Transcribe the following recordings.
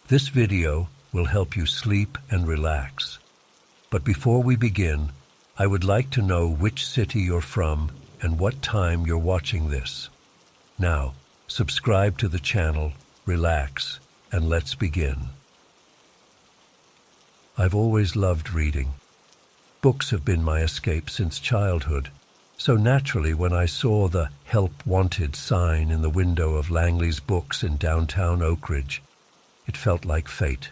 This video will help you sleep and relax. But before we begin, I would like to know which city you're from and what time you're watching this. Now, subscribe to the channel, relax, and let's begin. I've always loved reading. Books have been my escape since childhood, so naturally when I saw the "Help Wanted" sign in the window of Langley's Books in downtown Oak Ridge, it felt like fate.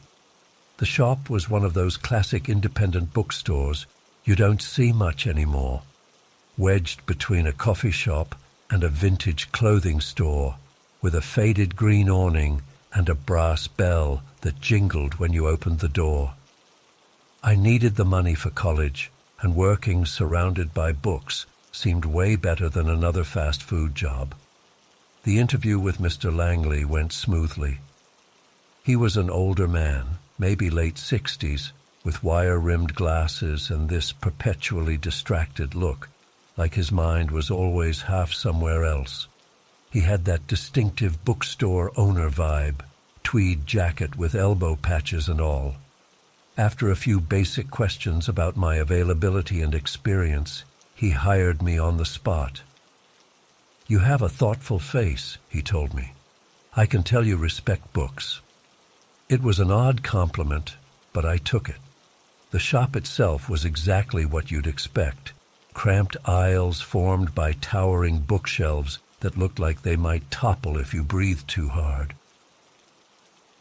The shop was one of those classic independent bookstores you don't see much anymore, wedged between a coffee shop and a vintage clothing store, with a faded green awning and a brass bell that jingled when you opened the door. I needed the money for college, and working surrounded by books seemed way better than another fast food job. The interview with Mr. Langley went smoothly. He was an older man, maybe late 60s, with wire-rimmed glasses and this perpetually distracted look, like his mind was always half somewhere else. He had that distinctive bookstore owner vibe, tweed jacket with elbow patches and all. After a few basic questions about my availability and experience, he hired me on the spot. "You have a thoughtful face," he told me. "I can tell you respect books." It was an odd compliment, but I took it. The shop itself was exactly what you'd expect, cramped aisles formed by towering bookshelves that looked like they might topple if you breathed too hard.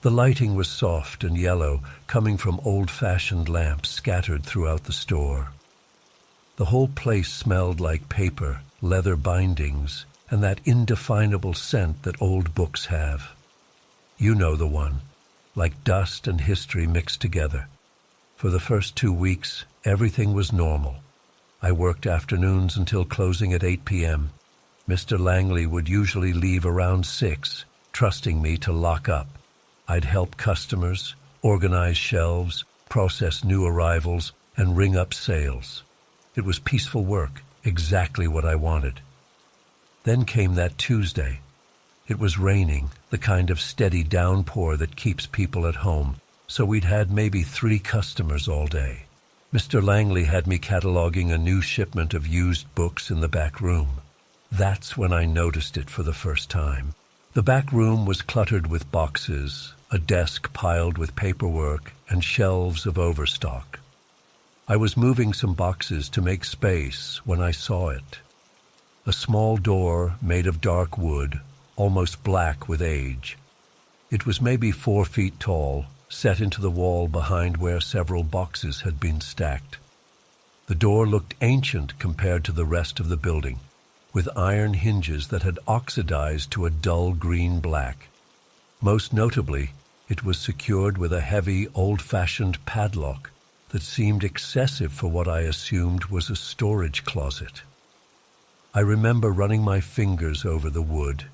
The lighting was soft and yellow, coming from old-fashioned lamps scattered throughout the store. The whole place smelled like paper, leather bindings, and that indefinable scent that old books have. You know the one, like dust and history mixed together. For the first 2 weeks, everything was normal. I worked afternoons until closing at 8 p.m. Mr. Langley would usually leave around 6, trusting me to lock up. I'd help customers, organize shelves, process new arrivals, and ring up sales. It was peaceful work, exactly what I wanted. Then came that Tuesday. It was raining, the kind of steady downpour that keeps people at home, so we'd had maybe 3 customers all day. Mr. Langley had me cataloging a new shipment of used books in the back room. That's when I noticed it for the first time. The back room was cluttered with boxes, a desk piled with paperwork, and shelves of overstock. I was moving some boxes to make space when I saw it. A small door made of dark wood, almost black with age. It was maybe 4 feet tall, set into the wall behind where several boxes had been stacked. The door looked ancient compared to the rest of the building, with iron hinges that had oxidized to a dull green-black. Most notably, it was secured with a heavy, old-fashioned padlock that seemed excessive for what I assumed was a storage closet. I remember running my fingers over the wood.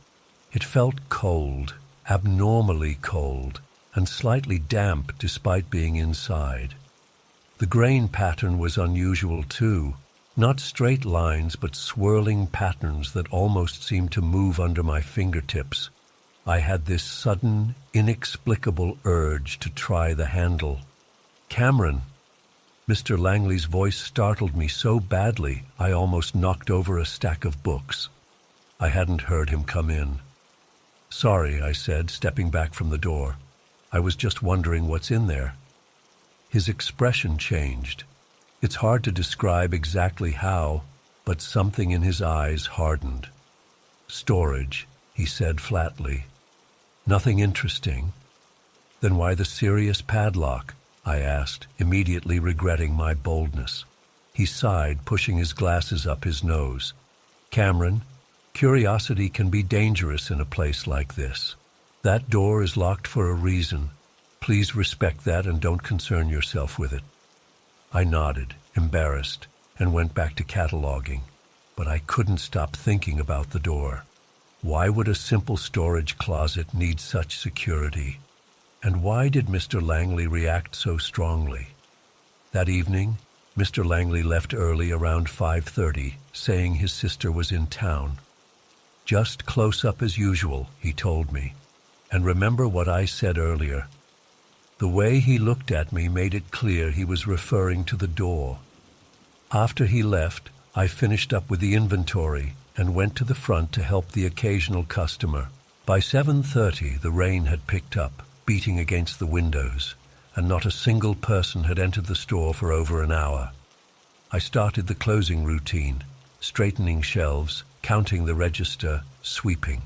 It felt cold, abnormally cold, and slightly damp despite being inside. The grain pattern was unusual too, not straight lines but swirling patterns that almost seemed to move under my fingertips. I had this sudden, inexplicable urge to try the handle. "Cameron!" Mr. Langley's voice startled me so badly I almost knocked over a stack of books. I hadn't heard him come in. "Sorry," I said, stepping back from the door. "I was just wondering what's in there." His expression changed. It's hard to describe exactly how, but something in his eyes hardened. "Storage," he said flatly. "Nothing interesting." "Then why the serious padlock?" I asked, immediately regretting my boldness. He sighed, pushing his glasses up his nose. "Cameron, curiosity can be dangerous in a place like this. That door is locked for a reason. Please respect that and don't concern yourself with it." I nodded, embarrassed, and went back to cataloging, but I couldn't stop thinking about the door. Why would a simple storage closet need such security? And why did Mr. Langley react so strongly? That evening, Mr. Langley left early around 5:30, saying his sister was in town. "Just close up as usual," he told me. "And remember what I said earlier. The way he looked at me made it clear he was referring to the door. After he left, I finished up with the inventory and went to the front to help the occasional customer. By 7:30, the rain had picked up, beating against the windows, and not a single person had entered the store for over an hour. I started the closing routine, straightening shelves, counting the register, sweeping.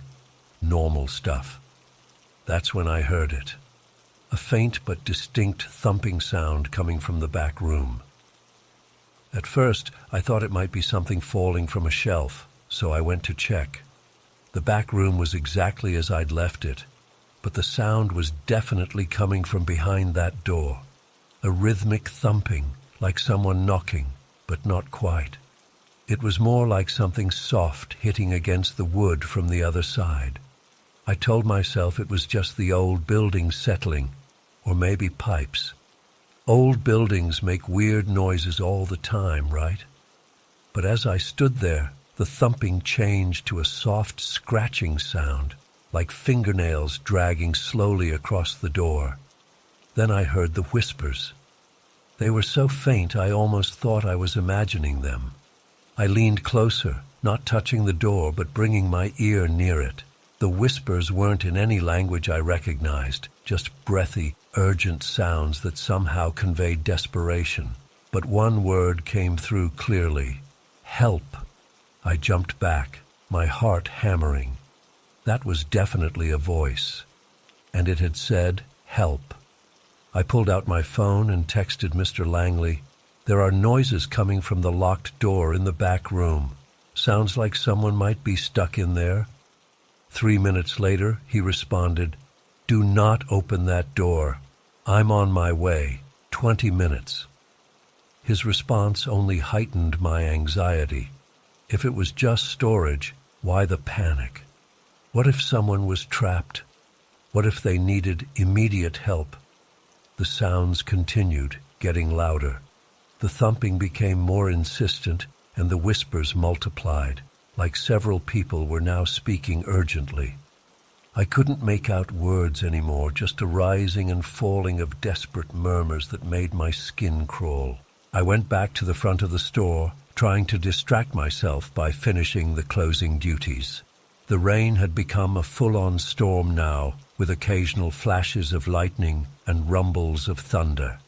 Normal stuff. That's when I heard it. A faint but distinct thumping sound coming from the back room. At first, I thought it might be something falling from a shelf, so I went to check. The back room was exactly as I'd left it, but the sound was definitely coming from behind that door. A rhythmic thumping, like someone knocking, but not quite. It was more like something soft hitting against the wood from the other side. I told myself it was just the old building settling, or maybe pipes. Old buildings make weird noises all the time, right? But as I stood there, the thumping changed to a soft scratching sound, like fingernails dragging slowly across the door. Then I heard the whispers. They were so faint I almost thought I was imagining them. I leaned closer, not touching the door but bringing my ear near it. The whispers weren't in any language I recognized, just breathy, urgent sounds that somehow conveyed desperation. But one word came through clearly. Help. I jumped back, my heart hammering. That was definitely a voice. And it had said, help. I pulled out my phone and texted Mr. Langley. There are noises coming from the locked door in the back room. Sounds like someone might be stuck in there. 3 minutes later, he responded, do not open that door. I'm on my way. 20 minutes. His response only heightened my anxiety. If it was just storage, why the panic? What if someone was trapped? What if they needed immediate help? The sounds continued, getting louder. The thumping became more insistent, and the whispers multiplied, like several people were now speaking urgently. I couldn't make out words anymore, just a rising and falling of desperate murmurs that made my skin crawl. I went back to the front of the store, trying to distract myself by finishing the closing duties. The rain had become a full-on storm now, with occasional flashes of lightning and rumbles of thunder.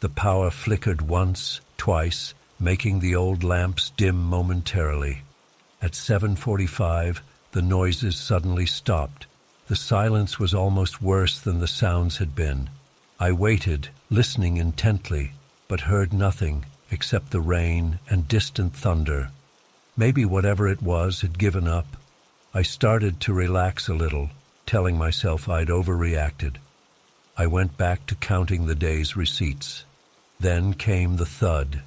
The power flickered once, twice, making the old lamps dim momentarily. At 7:45, the noises suddenly stopped. The silence was almost worse than the sounds had been. I waited, listening intently, but heard nothing except the rain and distant thunder. Maybe whatever it was had given up. I started to relax a little, telling myself I'd overreacted. I went back to counting the day's receipts. Then came the thud.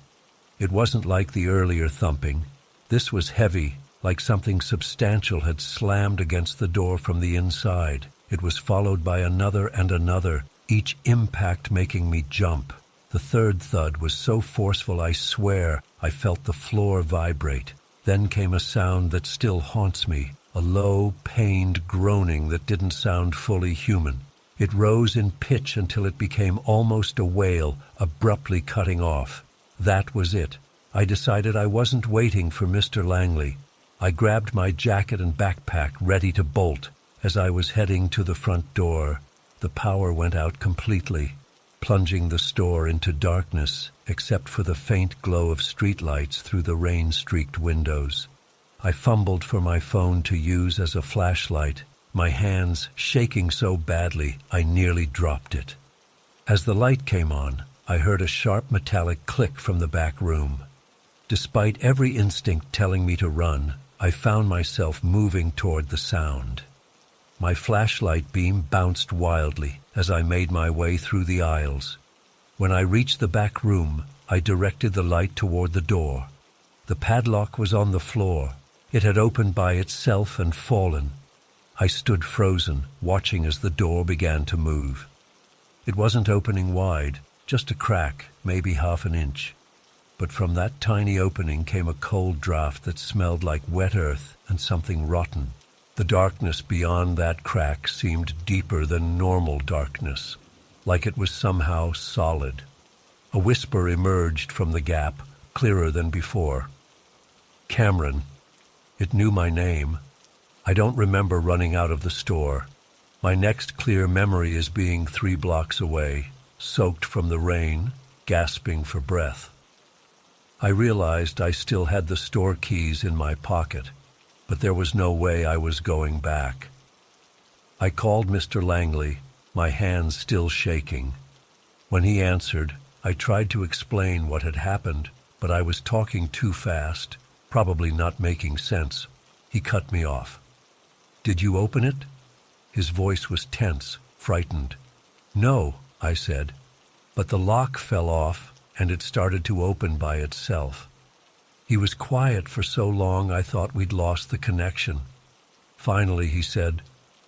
It wasn't like the earlier thumping. This was heavy, like something substantial had slammed against the door from the inside. It was followed by another and another, each impact making me jump. The third thud was so forceful I swear I felt the floor vibrate. Then came a sound that still haunts me, a low, pained groaning that didn't sound fully human. It rose in pitch until it became almost a wail, abruptly cutting off. That was it. I decided I wasn't waiting for Mr. Langley. I grabbed my jacket and backpack, ready to bolt. As I was heading to the front door, the power went out completely, plunging the store into darkness, except for the faint glow of streetlights through the rain-streaked windows. I fumbled for my phone to use as a flashlight, my hands shaking so badly I nearly dropped it. As the light came on, I heard a sharp metallic click from the back room. Despite every instinct telling me to run, I found myself moving toward the sound. My flashlight beam bounced wildly as I made my way through the aisles. When I reached the back room, I directed the light toward the door. The padlock was on the floor. It had opened by itself and fallen. I stood frozen, watching as the door began to move. It wasn't opening wide, just a crack, maybe half an inch. But from that tiny opening came a cold draft that smelled like wet earth and something rotten. The darkness beyond that crack seemed deeper than normal darkness. like it was somehow solid. A whisper emerged from the gap, clearer than before. Cameron. It knew my name. I don't remember running out of the store. My next clear memory is being 3 blocks away, soaked from the rain, gasping for breath. I realized I still had the store keys in my pocket, but there was no way I was going back. I called Mr. Langley, my hands still shaking. When he answered, I tried to explain what had happened, but I was talking too fast, probably not making sense. He cut me off. "Did you open it?" His voice was tense, frightened. "No," I said, but the lock fell off and it started to open by itself. He was quiet for so long I thought we'd lost the connection. Finally he said,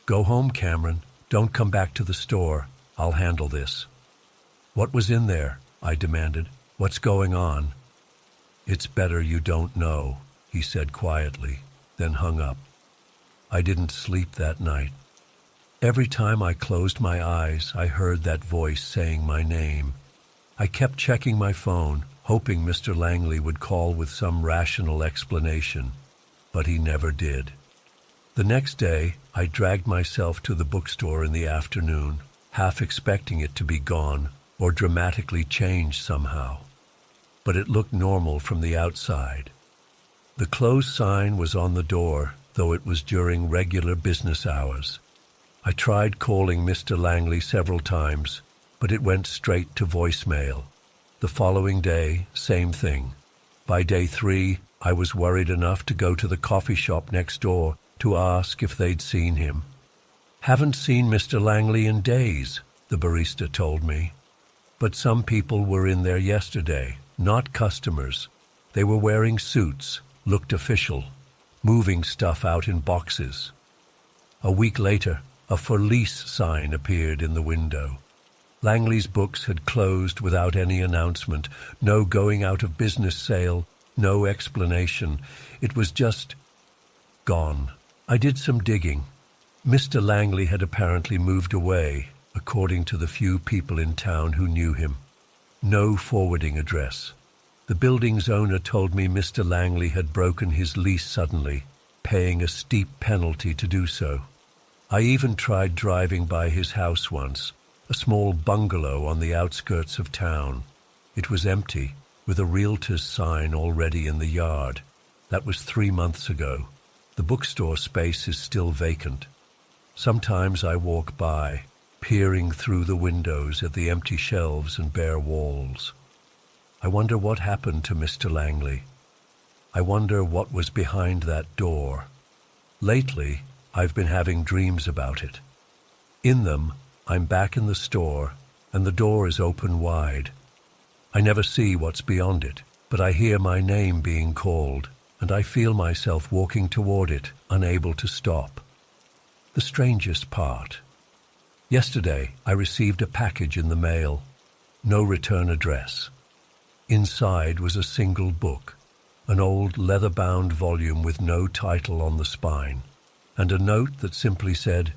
"Go home, Cameron. Don't come back to the store. I'll handle this." "What was in there?" I demanded. "What's going on?" "It's better you don't know," he said quietly, then hung up. I didn't sleep that night. Every time I closed my eyes, I heard that voice saying my name. I kept checking my phone, hoping Mr. Langley would call with some rational explanation, but he never did. The next day, I dragged myself to the bookstore in the afternoon, half expecting it to be gone or dramatically changed somehow. But it looked normal from the outside. The closed sign was on the door, though it was during regular business hours. I tried calling Mr. Langley several times, but it went straight to voicemail. The following day, same thing. By day 3, I was worried enough to go to the coffee shop next door to ask if they'd seen him. "Haven't seen Mr. Langley in days," the barista told me. But some people were in there yesterday, not customers. They were wearing suits, looked official, moving stuff out in boxes. A week later, a "for lease" sign appeared in the window. Langley's Books had closed without any announcement, no going out of business sale, no explanation. It was just gone. I did some digging. Mr. Langley had apparently moved away, according to the few people in town who knew him. No forwarding address. The building's owner told me Mr. Langley had broken his lease suddenly, paying a steep penalty to do so. I even tried driving by his house once, a small bungalow on the outskirts of town. It was empty, with a realtor's sign already in the yard. That was 3 months ago. The bookstore space is still vacant. Sometimes I walk by, peering through the windows at the empty shelves and bare walls. I wonder what happened to Mr. Langley. I wonder what was behind that door. Lately, I've been having dreams about it. In them, I'm back in the store, and the door is open wide. I never see what's beyond it, but I hear my name being called, and I feel myself walking toward it, unable to stop. The strangest part. Yesterday, I received a package in the mail. No return address. Inside was a single book, an old leather-bound volume with no title on the spine, and a note that simply said,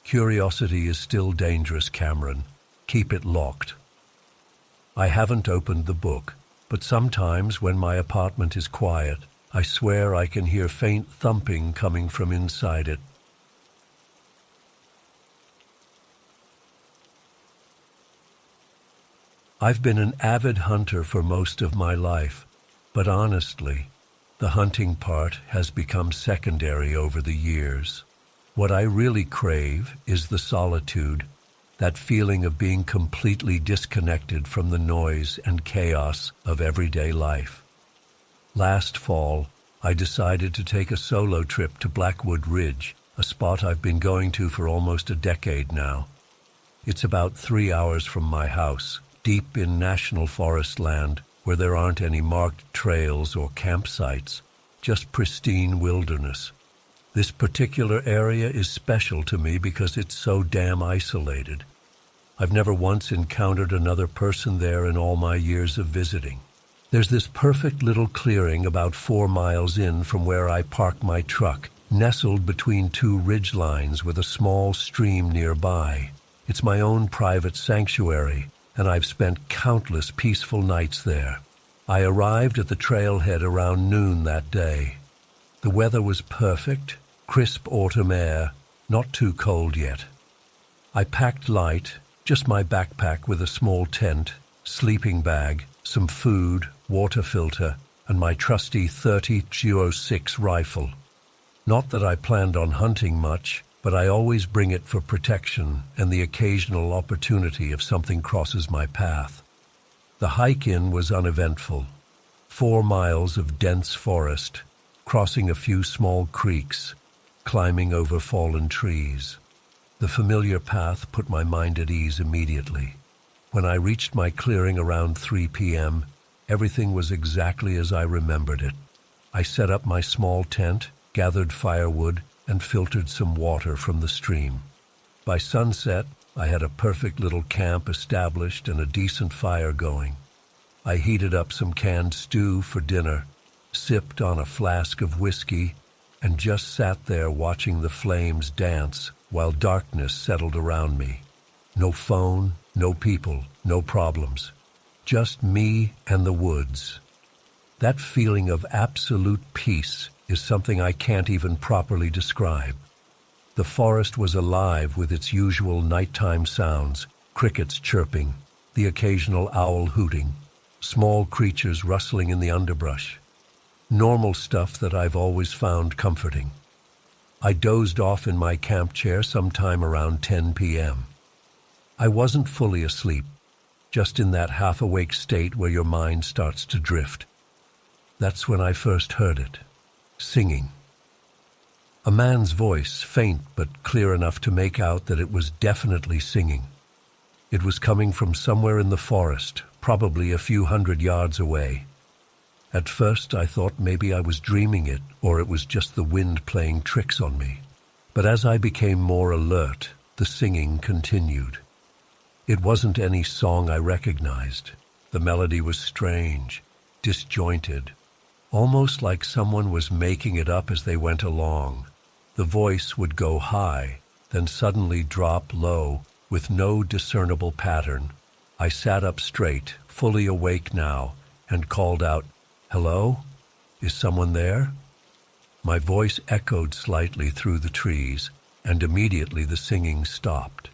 "Curiosity is still dangerous, Cameron. Keep it locked." I haven't opened the book, but sometimes when my apartment is quiet, I swear I can hear faint thumping coming from inside it. I've been an avid hunter for most of my life, but honestly, the hunting part has become secondary over the years. What I really crave is the solitude, that feeling of being completely disconnected from the noise and chaos of everyday life. Last fall, I decided to take a solo trip to Blackwood Ridge, a spot I've been going to for almost a decade now. It's about 3 hours from my house, deep in national forest land where there aren't any marked trails or campsites, just pristine wilderness. This particular area is special to me because it's so damn isolated. I've never once encountered another person there in all my years of visiting. There's this perfect little clearing about 4 miles in from where I park my truck, nestled between 2 ridge lines with a small stream nearby. It's my own private sanctuary, and I've spent countless peaceful nights there. I arrived at the trailhead around noon that day. The weather was perfect, crisp autumn air, not too cold yet. I packed light, just my backpack with a small tent, sleeping bag, some food, water filter, and my trusty .30-06 rifle. Not that I planned on hunting much, but I always bring it for protection and the occasional opportunity if something crosses my path. The hike-in was uneventful. 4 miles of dense forest, crossing a few small creeks, climbing over fallen trees. The familiar path put my mind at ease immediately. When I reached my clearing around 3 p.m., everything was exactly as I remembered it. I set up my small tent, gathered firewood, and filtered some water from the stream. By sunset, I had a perfect little camp established and a decent fire going. I heated up some canned stew for dinner, sipped on a flask of whiskey, and just sat there watching the flames dance while darkness settled around me. No phone, no people, no problems. Just me and the woods. That feeling of absolute peace is something I can't even properly describe. The forest was alive with its usual nighttime sounds, crickets chirping, the occasional owl hooting, small creatures rustling in the underbrush. Normal stuff that I've always found comforting. I dozed off in my camp chair sometime around 10 p.m. I wasn't fully asleep, just in that half-awake state where your mind starts to drift. That's when I first heard it. Singing. A man's voice, faint but clear enough to make out that it was definitely singing. It was coming from somewhere in the forest, probably a few hundred yards away. At first I thought maybe I was dreaming it, or it was just the wind playing tricks on me. But as I became more alert, the singing continued. It wasn't any song I recognized. The melody was strange, disjointed, almost like someone was making it up as they went along. The voice would go high, then suddenly drop low, with no discernible pattern. I sat up straight, fully awake now, and called out, "Hello? Is someone there?" My voice echoed slightly through the trees, and immediately the singing stopped.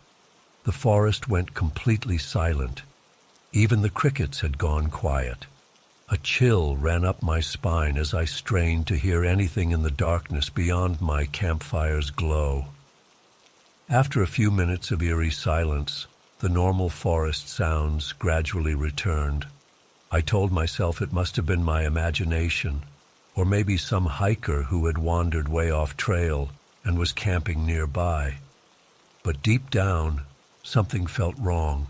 The forest went completely silent. Even the crickets had gone quiet. A chill ran up my spine as I strained to hear anything in the darkness beyond my campfire's glow. After a few minutes of eerie silence, the normal forest sounds gradually returned. I told myself it must have been my imagination, or maybe some hiker who had wandered way off trail and was camping nearby. But deep down, something felt wrong.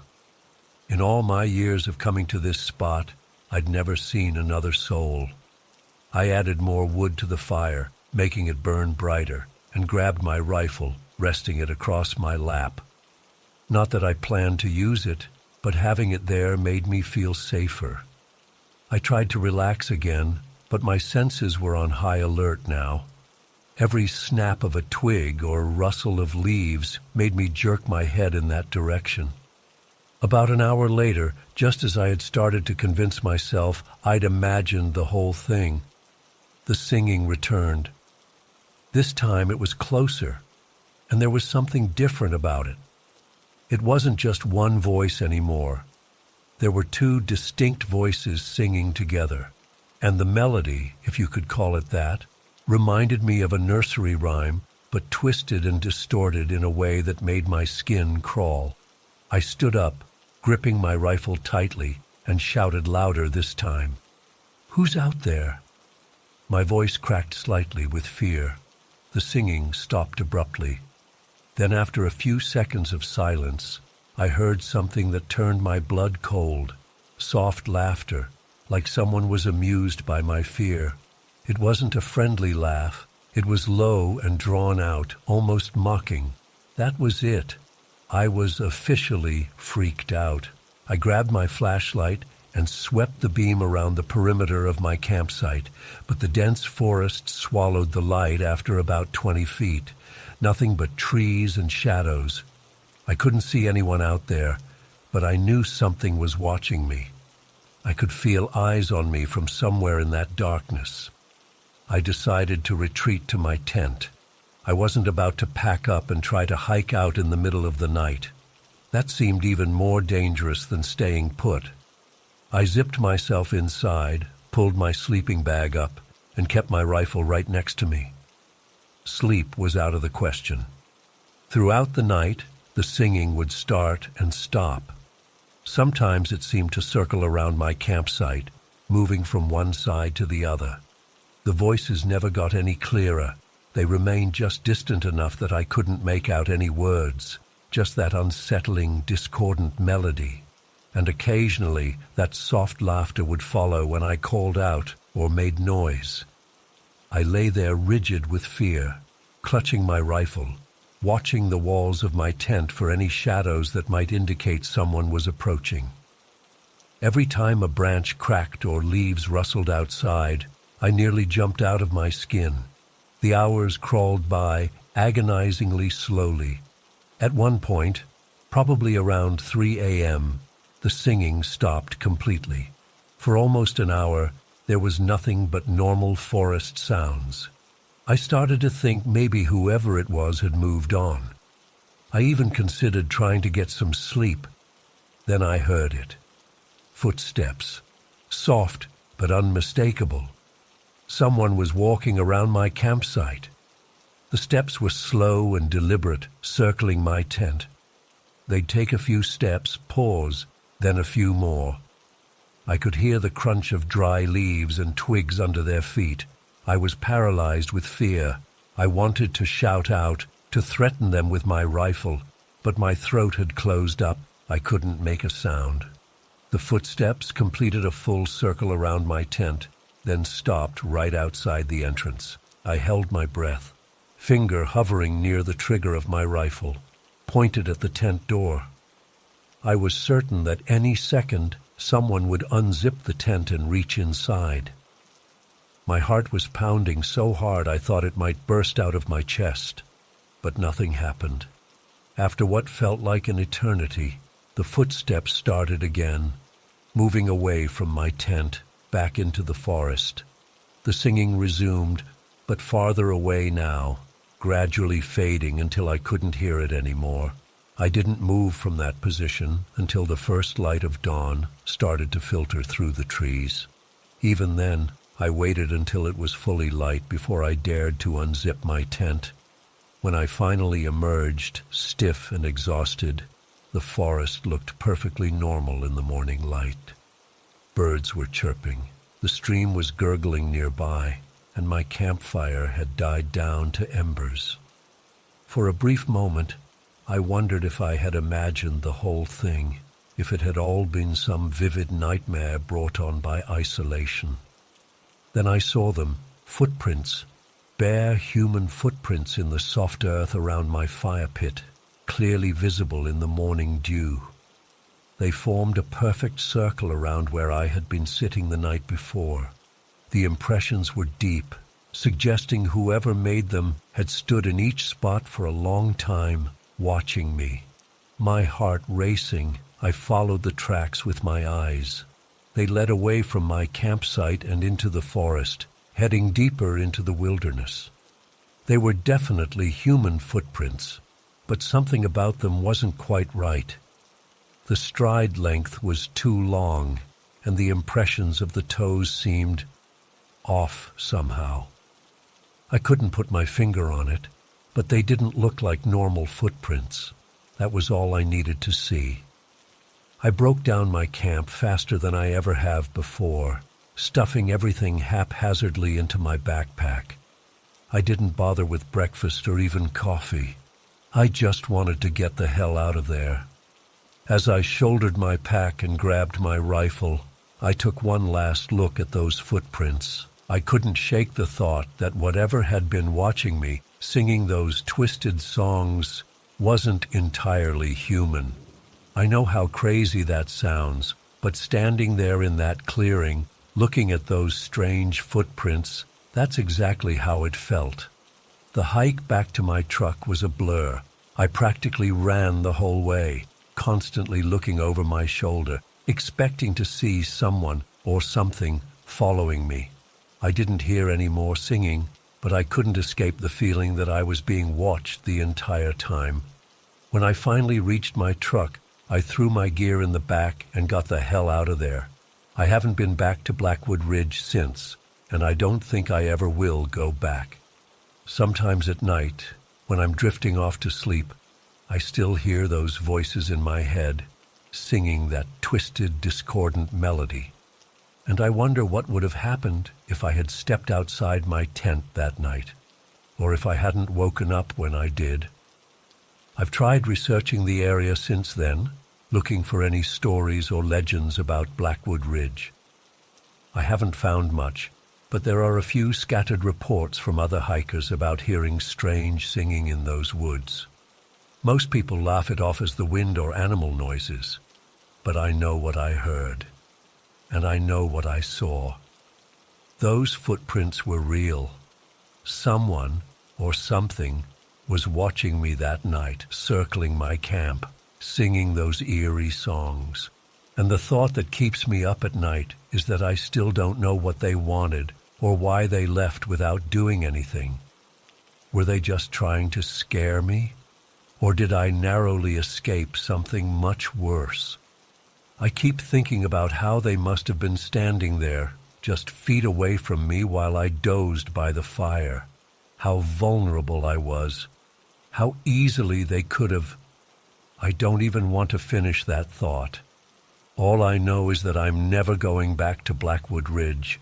In all my years of coming to this spot, I'd never seen another soul. I added more wood to the fire, making it burn brighter, and grabbed my rifle, resting it across my lap. Not that I planned to use it, but having it there made me feel safer. I tried to relax again, but my senses were on high alert now. Every snap of a twig or rustle of leaves made me jerk my head in that direction. About an hour later, just as I had started to convince myself I'd imagined the whole thing, the singing returned. This time it was closer, and there was something different about it. It wasn't just one voice anymore. There were 2 distinct voices singing together, and the melody, if you could call it that, reminded me of a nursery rhyme, but twisted and distorted in a way that made my skin crawl. I stood up, gripping my rifle tightly, and shouted louder this time. "Who's out there?" My voice cracked slightly with fear. The singing stopped abruptly. Then after a few seconds of silence, I heard something that turned my blood cold. Soft laughter, like someone was amused by my fear. It wasn't a friendly laugh. It was low and drawn out, almost mocking. That was it. I was officially freaked out. I grabbed my flashlight and swept the beam around the perimeter of my campsite, but the dense forest swallowed the light after about 20 feet. Nothing but trees and shadows. I couldn't see anyone out there, but I knew something was watching me. I could feel eyes on me from somewhere in that darkness. I decided to retreat to my tent. I wasn't about to pack up and try to hike out in the middle of the night. That seemed even more dangerous than staying put. I zipped myself inside, pulled my sleeping bag up, and kept my rifle right next to me. Sleep was out of the question. Throughout the night, the singing would start and stop. Sometimes it seemed to circle around my campsite, moving from one side to the other. The voices never got any clearer. They remained just distant enough that I couldn't make out any words, just that unsettling, discordant melody. And occasionally, that soft laughter would follow when I called out or made noise. I lay there rigid with fear, clutching my rifle, watching the walls of my tent for any shadows that might indicate someone was approaching. Every time a branch cracked or leaves rustled outside, I nearly jumped out of my skin. The hours crawled by agonizingly slowly. At one point, probably around 3 a.m., the singing stopped completely. For almost an hour, there was nothing but normal forest sounds. I started to think maybe whoever it was had moved on. I even considered trying to get some sleep. Then I heard it. Footsteps. Soft but unmistakable. Someone was walking around my campsite. The steps were slow and deliberate, circling my tent. They'd take a few steps, pause, then a few more. I could hear the crunch of dry leaves and twigs under their feet. I was paralyzed with fear. I wanted to shout out, to threaten them with my rifle, but my throat had closed up. I couldn't make a sound. The footsteps completed a full circle around my tent, then stopped right outside the entrance. I held my breath, finger hovering near the trigger of my rifle, pointed at the tent door. I was certain that any second someone would unzip the tent and reach inside. My heart was pounding so hard I thought it might burst out of my chest, but nothing happened. After what felt like an eternity, the footsteps started again, moving away from my tent, back into the forest. The singing resumed, but farther away now, gradually fading until I couldn't hear it anymore. I didn't move from that position until the first light of dawn started to filter through the trees. Even then, I waited until it was fully light before I dared to unzip my tent. When I finally emerged, stiff and exhausted, the forest looked perfectly normal in the morning light. Birds were chirping, the stream was gurgling nearby, and my campfire had died down to embers. For a brief moment, I wondered if I had imagined the whole thing, if it had all been some vivid nightmare brought on by isolation. Then I saw them, footprints, bare human footprints in the soft earth around my fire pit, clearly visible in the morning dew. They formed a perfect circle around where I had been sitting the night before. The impressions were deep, suggesting whoever made them had stood in each spot for a long time, watching me. My heart racing, I followed the tracks with my eyes. They led away from my campsite and into the forest, heading deeper into the wilderness. They were definitely human footprints, but something about them wasn't quite right. The stride length was too long, and the impressions of the toes seemed off somehow. I couldn't put my finger on it, but they didn't look like normal footprints. That was all I needed to see. I broke down my camp faster than I ever have before, stuffing everything haphazardly into my backpack. I didn't bother with breakfast or even coffee. I just wanted to get the hell out of there. As I shouldered my pack and grabbed my rifle, I took one last look at those footprints. I couldn't shake the thought that whatever had been watching me, singing those twisted songs, wasn't entirely human. I know how crazy that sounds, but standing there in that clearing, looking at those strange footprints, that's exactly how it felt. The hike back to my truck was a blur. I practically ran the whole way, constantly looking over my shoulder, expecting to see someone or something following me. I didn't hear any more singing, but I couldn't escape the feeling that I was being watched the entire time. When I finally reached my truck, I threw my gear in the back and got the hell out of there. I haven't been back to Blackwood Ridge since, and I don't think I ever will go back. Sometimes at night, when I'm drifting off to sleep, I still hear those voices in my head, singing that twisted, discordant melody. And I wonder what would have happened if I had stepped outside my tent that night, or if I hadn't woken up when I did. I've tried researching the area since then, looking for any stories or legends about Blackwood Ridge. I haven't found much, but there are a few scattered reports from other hikers about hearing strange singing in those woods. Most people laugh it off as the wind or animal noises, but I know what I heard, and I know what I saw. Those footprints were real. Someone or something was watching me that night, circling my camp, singing those eerie songs. And the thought that keeps me up at night is that I still don't know what they wanted or why they left without doing anything. Were they just trying to scare me? Or did I narrowly escape something much worse? I keep thinking about how they must have been standing there, just feet away from me while I dozed by the fire. How vulnerable I was. How easily they could have. I don't even want to finish that thought. All I know is that I'm never going back to Blackwood Ridge.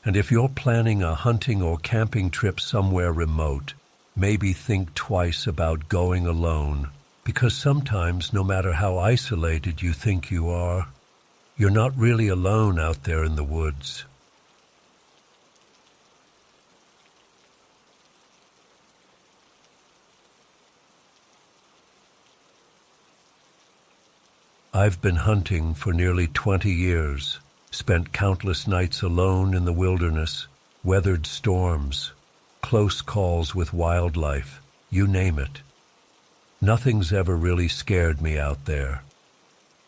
And if you're planning a hunting or camping trip somewhere remote, maybe think twice about going alone, because sometimes, no matter how isolated you think you are, you're not really alone out there in the woods. I've been hunting for nearly 20 years, spent countless nights alone in the wilderness, weathered storms, close calls with wildlife, you name it. Nothing's ever really scared me out there.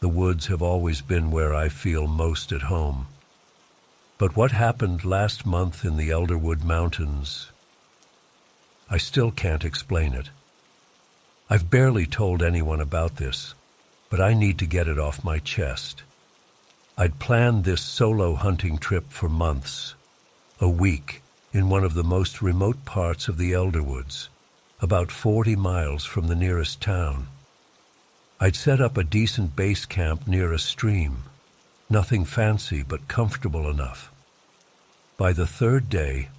The woods have always been where I feel most at home. But what happened last month in the Elderwood Mountains, I still can't explain it. I've barely told anyone about this, but I need to get it off my chest. I'd planned this solo hunting trip for months, a week in one of the most remote parts of the Elderwoods, about 40 miles from the nearest town. I'd set up a decent base camp near a stream, nothing fancy but comfortable enough. By the third day,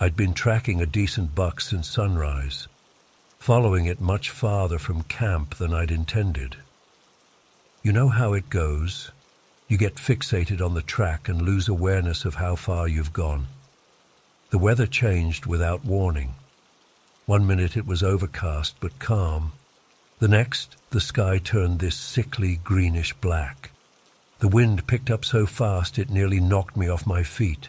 I'd been tracking a decent buck since sunrise, following it much farther from camp than I'd intended. You know how it goes. You get fixated on the track and lose awareness of how far you've gone. The weather changed without warning. One minute it was overcast but calm. The next, the sky turned this sickly greenish black. The wind picked up so fast it nearly knocked me off my feet.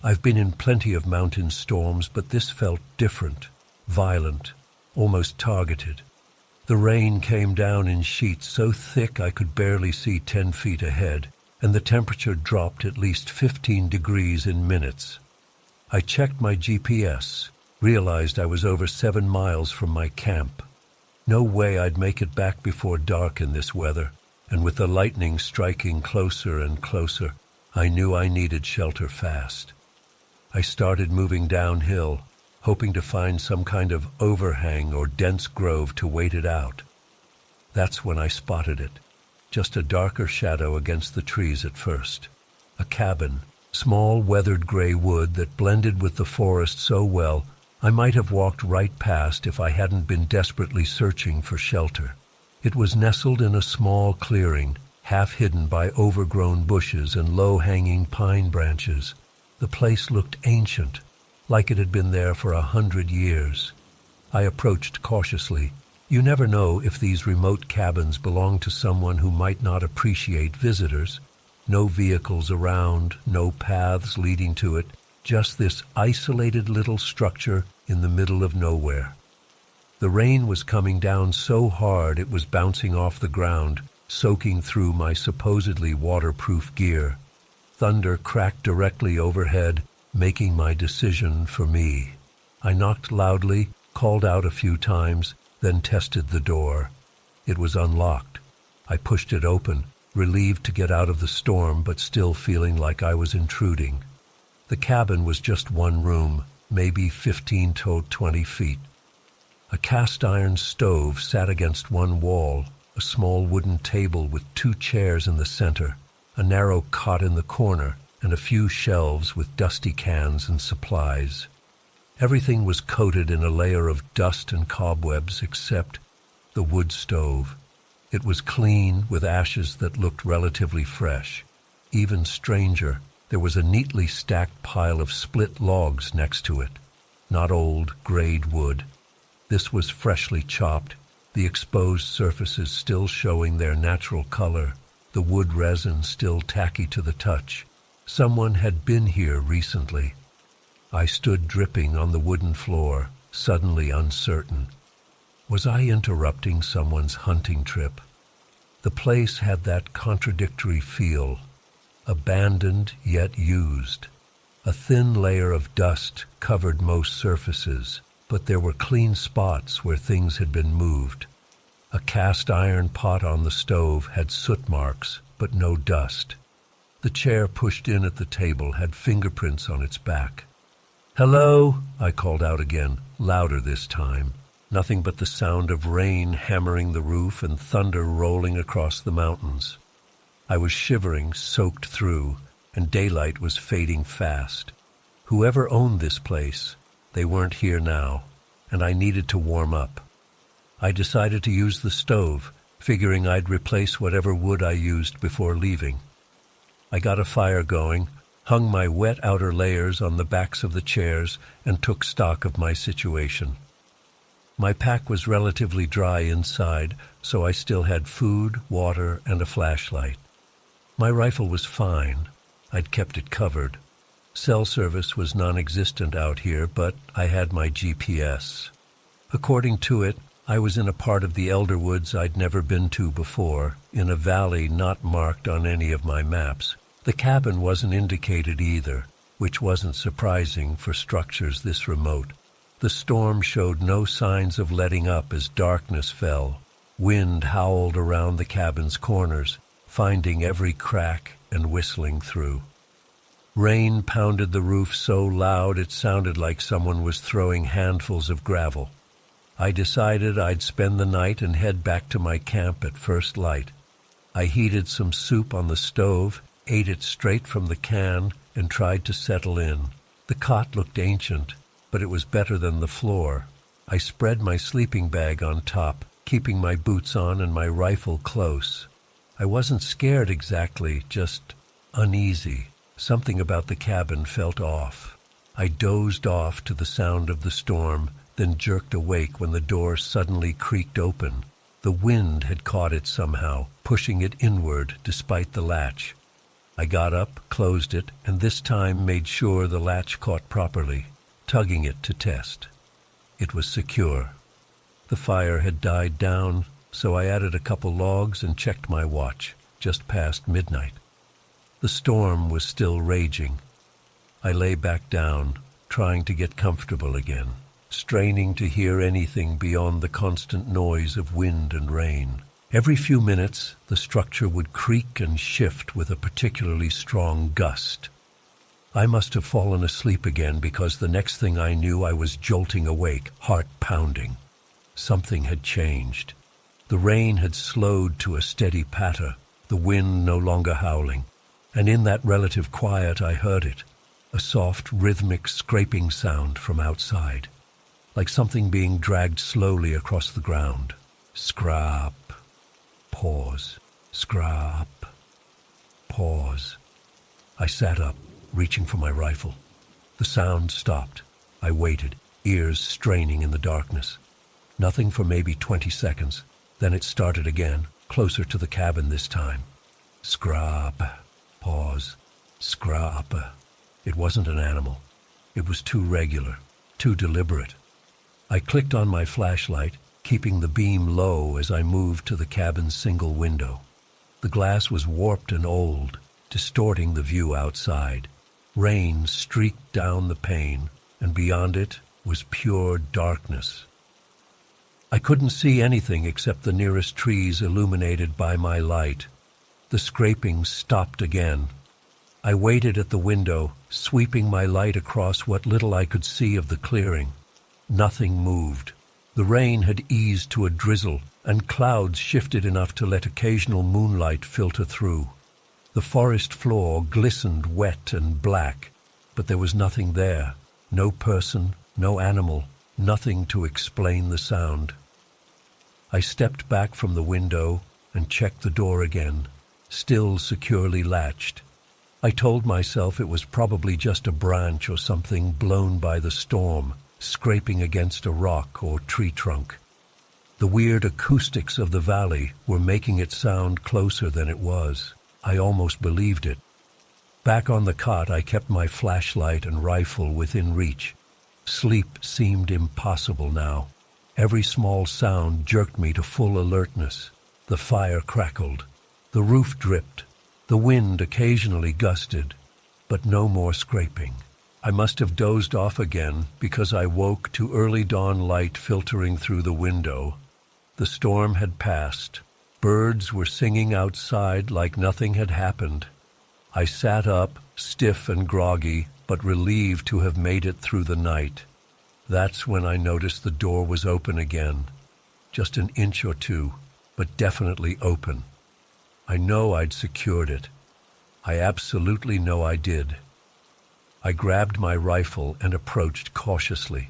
I've been in plenty of mountain storms, but this felt different, violent, almost targeted. The rain came down in sheets so thick I could barely see 10 feet ahead, and the temperature dropped at least 15 degrees in minutes. I checked my GPS, realized I was over 7 miles from my camp. No way I'd make it back before dark in this weather, and with the lightning striking closer and closer, I knew I needed shelter fast. I started moving downhill, hoping to find some kind of overhang or dense grove to wait it out. That's when I spotted it, just a darker shadow against the trees at first. A cabin, small weathered gray wood that blended with the forest so well I might have walked right past if I hadn't been desperately searching for shelter. It was nestled in a small clearing, half hidden by overgrown bushes and low-hanging pine branches. The place looked ancient, like it had been there for 100 years. I approached cautiously. You never know if these remote cabins belong to someone who might not appreciate visitors. No vehicles around, no paths leading to it, just this isolated little structure in the middle of nowhere. The rain was coming down so hard it was bouncing off the ground, soaking through my supposedly waterproof gear. Thunder cracked directly overhead, making my decision for me. I knocked loudly, called out a few times, then tested the door. It was unlocked. I pushed it open, relieved to get out of the storm, but still feeling like I was intruding. The cabin was just one room, maybe 15 to 20 feet. A cast-iron stove sat against one wall, a small wooden table with 2 chairs in the center, a narrow cot in the corner, and a few shelves with dusty cans and supplies. Everything was coated in a layer of dust and cobwebs except the wood stove. It was clean, with ashes that looked relatively fresh. Even stranger, there was a neatly stacked pile of split logs next to it. Not old, grayed wood. This was freshly chopped, the exposed surfaces still showing their natural color, the wood resin still tacky to the touch. Someone had been here recently. I stood dripping on the wooden floor, suddenly uncertain. Was I interrupting someone's hunting trip? The place had that contradictory feel, abandoned yet used. A thin layer of dust covered most surfaces, but there were clean spots where things had been moved. A cast-iron pot on the stove had soot marks, but no dust. The chair pushed in at the table had fingerprints on its back. "Hello," I called out again, louder this time. Nothing but the sound of rain hammering the roof and thunder rolling across the mountains. I was shivering, soaked through, and daylight was fading fast. Whoever owned this place, they weren't here now, and I needed to warm up. I decided to use the stove, figuring I'd replace whatever wood I used before leaving. I got a fire going, hung my wet outer layers on the backs of the chairs, and took stock of my situation. My pack was relatively dry inside, so I still had food, water, and a flashlight. My rifle was fine. I'd kept it covered. Cell service was non-existent out here, but I had my GPS. According to it, I was in a part of the Elderwoods I'd never been to before, in a valley not marked on any of my maps. The cabin wasn't indicated either, which wasn't surprising for structures this remote. The storm showed no signs of letting up as darkness fell. Wind howled around the cabin's corners, finding every crack and whistling through. Rain pounded the roof so loud it sounded like someone was throwing handfuls of gravel. I decided I'd spend the night and head back to my camp at first light. I heated some soup on the stove, ate it straight from the can, and tried to settle in. The cot looked ancient, but it was better than the floor. I spread my sleeping bag on top, keeping my boots on and my rifle close. I wasn't scared exactly, just uneasy. Something about the cabin felt off. I dozed off to the sound of the storm, then jerked awake when the door suddenly creaked open. The wind had caught it somehow, pushing it inward despite the latch. I got up, closed it, and this time made sure the latch caught properly, tugging it to test. It was secure. The fire had died down, so I added a couple logs and checked my watch, just past midnight. The storm was still raging. I lay back down, trying to get comfortable again, straining to hear anything beyond the constant noise of wind and rain. Every few minutes, the structure would creak and shift with a particularly strong gust. I must have fallen asleep again because the next thing I knew I was jolting awake, heart pounding. Something had changed. The rain had slowed to a steady patter, the wind no longer howling. And in that relative quiet I heard it, a soft, rhythmic scraping sound from outside, like something being dragged slowly across the ground. Scrap. Pause. Scrap. Pause. I sat up, reaching for my rifle. The sound stopped. I waited, ears straining in the darkness. Nothing for maybe 20 seconds. Then it started again, closer to the cabin this time. Scrap. Pause. Scrap. It wasn't an animal. It was too regular, too deliberate. I clicked on my flashlight, keeping the beam low as I moved to the cabin's single window. The glass was warped and old, distorting the view outside. Rain streaked down the pane, and beyond it was pure darkness. I couldn't see anything except the nearest trees illuminated by my light. The scraping stopped again. I waited at the window, sweeping my light across what little I could see of the clearing. Nothing moved. The rain had eased to a drizzle, and clouds shifted enough to let occasional moonlight filter through. The forest floor glistened wet and black, but there was nothing there. No person, no animal, nothing to explain the sound. I stepped back from the window and checked the door again, still securely latched. I told myself it was probably just a branch or something blown by the storm, scraping against a rock or tree trunk. The weird acoustics of the valley were making it sound closer than it was. I almost believed it. Back on the cot, I kept my flashlight and rifle within reach. Sleep seemed impossible now. Every small sound jerked me to full alertness. The fire crackled. The roof dripped. The wind occasionally gusted, but no more scraping. I must have dozed off again because I woke to early dawn light filtering through the window. The storm had passed. Birds were singing outside like nothing had happened. I sat up, stiff and groggy, but relieved to have made it through the night. That's when I noticed the door was open again. Just an inch or two, but definitely open. I know I'd secured it. I absolutely know I did. I grabbed my rifle and approached cautiously.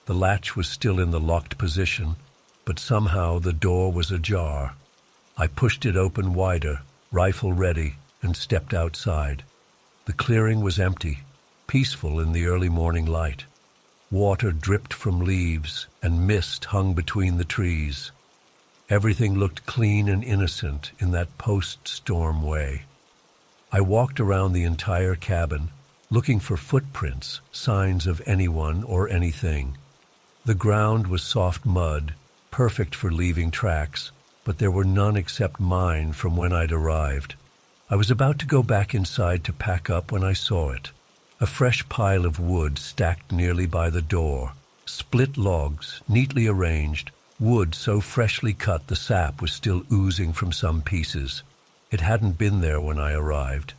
The latch was still in the locked position, but somehow the door was ajar. I pushed it open wider, rifle ready, and stepped outside. The clearing was empty, peaceful in the early morning light. Water dripped from leaves, and mist hung between the trees. Everything looked clean and innocent in that post-storm way. I walked around the entire cabin, looking for footprints, signs of anyone or anything. The ground was soft mud, perfect for leaving tracks, but there were none except mine from when I'd arrived. I was about to go back inside to pack up when I saw it. A fresh pile of wood stacked nearly by the door. Split logs, neatly arranged, wood so freshly cut the sap was still oozing from some pieces. It hadn't been there when I arrived.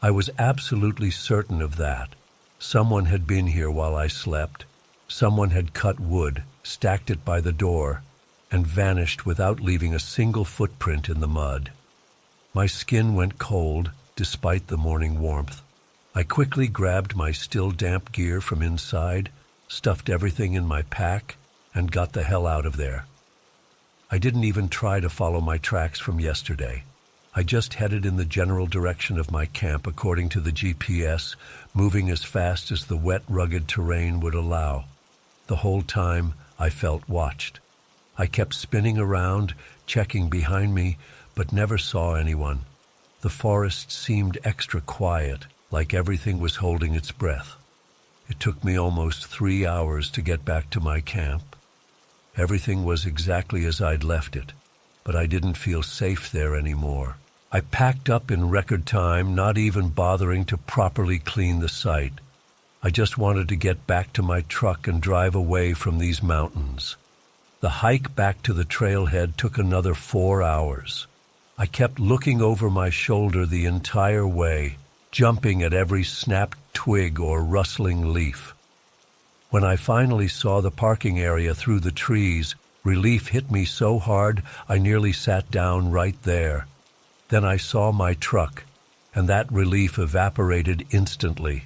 I was absolutely certain of that. Someone had been here while I slept. Someone had cut wood, stacked it by the door, and vanished without leaving a single footprint in the mud. My skin went cold, despite the morning warmth. I quickly grabbed my still damp gear from inside, stuffed everything in my pack, and got the hell out of there. I didn't even try to follow my tracks from yesterday. I just headed in the general direction of my camp according to the GPS, moving as fast as the wet, rugged terrain would allow. The whole time, I felt watched. I kept spinning around, checking behind me, but never saw anyone. The forest seemed extra quiet, like everything was holding its breath. It took me almost 3 hours to get back to my camp. Everything was exactly as I'd left it, but I didn't feel safe there anymore. I packed up in record time, not even bothering to properly clean the site. I just wanted to get back to my truck and drive away from these mountains. The hike back to the trailhead took another 4 hours. I kept looking over my shoulder the entire way, jumping at every snapped twig or rustling leaf. When I finally saw the parking area through the trees, relief hit me so hard I nearly sat down right there. Then I saw my truck, and that relief evaporated instantly.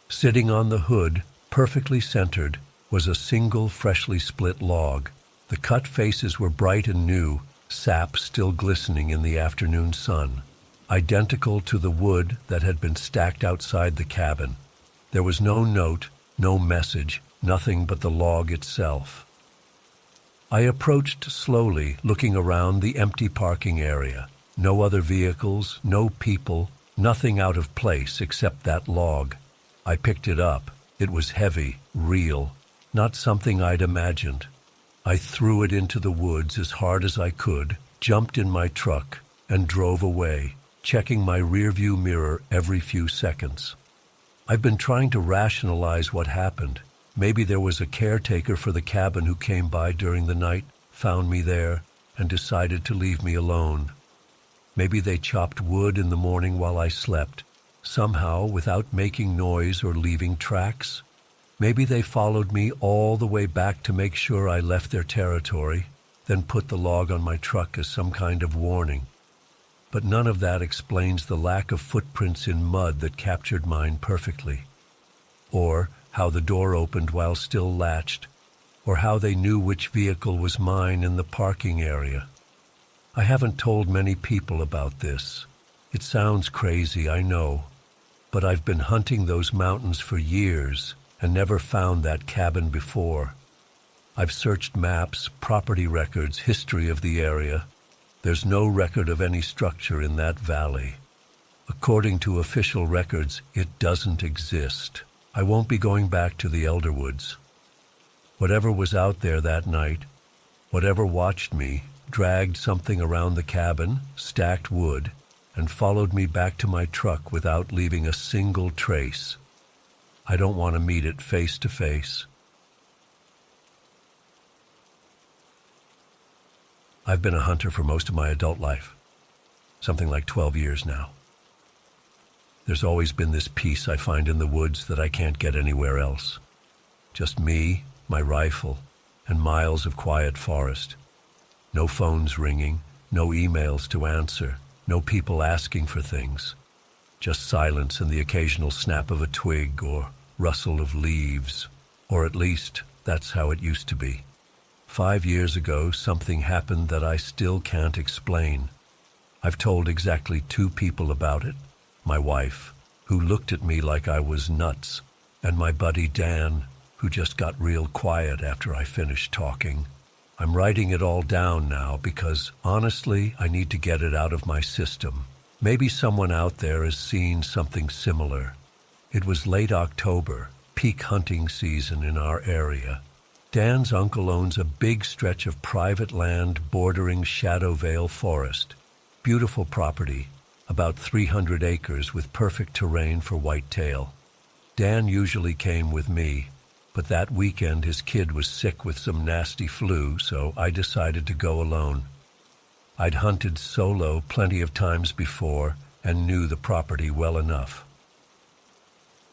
Sitting on the hood, perfectly centered, was a single freshly split log. The cut faces were bright and new, sap still glistening in the afternoon sun, identical to the wood that had been stacked outside the cabin. There was no note, no message, nothing but the log itself. I approached slowly, looking around the empty parking area. No other vehicles, no people, nothing out of place except that log. I picked it up. It was heavy, real. not something I'd imagined. I threw it into the woods as hard as I could, jumped in my truck, and drove away, checking my rearview mirror every few seconds. I've been trying to rationalize what happened. Maybe there was a caretaker for the cabin who came by during the night, found me there, and decided to leave me alone. Maybe they chopped wood in the morning while I slept, somehow without making noise or leaving tracks. Maybe they followed me all the way back to make sure I left their territory, then put the log on my truck as some kind of warning. But none of that explains the lack of footprints in mud that captured mine perfectly. Or how the door opened while still latched, or how they knew which vehicle was mine in the parking area. I haven't told many people about this. It sounds crazy, I know, but I've been hunting those mountains for years and never found that cabin before. I've searched maps, property records, history of the area. There's no record of any structure in that valley. According to official records, it doesn't exist. I won't be going back to the Elderwoods. Whatever was out there that night, whatever watched me, dragged something around the cabin, stacked wood, and followed me back to my truck without leaving a single trace. I don't want to meet it face to face. I've been a hunter for most of my adult life, something like 12 years now. There's always been this peace I find in the woods that I can't get anywhere else. Just me, my rifle, and miles of quiet forest. No phones ringing, no emails to answer, no people asking for things. Just silence and the occasional snap of a twig or rustle of leaves. Or at least, that's how it used to be. 5 years ago, something happened that I still can't explain. I've told exactly 2 people about it. My wife, who looked at me like I was nuts, and my buddy Dan, who just got real quiet after I finished talking. I'm writing it all down now because, honestly, I need to get it out of my system. Maybe someone out there has seen something similar. It was late October, peak hunting season in our area. Dan's uncle owns a big stretch of private land bordering Shadow Vale Forest. Beautiful property, about 300 acres with perfect terrain for whitetail. Dan usually came with me, but that weekend his kid was sick with some nasty flu, so I decided to go alone. I'd hunted solo plenty of times before and knew the property well enough.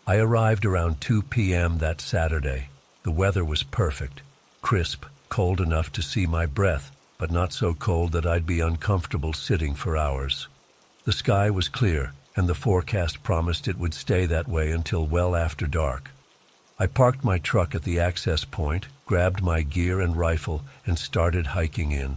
I arrived around 2 p.m. that Saturday. The weather was perfect, crisp, cold enough to see my breath, but not so cold that I'd be uncomfortable sitting for hours. The sky was clear, and the forecast promised it would stay that way until well after dark. I parked my truck at the access point, grabbed my gear and rifle, and started hiking in.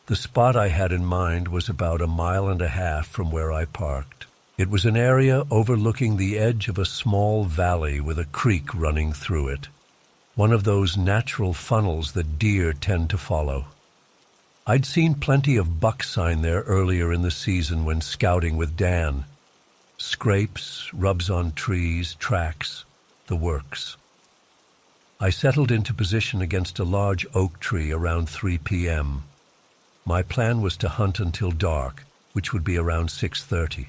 The spot I had in mind was about 1.5 miles from where I parked. It was an area overlooking the edge of a small valley with a creek running through it. One of those natural funnels that deer tend to follow. I'd seen plenty of buck sign there earlier in the season when scouting with Dan. Scrapes, rubs on trees, tracks, the works. I settled into position against a large oak tree around 3 p.m. My plan was to hunt until dark, which would be around 6:30.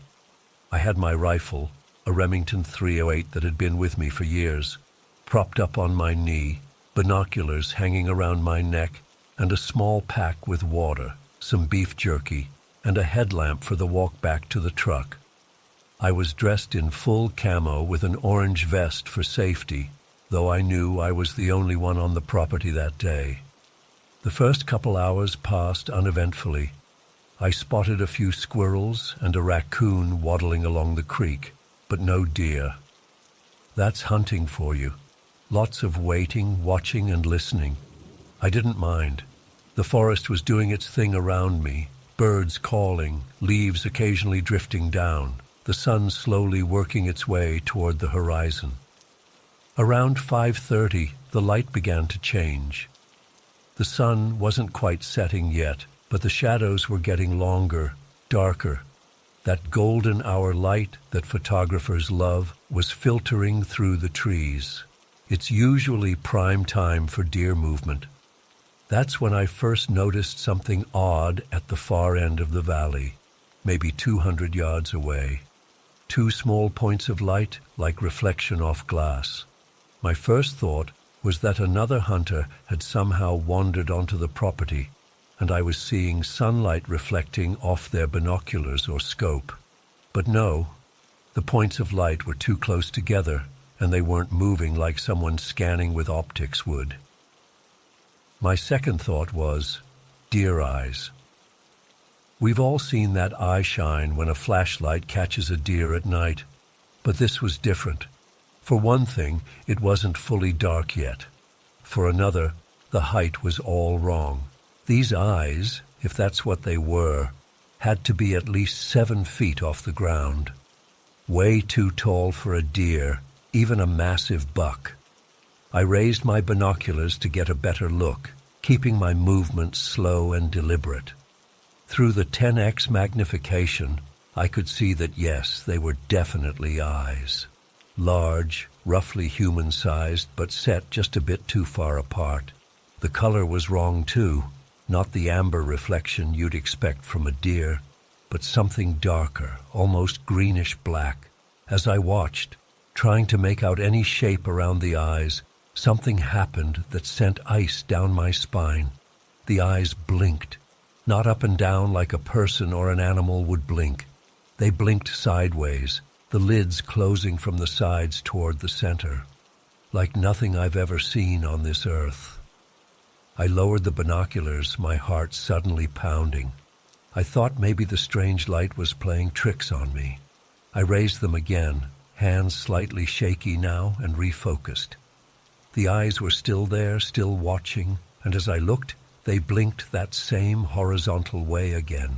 I had my rifle, a Remington .308 that had been with me for years, propped up on my knee, binoculars hanging around my neck, and a small pack with water, some beef jerky, and a headlamp for the walk back to the truck. I was dressed in full camo with an orange vest for safety, though I knew I was the only one on the property that day. The first couple hours passed uneventfully. I spotted a few squirrels and a raccoon waddling along the creek, but no deer. That's hunting for you. Lots of waiting, watching, and listening. I didn't mind. The forest was doing its thing around me, birds calling, leaves occasionally drifting down, the sun slowly working its way toward the horizon. Around 5:30, the light began to change. The sun wasn't quite setting yet, but the shadows were getting longer, darker. That golden hour light that photographers love was filtering through the trees. It's usually prime time for deer movement. That's when I first noticed something odd at the far end of the valley, maybe 200 yards away. Two small points of light like reflection off glass. My first thought was that another hunter had somehow wandered onto the property, and I was seeing sunlight reflecting off their binoculars or scope. But no, the points of light were too close together, and they weren't moving like someone scanning with optics would. My second thought was deer eyes. We've all seen that eye shine when a flashlight catches a deer at night, but this was different. For one thing, it wasn't fully dark yet. For another, the height was all wrong. These eyes, if that's what they were, had to be at least 7 feet off the ground. Way too tall for a deer, even a massive buck. I raised my binoculars to get a better look, keeping my movements slow and deliberate. Through the 10x magnification, I could see that yes, they were definitely eyes. Large, roughly human-sized, but set just a bit too far apart. The color was wrong too, not the amber reflection you'd expect from a deer, but something darker, almost greenish-black. As I watched, trying to make out any shape around the eyes, something happened that sent ice down my spine. The eyes blinked, not up and down like a person or an animal would blink. They blinked sideways, the lids closing from the sides toward the center, like nothing I've ever seen on this earth. I lowered the binoculars, my heart suddenly pounding. I thought maybe the strange light was playing tricks on me. I raised them again, hands slightly shaky now, and refocused. The eyes were still there, still watching, and as I looked, they blinked that same horizontal way again.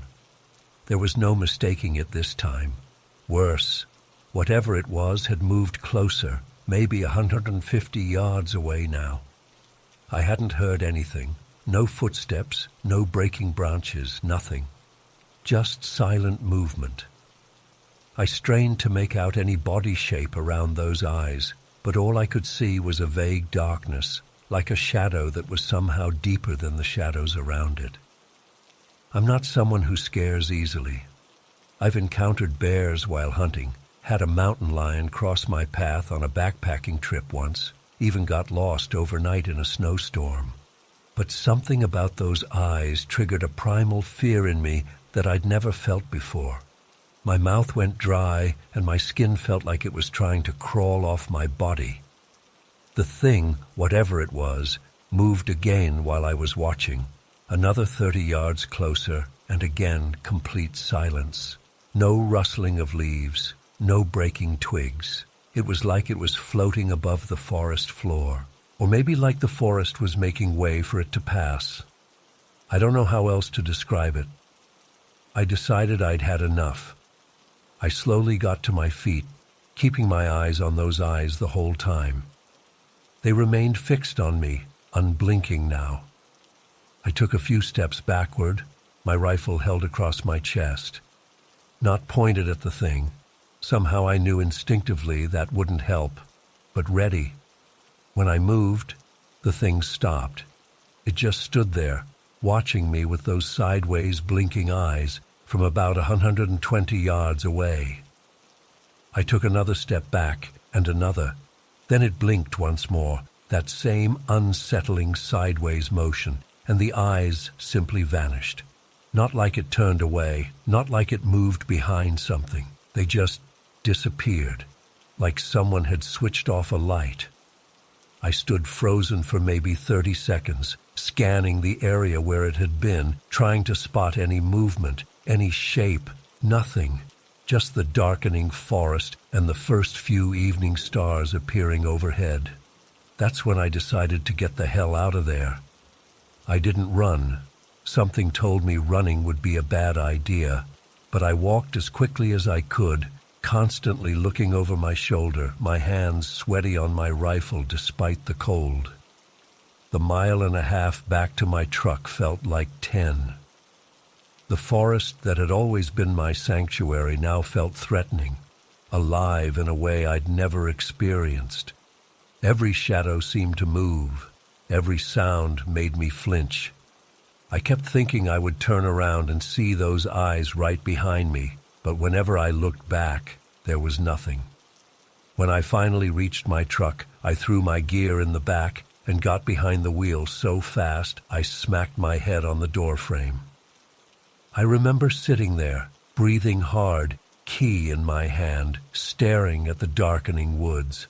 There was no mistaking it this time. Worse, whatever it was had moved closer, maybe 150 yards away now. I hadn't heard anything, no footsteps, no breaking branches, nothing. Just silent movement. I strained to make out any body shape around those eyes, but all I could see was a vague darkness, like a shadow that was somehow deeper than the shadows around it. I'm not someone who scares easily. I've encountered bears while hunting, had a mountain lion cross my path on a backpacking trip once, even got lost overnight in a snowstorm. But something about those eyes triggered a primal fear in me that I'd never felt before. My mouth went dry, and my skin felt like it was trying to crawl off my body. The thing, whatever it was, moved again while I was watching. Another 30 yards closer, and again complete silence. No rustling of leaves, no breaking twigs. It was like it was floating above the forest floor, or maybe like the forest was making way for it to pass. I don't know how else to describe it. I decided I'd had enough. I slowly got to my feet, keeping my eyes on those eyes the whole time. They remained fixed on me, unblinking now. I took a few steps backward, my rifle held across my chest. Not pointed at the thing. Somehow I knew instinctively that wouldn't help, but ready. When I moved, the thing stopped. It just stood there, watching me with those sideways blinking eyes from about 120 yards away. I took another step back, and another. Then it blinked once more, that same unsettling sideways motion, and the eyes simply vanished. Not like it turned away, not like it moved behind something. They just disappeared, like someone had switched off a light. I stood frozen for maybe 30 seconds, scanning the area where it had been, trying to spot any movement, any shape. Nothing. Just the darkening forest and the first few evening stars appearing overhead. That's when I decided to get the hell out of there. I didn't run. Something told me running would be a bad idea, but I walked as quickly as I could, constantly looking over my shoulder, my hands sweaty on my rifle despite the cold. The 1.5 miles back to my truck felt like 10. The forest that had always been my sanctuary now felt threatening, alive in a way I'd never experienced. Every shadow seemed to move. Every sound made me flinch. I kept thinking I would turn around and see those eyes right behind me, but whenever I looked back, there was nothing. When I finally reached my truck, I threw my gear in the back and got behind the wheel so fast I smacked my head on the door frame. I remember sitting there, breathing hard, key in my hand, staring at the darkening woods.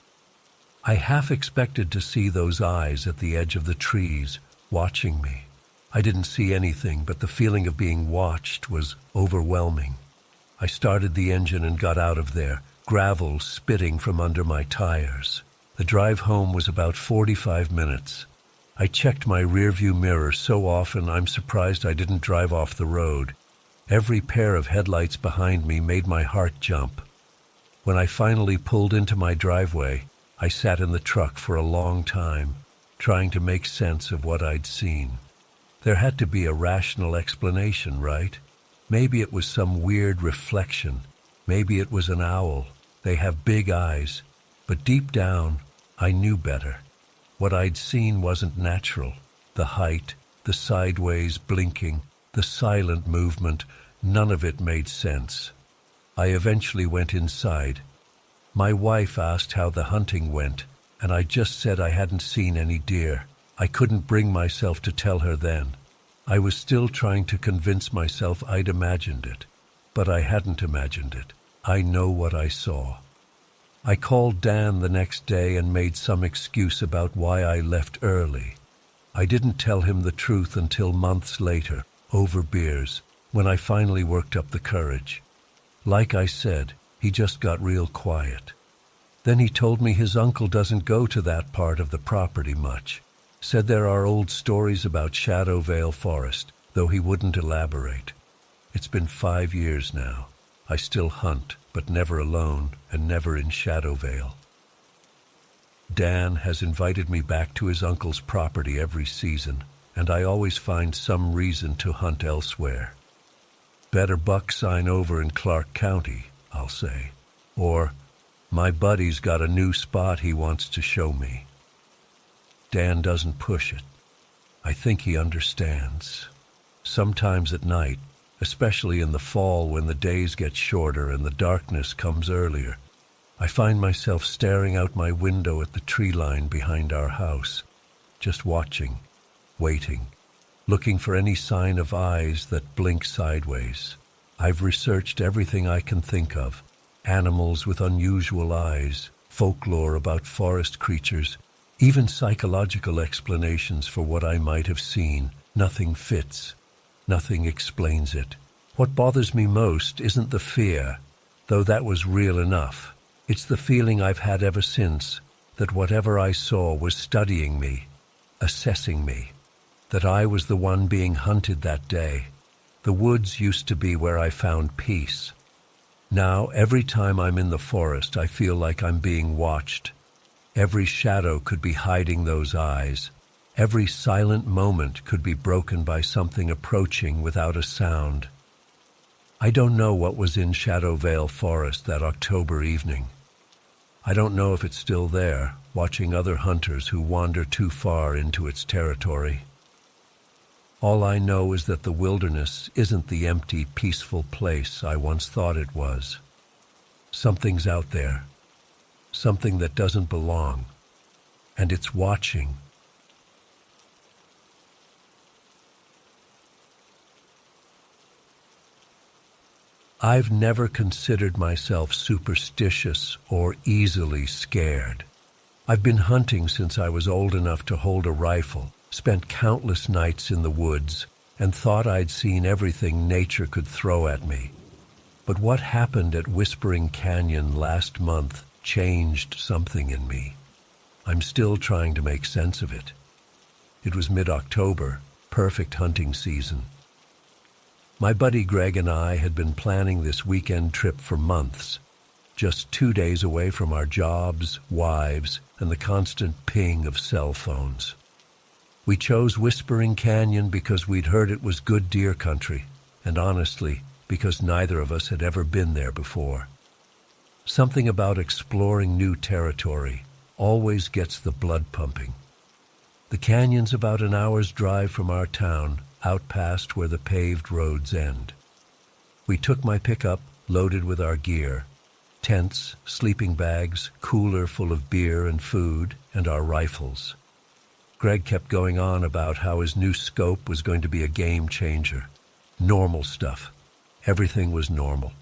I half expected to see those eyes at the edge of the trees, watching me. I didn't see anything, but the feeling of being watched was overwhelming. I started the engine and got out of there, gravel spitting from under my tires. The drive home was about 45 minutes. I checked my rearview mirror so often I'm surprised I didn't drive off the road. Every pair of headlights behind me made my heart jump. When I finally pulled into my driveway, I sat in the truck for a long time, trying to make sense of what I'd seen. There had to be a rational explanation, right? Maybe it was some weird reflection. Maybe it was an owl. They have big eyes. But deep down, I knew better. What I'd seen wasn't natural. The height, the sideways blinking, the silent movement, none of it made sense. I eventually went inside. My wife asked how the hunting went, and I just said I hadn't seen any deer. I couldn't bring myself to tell her then. I was still trying to convince myself I'd imagined it. But I hadn't imagined it. I know what I saw. I called Dan the next day and made some excuse about why I left early. I didn't tell him the truth until months later, over beers, when I finally worked up the courage. Like I said, he just got real quiet. Then he told me his uncle doesn't go to that part of the property much. Said there are old stories about Shadow Vale Forest, though he wouldn't elaborate. It's been 5 years now. I still hunt, but never alone and never in Shadow Vale. Dan has invited me back to his uncle's property every season, and I always find some reason to hunt elsewhere. Better buck sign over in Clark County, I'll say. Or, my buddy's got a new spot he wants to show me. Dan doesn't push it. I think he understands. Sometimes at night, especially in the fall when the days get shorter and the darkness comes earlier, I find myself staring out my window at the tree line behind our house, just watching, waiting, looking for any sign of eyes that blink sideways. I've researched everything I can think of, animals with unusual eyes, folklore about forest creatures, even psychological explanations for what I might have seen. Nothing fits. Nothing explains it. What bothers me most isn't the fear, though that was real enough. It's the feeling I've had ever since, that whatever I saw was studying me, assessing me, that I was the one being hunted that day. The woods used to be where I found peace. Now, every time I'm in the forest, I feel like I'm being watched. Every shadow could be hiding those eyes. Every silent moment could be broken by something approaching without a sound. I don't know what was in Shadow Vale Forest that October evening. I don't know if it's still there, watching other hunters who wander too far into its territory. All I know is that the wilderness isn't the empty, peaceful place I once thought it was. Something's out there, something that doesn't belong, and it's watching. I've never considered myself superstitious or easily scared. I've been hunting since I was old enough to hold a rifle, spent countless nights in the woods, and thought I'd seen everything nature could throw at me. But what happened at Whispering Canyon last month changed something in me. I'm still trying to make sense of it. It was mid-October, perfect hunting season. My buddy Greg and I had been planning this weekend trip for months, just 2 days away from our jobs, wives, and the constant ping of cell phones. We chose Whispering Canyon because we'd heard it was good deer country, and honestly, because neither of us had ever been there before. Something about exploring new territory, always gets the blood pumping. The canyon's about an hour's drive from our town, out past where the paved roads end. We took my pickup, loaded with our gear, tents, sleeping bags, cooler full of beer and food, and our rifles. Greg kept going on about how his new scope was going to be a game changer. Normal stuff. Everything was normal.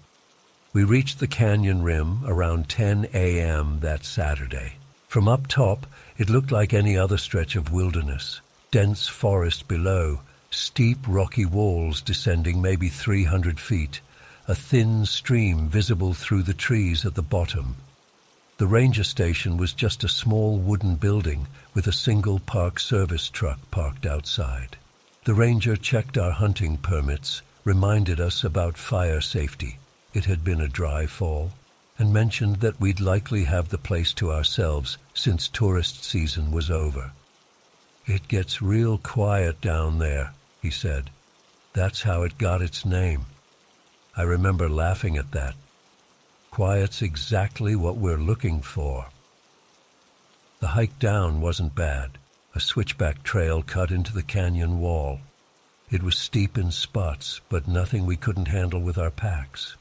We reached the canyon rim around 10 a.m. that Saturday. From up top, it looked like any other stretch of wilderness. Dense forest below, steep rocky walls descending maybe 300 feet, a thin stream visible through the trees at the bottom. The ranger station was just a small wooden building with a single park service truck parked outside. The ranger checked our hunting permits, reminded us about fire safety. It had been a dry fall, and mentioned that we'd likely have the place to ourselves since tourist season was over. "It gets real quiet down there," he said. "That's how it got its name." I remember laughing at that. Quiet's exactly what we're looking for. The hike down wasn't bad, a switchback trail cut into the canyon wall. It was steep in spots, but nothing we couldn't handle with our packs.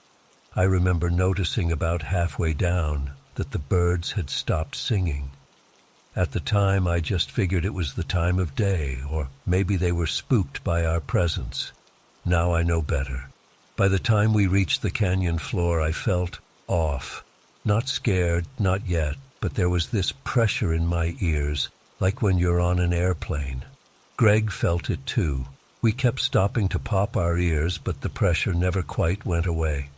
I remember noticing about halfway down that the birds had stopped singing. At the time, I just figured it was the time of day, or maybe they were spooked by our presence. Now I know better. By the time we reached the canyon floor, I felt off. Not scared, not yet, but there was this pressure in my ears, like when you're on an airplane. Greg felt it too. We kept stopping to pop our ears, but the pressure never quite went away.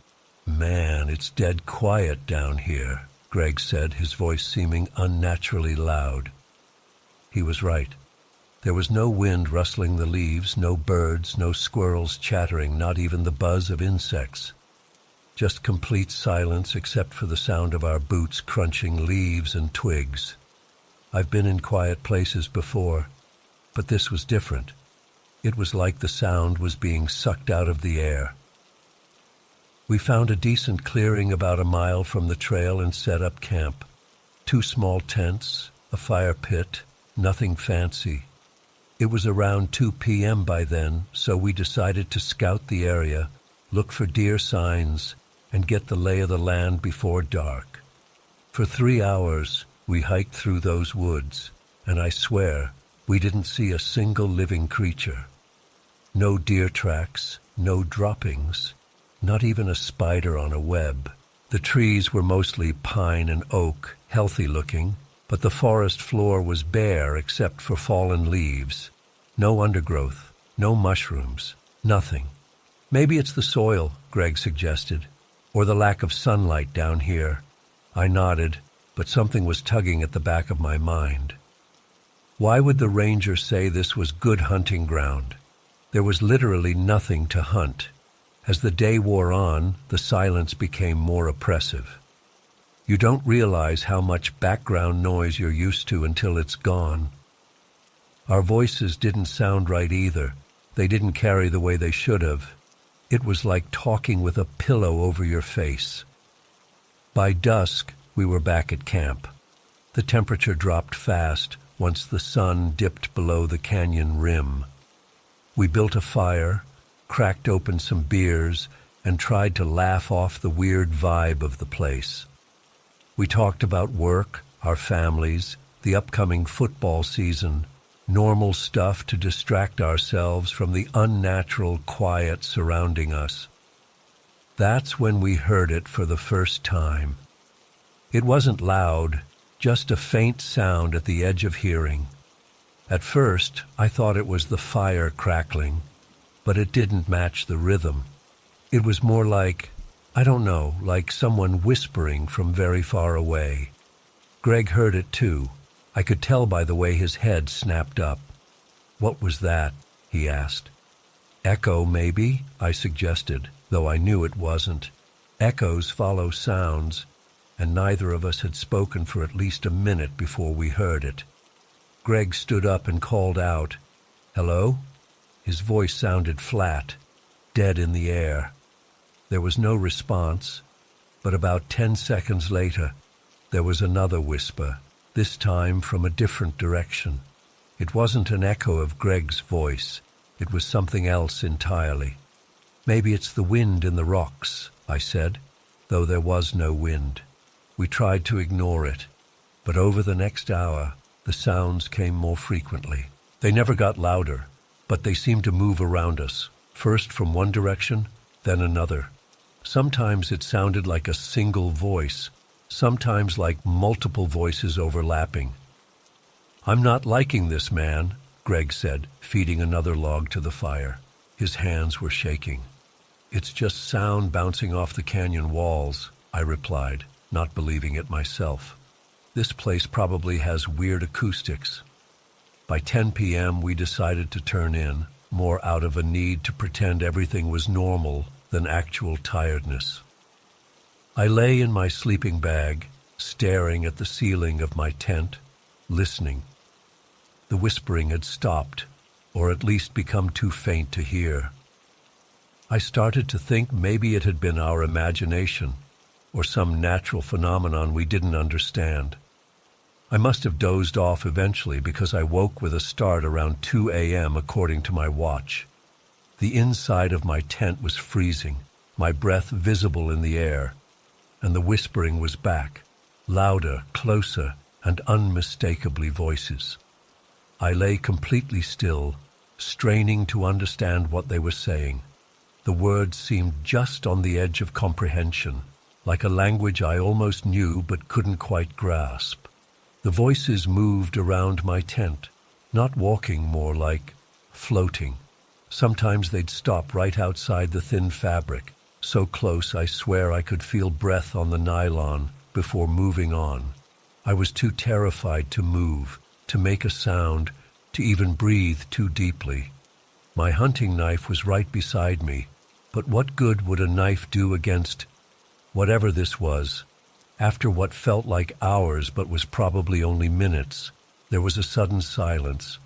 "Man, it's dead quiet down here," Greg said, his voice seeming unnaturally loud. He was right. There was no wind rustling the leaves, no birds, no squirrels chattering, not even the buzz of insects. Just complete silence except for the sound of our boots crunching leaves and twigs. I've been in quiet places before, but this was different. It was like the sound was being sucked out of the air. We found a decent clearing about a mile from the trail and set up camp. 2 small tents, a fire pit, nothing fancy. It was around 2 p.m. by then, so we decided to scout the area, look for deer signs, and get the lay of the land before dark. For 3 hours, we hiked through those woods, and I swear we didn't see a single living creature. No deer tracks, no droppings, not even a spider on a web. The trees were mostly pine and oak, healthy looking, but the forest floor was bare except for fallen leaves. No undergrowth, no mushrooms, nothing. "Maybe it's the soil," Greg suggested, "or the lack of sunlight down here." I nodded, but something was tugging at the back of my mind. Why would the ranger say this was good hunting ground? There was literally nothing to hunt. As the day wore on, the silence became more oppressive. You don't realize how much background noise you're used to until it's gone. Our voices didn't sound right either. They didn't carry the way they should have. It was like talking with a pillow over your face. By dusk, we were back at camp. The temperature dropped fast once the sun dipped below the canyon rim. We built a fire, cracked open some beers, and tried to laugh off the weird vibe of the place. We talked about work, our families, the upcoming football season, normal stuff to distract ourselves from the unnatural quiet surrounding us. That's when we heard it for the first time. It wasn't loud, just a faint sound at the edge of hearing. At first, I thought it was the fire crackling, but it didn't match the rhythm. It was more like, I don't know, like someone whispering from very far away. Greg heard it too. I could tell by the way his head snapped up. "What was that?" he asked. "Echo, maybe," I suggested, though I knew it wasn't. Echoes follow sounds, and neither of us had spoken for at least a minute before we heard it. Greg stood up and called out, "Hello?" His voice sounded flat, dead in the air. There was no response, but about 10 seconds later, there was another whisper. this time from a different direction. It wasn't an echo of Greg's voice. It was something else entirely. "Maybe it's the wind in the rocks," I said, though there was no wind. We tried to ignore it, but over the next hour, the sounds came more frequently. They never got louder, but they seemed to move around us, first from one direction, then another. Sometimes it sounded like a single voice, sometimes like multiple voices overlapping. "I'm not liking this, man," Greg said, feeding another log to the fire. His hands were shaking. "It's just sound bouncing off the canyon walls," I replied, not believing it myself. "This place probably has weird acoustics." By 10 p.m. we decided to turn in, more out of a need to pretend everything was normal than actual tiredness. I lay in my sleeping bag, staring at the ceiling of my tent, listening. The whispering had stopped, or at least become too faint to hear. I started to think maybe it had been our imagination, or some natural phenomenon we didn't understand. I must have dozed off eventually because I woke with a start around 2 a.m. according to my watch. The inside of my tent was freezing, my breath visible in the air, and the whispering was back, louder, closer, and unmistakably voices. I lay completely still, straining to understand what they were saying. The words seemed just on the edge of comprehension, like a language I almost knew but couldn't quite grasp. The voices moved around my tent, not walking, more like floating. Sometimes they'd stop right outside the thin fabric, so close I swear I could feel breath on the nylon before moving on. I was too terrified to move, to make a sound, to even breathe too deeply. My hunting knife was right beside me, but what good would a knife do against whatever this was? After what felt like hours but was probably only minutes, there was a sudden silence.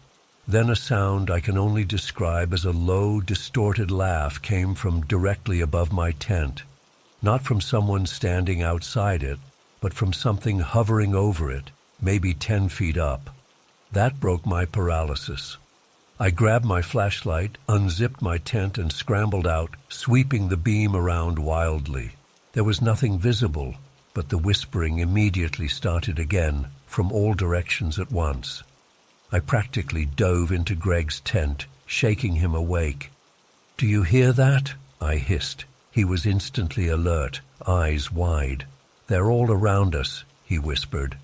Then a sound I can only describe as a low, distorted laugh came from directly above my tent, not from someone standing outside it, but from something hovering over it, maybe 10 feet up. That broke my paralysis. I grabbed my flashlight, unzipped my tent, and scrambled out, sweeping the beam around wildly. There was nothing visible, but the whispering immediately started again, from all directions at once. I practically dove into Greg's tent, shaking him awake. "Do you hear that?" I hissed. He was instantly alert, eyes wide. "They're all around us," he whispered.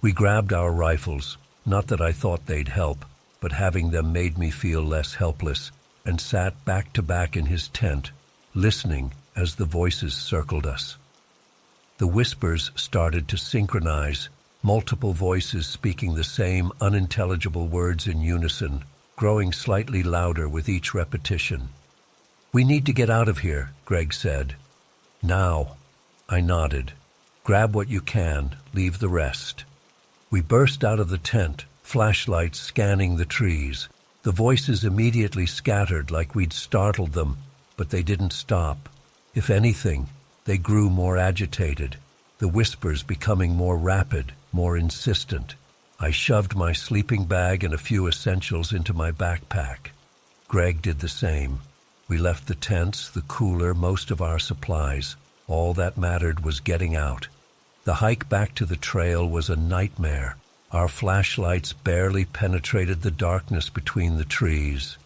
We grabbed our rifles, not that I thought they'd help, but having them made me feel less helpless, and sat back to back in his tent, listening as the voices circled us. The whispers started to synchronize, multiple voices speaking the same unintelligible words in unison, growing slightly louder with each repetition. "We need to get out of here," Greg said. "Now." I nodded. "Grab what you can, leave the rest." We burst out of the tent, flashlights scanning the trees. The voices immediately scattered like we'd startled them, but they didn't stop. If anything, they grew more agitated, the whispers becoming more rapid, more insistent. I shoved my sleeping bag and a few essentials into my backpack. Greg did the same. We left the tents, the cooler, most of our supplies. All that mattered was getting out. The hike back to the trail was a nightmare. Our flashlights barely penetrated the darkness between the trees.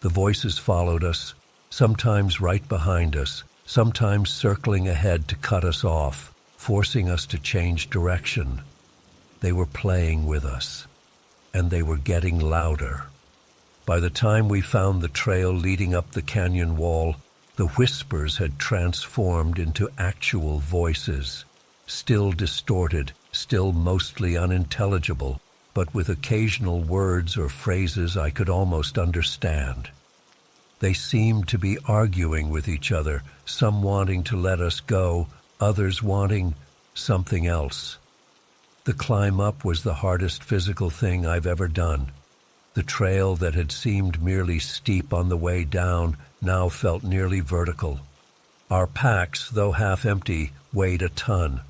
The voices followed us, sometimes right behind us, sometimes circling ahead to cut us off, forcing us to change direction. They were playing with us, and they were getting louder. By the time we found the trail leading up the canyon wall, the whispers had transformed into actual voices, still distorted, still mostly unintelligible, but with occasional words or phrases I could almost understand. They seemed to be arguing with each other, some wanting to let us go, others wanting something else. The climb up was the hardest physical thing I've ever done. The trail that had seemed merely steep on the way down now felt nearly vertical. Our packs, though half empty, weighed a ton.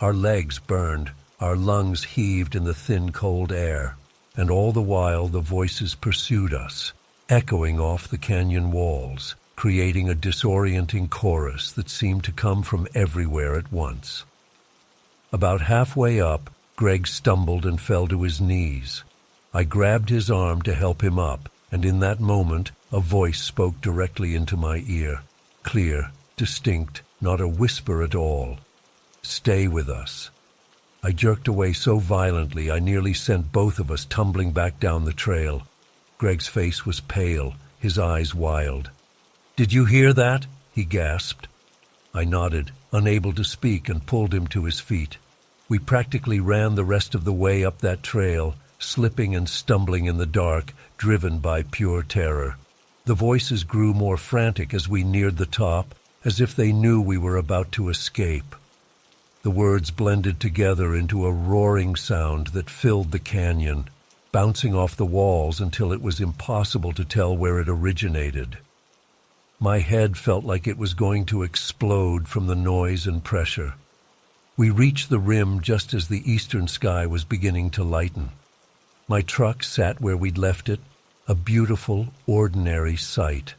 Our legs burned, Our lungs heaved in the thin, cold air, and all the while the voices pursued us, echoing off the canyon walls, creating a disorienting chorus that seemed to come from everywhere at once. About halfway up, Greg stumbled and fell to his knees. I grabbed his arm to help him up, and in that moment, a voice spoke directly into my ear. Clear, distinct, not a whisper at all. "Stay with us." I jerked away so violently I nearly sent both of us tumbling back down the trail. Greg's face was pale, his eyes wild. "Did you hear that?" he gasped. I nodded, unable to speak, and pulled him to his feet. We practically ran the rest of the way up that trail, slipping and stumbling in the dark, driven by pure terror. The voices grew more frantic as we neared the top, as if they knew we were about to escape. The words blended together into a roaring sound that filled the canyon, bouncing off the walls until it was impossible to tell where it originated. My head felt like it was going to explode from the noise and pressure. We reached the rim just as the eastern sky was beginning to lighten. My truck sat where we'd left it, a beautiful, ordinary sight.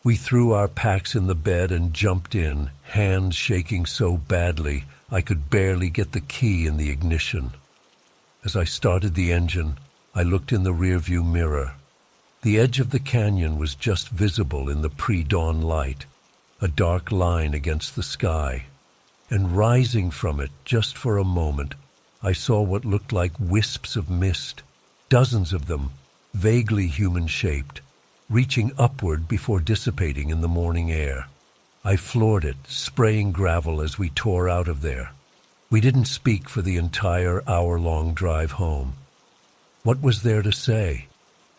We threw our packs in the bed and jumped in, hands shaking so badly I could barely get the key in the ignition. As I started the engine, I looked in the rearview mirror. The edge of the canyon was just visible in the pre-dawn light, a dark line against the sky. And rising from it, just for a moment, I saw what looked like wisps of mist, dozens of them, vaguely human-shaped, reaching upward before dissipating in the morning air. I floored it, spraying gravel as we tore out of there. We didn't speak for the entire hour-long drive home. What was there to say?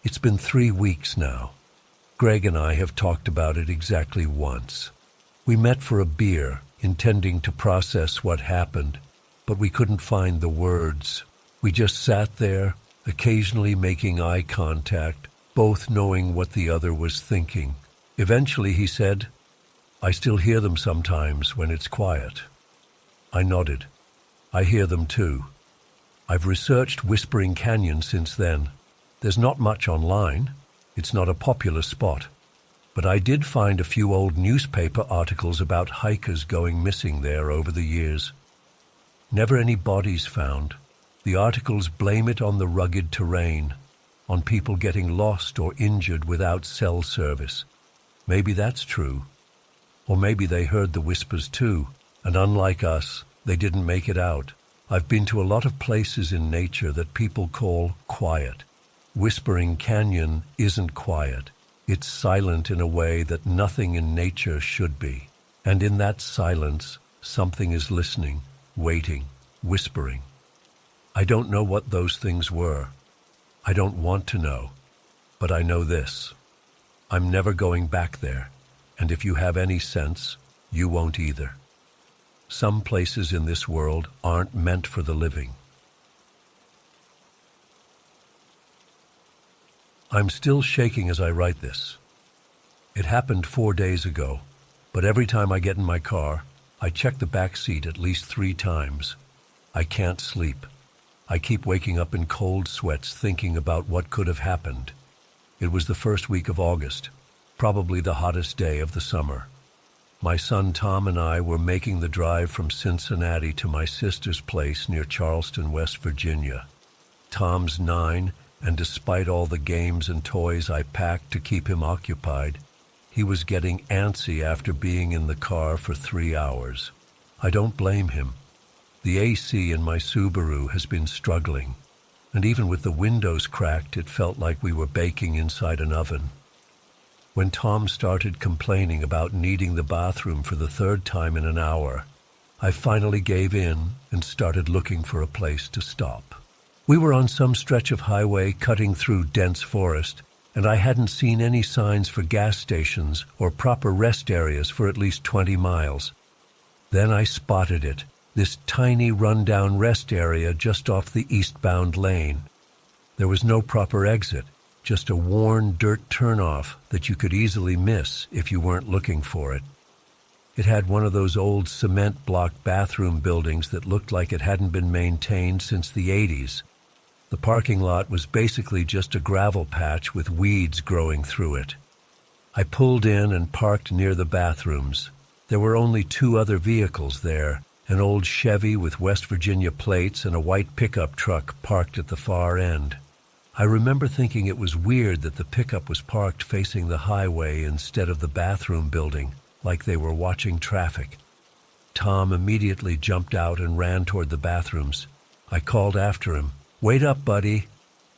It's been 3 weeks now. Greg and I have talked about it exactly once. We met for a beer, intending to process what happened, but we couldn't find the words. We just sat there, occasionally making eye contact, both knowing what the other was thinking. Eventually he said, "I still hear them sometimes when it's quiet." I nodded. I hear them too. I've researched Whispering Canyon since then. There's not much online. It's not a popular spot. But I did find a few old newspaper articles about hikers going missing there over the years. Never any bodies found. The articles blame it on the rugged terrain, on people getting lost or injured without cell service. Maybe that's true. Or maybe they heard the whispers too, and unlike us, they didn't make it out. I've been to a lot of places in nature that people call quiet. Whispering Canyon isn't quiet. It's silent in a way that nothing in nature should be. And in that silence, something is listening, waiting, whispering. I don't know what those things were. I don't want to know. But I know this. I'm never going back there. And if you have any sense, you won't either. Some places in this world aren't meant for the living. I'm still shaking as I write this. It happened 4 days ago, but every time I get in my car, I check the back seat at least 3 times. I can't sleep. I keep waking up in cold sweats thinking about what could have happened. It was the first week of August, probably the hottest day of the summer. My son Tom and I were making the drive from Cincinnati to my sister's place near Charleston, West Virginia. Tom's 9, and despite all the games and toys I packed to keep him occupied, he was getting antsy after being in the car for 3 hours. I don't blame him. The AC in my Subaru has been struggling, and even with the windows cracked, it felt like we were baking inside an oven. When Tom started complaining about needing the bathroom for the 3rd time in an hour, I finally gave in and started looking for a place to stop. We were on some stretch of highway cutting through dense forest, and I hadn't seen any signs for gas stations or proper rest areas for at least 20 miles. Then I spotted it, this tiny rundown rest area just off the eastbound lane. There was no proper exit, just a worn dirt turnoff that you could easily miss if you weren't looking for it. It had one of those old cement block bathroom buildings that looked like it hadn't been maintained since the 80s. The parking lot was basically just a gravel patch with weeds growing through it. I pulled in and parked near the bathrooms. There were only 2 other vehicles there, an old Chevy with West Virginia plates and a white pickup truck parked at the far end. I remember thinking it was weird that the pickup was parked facing the highway instead of the bathroom building, like they were watching traffic. Tom immediately jumped out and ran toward the bathrooms. I called after him, "Wait up, buddy."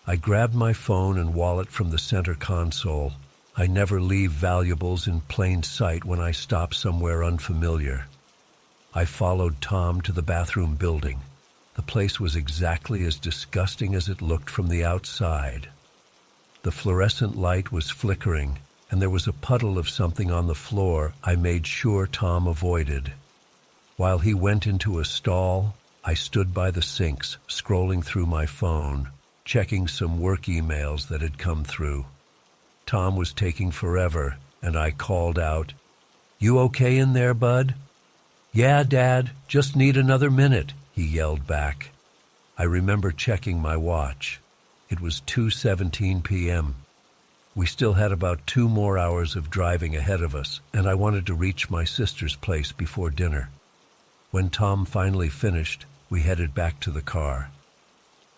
I grabbed my phone and wallet from the center console. I never leave valuables in plain sight when I stop somewhere unfamiliar. I followed Tom to the bathroom building. The place was exactly as disgusting as it looked from the outside. The fluorescent light was flickering, and there was a puddle of something on the floor I made sure Tom avoided. While he went into a stall, I stood by the sinks, scrolling through my phone, checking some work emails that had come through. Tom was taking forever, and I called out, "You okay in there, bud?" "Yeah, Dad, just need another minute," he yelled back. I remember checking my watch. It was 2:17 p.m. We still had about 2 more hours of driving ahead of us, and I wanted to reach my sister's place before dinner. When Tom finally finished, we headed back to the car.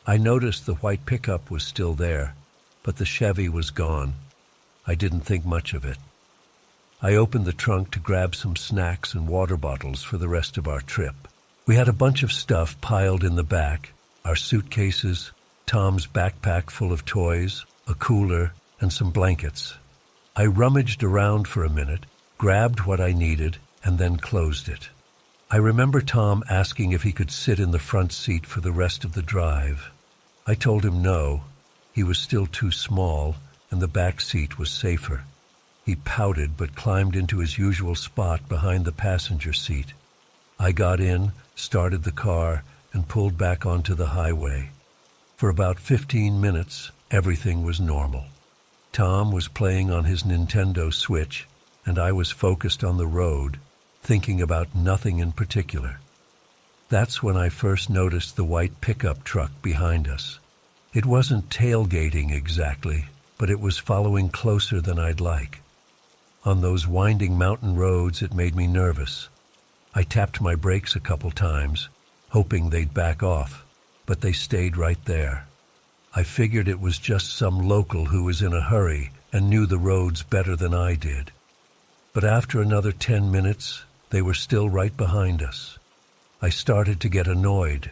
I noticed the white pickup was still there, but the Chevy was gone. I didn't think much of it. I opened the trunk to grab some snacks and water bottles for the rest of our trip. We had a bunch of stuff piled in the back, our suitcases, Tom's backpack full of toys, a cooler, and some blankets. I rummaged around for a minute, grabbed what I needed, and then closed it. I remember Tom asking if he could sit in the front seat for the rest of the drive. I told him no. He was still too small, and the back seat was safer. He pouted but climbed into his usual spot behind the passenger seat. I got in, started the car, and pulled back onto the highway. For about 15 minutes, everything was normal. Tom was playing on his Nintendo Switch, and I was focused on the road, thinking about nothing in particular. That's when I first noticed the white pickup truck behind us. It wasn't tailgating exactly, but it was following closer than I'd like. On those winding mountain roads, it made me nervous. I tapped my brakes a couple times, hoping they'd back off, but they stayed right there. I figured it was just some local who was in a hurry and knew the roads better than I did. But after another 10 minutes, they were still right behind us. I started to get annoyed.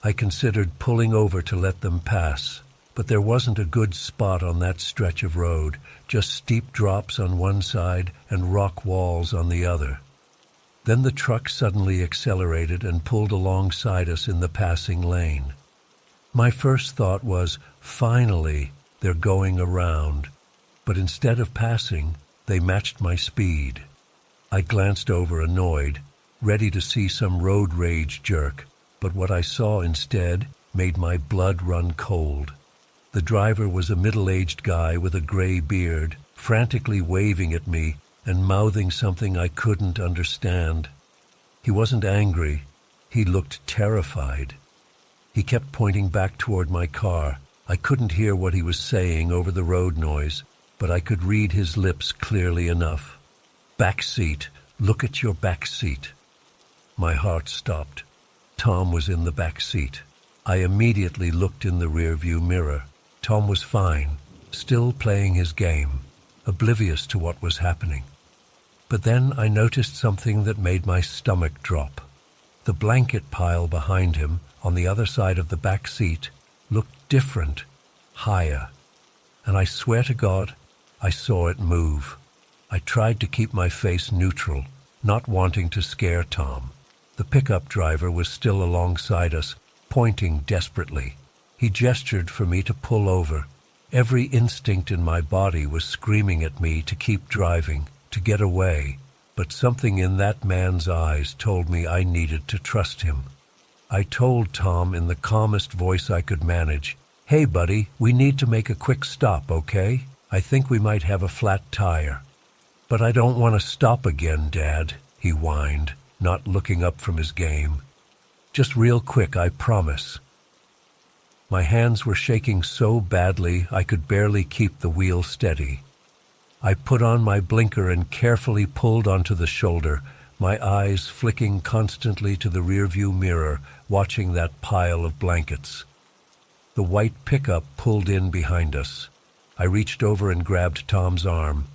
I considered pulling over to let them pass, but there wasn't a good spot on that stretch of road, just steep drops on one side and rock walls on the other. Then the truck suddenly accelerated and pulled alongside us in the passing lane. My first thought was, finally, they're going around. But instead of passing, they matched my speed. I glanced over annoyed, ready to see some road rage jerk, but what I saw instead made my blood run cold. The driver was a middle-aged guy with a gray beard, frantically waving at me and mouthing something I couldn't understand. He wasn't angry. He looked terrified. He kept pointing back toward my car. I couldn't hear what he was saying over the road noise, but I could read his lips clearly enough. "Back seat. Look at your back seat." My heart stopped. Tom was in the back seat. I immediately looked in the rearview mirror. Tom was fine, still playing his game, oblivious to what was happening. But then I noticed something that made my stomach drop. The blanket pile behind him, on the other side of the back seat, looked different, higher. And I swear to God, I saw it move. I tried to keep my face neutral, not wanting to scare Tom. The pickup driver was still alongside us, pointing desperately. He gestured for me to pull over. Every instinct in my body was screaming at me to keep driving, to get away, but something in that man's eyes told me I needed to trust him. I told Tom in the calmest voice I could manage, "Hey, buddy, we need to make a quick stop, okay? I think we might have a flat tire." "But I don't want to stop again, Dad." he whined, not looking up from his game. "Just real quick, I promise." My hands were shaking so badly I could barely keep the wheel steady. I put on my blinker and carefully pulled onto the shoulder, my eyes flicking constantly to the rearview mirror, watching that pile of blankets. The white pickup pulled in behind us. I reached over and grabbed Tom's arm.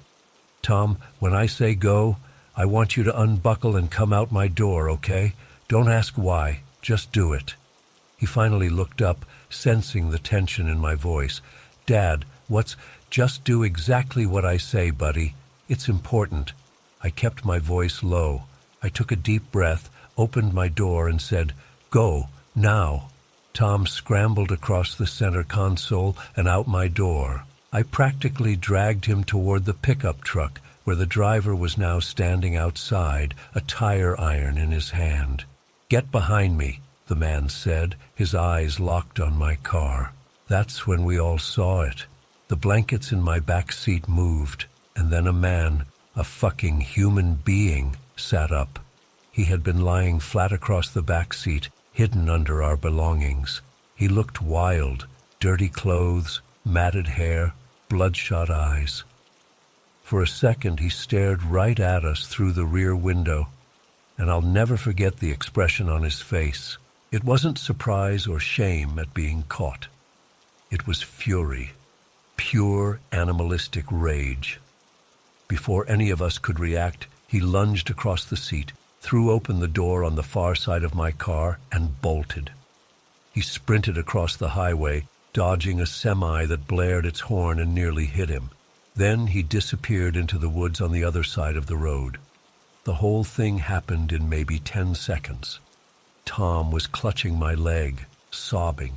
"Tom, when I say go, I want you to unbuckle and come out my door, okay? Don't ask why, just do it." He finally looked up, sensing the tension in my voice. "Dad, just do exactly what I say, buddy. It's important." I kept my voice low. I took a deep breath, opened my door, and said, "Go, now." Tom scrambled across the center console and out my door. I practically dragged him toward the pickup truck, where the driver was now standing outside, a tire iron in his hand. "Get behind me," the man said, his eyes locked on my car. That's when we all saw it. The blankets in my back seat moved, and then a man, a fucking human being, sat up. He had been lying flat across the back seat, hidden under our belongings. He looked wild, dirty clothes, matted hair, bloodshot eyes. For a second he stared right at us through the rear window, and I'll never forget the expression on his face. It wasn't surprise or shame at being caught. It was fury, pure animalistic rage. Before any of us could react, he lunged across the seat, threw open the door on the far side of my car, and bolted. He sprinted across the highway, dodging a semi that blared its horn and nearly hit him. Then he disappeared into the woods on the other side of the road. The whole thing happened in maybe 10 seconds. Tom was clutching my leg, sobbing.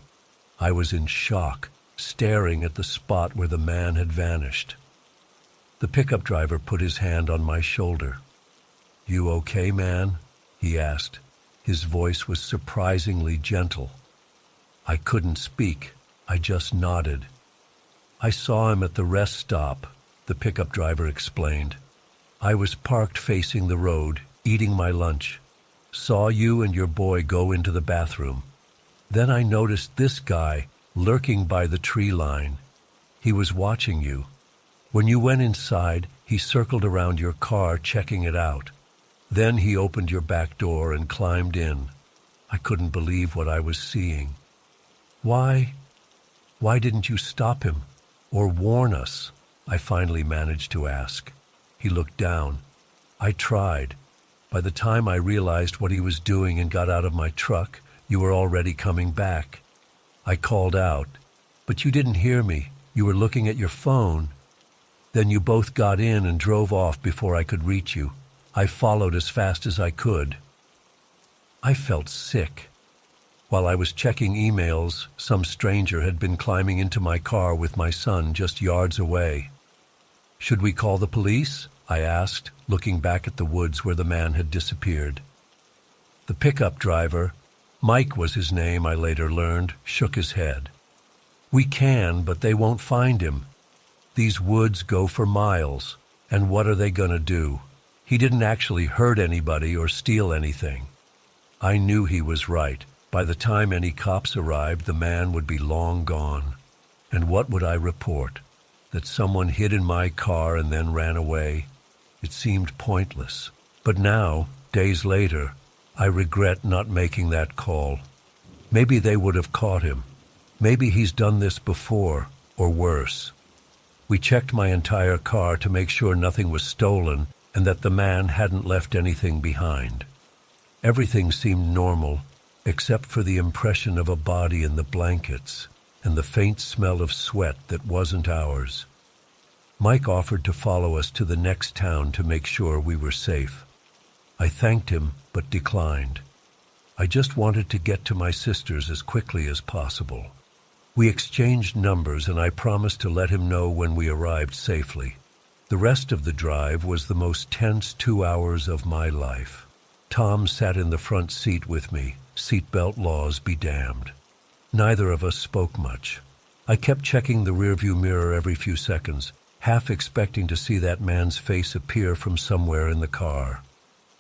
I was in shock, staring at the spot where the man had vanished. The pickup driver put his hand on my shoulder. "You okay, man?" he asked. His voice was surprisingly gentle. I couldn't speak. I just nodded. "I saw him at the rest stop," the pickup driver explained. "I was parked facing the road, eating my lunch. Saw you and your boy go into the bathroom. Then I noticed this guy lurking by the tree line. He was watching you. When you went inside, he circled around your car, checking it out. Then he opened your back door and climbed in." I couldn't believe what I was seeing. Why didn't you stop him? Or warn us?" I finally managed to ask. He looked down. "I tried. By the time I realized what he was doing and got out of my truck, you were already coming back. I called out, but you didn't hear me. You were looking at your phone. Then you both got in and drove off before I could reach you. I followed as fast as I could." I felt sick. While I was checking emails, some stranger had been climbing into my car with my son just yards away. "Should we call the police?" I asked, looking back at the woods where the man had disappeared. The pickup driver, Mike was his name I later learned, shook his head. "We can, but they won't find him. These woods go for miles, and what are they going to do? He didn't actually hurt anybody or steal anything." I knew he was right. By the time any cops arrived, the man would be long gone. And what would I report? That someone hid in my car and then ran away? It seemed pointless. But now, days later, I regret not making that call. Maybe they would have caught him. Maybe he's done this before, or worse. We checked my entire car to make sure nothing was stolen and that the man hadn't left anything behind. Everything seemed normal, except for the impression of a body in the blankets and the faint smell of sweat that wasn't ours. Mike offered to follow us to the next town to make sure we were safe. I thanked him, but declined. I just wanted to get to my sister's as quickly as possible. We exchanged numbers, and I promised to let him know when we arrived safely. The rest of the drive was the most tense 2 hours of my life. Tom sat in the front seat with me, seatbelt laws be damned. Neither of us spoke much. I kept checking the rearview mirror every few seconds, half expecting to see that man's face appear from somewhere in the car.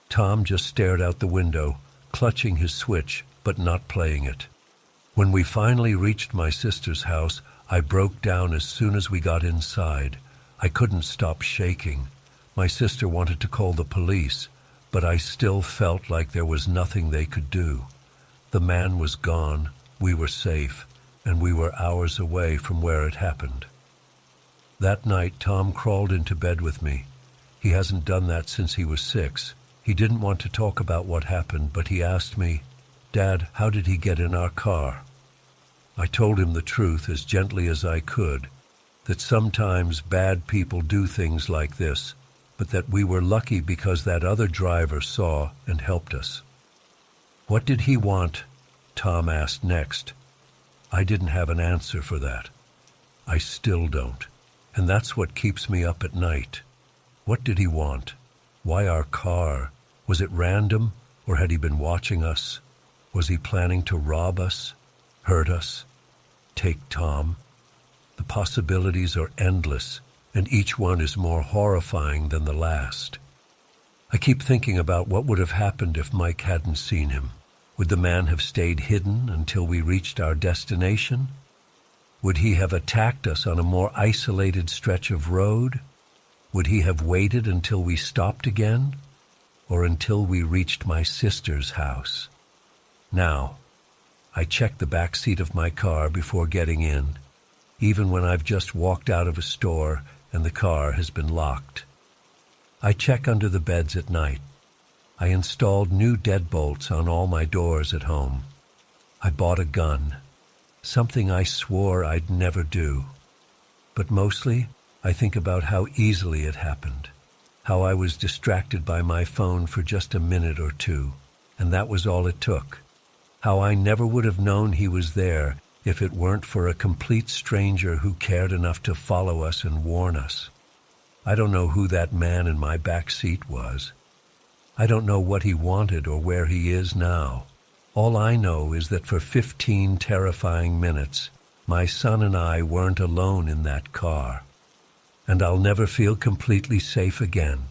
Tom just stared out the window, clutching his switch but not playing it. When we finally reached my sister's house, I broke down as soon as we got inside. I couldn't stop shaking. My sister wanted to call the police, but I still felt like there was nothing they could do. The man was gone, we were safe, and we were hours away from where it happened. That night, Tom crawled into bed with me. He hasn't done that since he was 6. He didn't want to talk about what happened, but he asked me, "Dad, how did he get in our car?" I told him the truth as gently as I could, that sometimes bad people do things like this, but that we were lucky because that other driver saw and helped us. "What did he want?" Tom asked next. I didn't have an answer for that. I still don't. And that's what keeps me up at night. What did he want? Why our car? Was it random, or had he been watching us? Was he planning to rob us? Hurt us? Take Tom? The possibilities are endless, and each one is more horrifying than the last. I keep thinking about what would have happened if Mike hadn't seen him. Would the man have stayed hidden until we reached our destination? Would he have attacked us on a more isolated stretch of road? Would he have waited until we stopped again? Or until we reached my sister's house? Now, I check the back seat of my car before getting in, even when I've just walked out of a store and the car has been locked. I check under the beds at night. I installed new deadbolts on all my doors at home. I bought a gun, something I swore I'd never do. But mostly, I think about how easily it happened, how I was distracted by my phone for just a minute or two, and that was all it took. How I never would have known he was there if it weren't for a complete stranger who cared enough to follow us and warn us. I don't know who that man in my back seat was. I don't know what he wanted or where he is now. All I know is that for 15 terrifying minutes, my son and I weren't alone in that car. And I'll never feel completely safe again.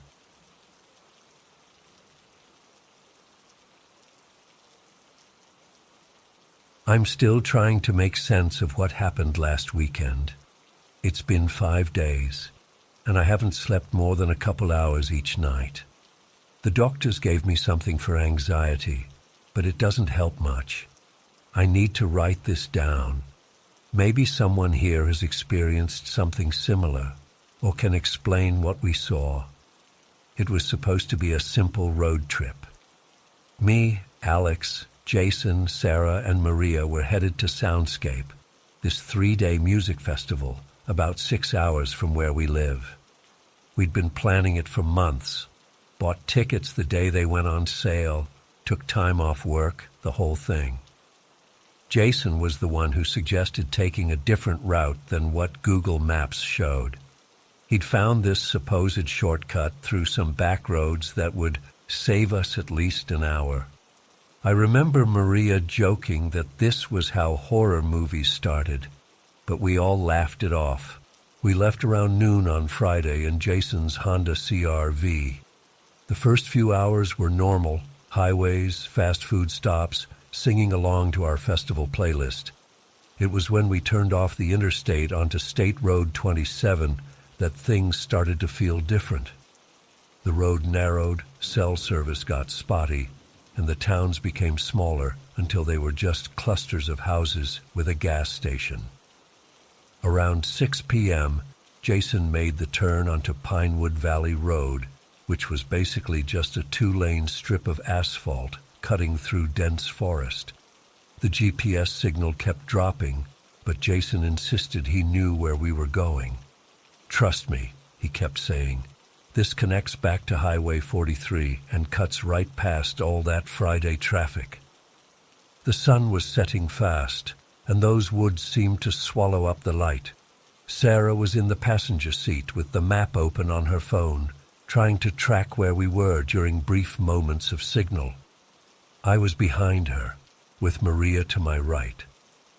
I'm still trying to make sense of what happened last weekend. It's been 5 days, and I haven't slept more than a couple hours each night. The doctors gave me something for anxiety, but it doesn't help much. I need to write this down. Maybe someone here has experienced something similar, or can explain what we saw. It was supposed to be a simple road trip. Me, Alex, Jason, Sarah, and Maria were headed to Soundscape, this 3-day music festival about 6 hours from where we live. We'd been planning it for months, bought tickets the day they went on sale, took time off work, the whole thing. Jason was the one who suggested taking a different route than what Google Maps showed. He'd found this supposed shortcut through some back roads that would save us at least an hour. I remember Maria joking that this was how horror movies started, but we all laughed it off. We left around noon on Friday in Jason's Honda CR-V. The first few hours were normal, highways, fast food stops, singing along to our festival playlist. It was when we turned off the interstate onto State Road 27 that things started to feel different. The road narrowed, cell service got spotty, and the towns became smaller until they were just clusters of houses with a gas station. Around 6 p.m., Jason made the turn onto Pinewood Valley Road, which was basically just a 2-lane strip of asphalt cutting through dense forest. The GPS signal kept dropping, but Jason insisted he knew where we were going. "Trust me," he kept saying. "This connects back to Highway 43 and cuts right past all that Friday traffic." The sun was setting fast, and those woods seemed to swallow up the light. Sarah was in the passenger seat with the map open on her phone, trying to track where we were during brief moments of signal. I was behind her, with Maria to my right,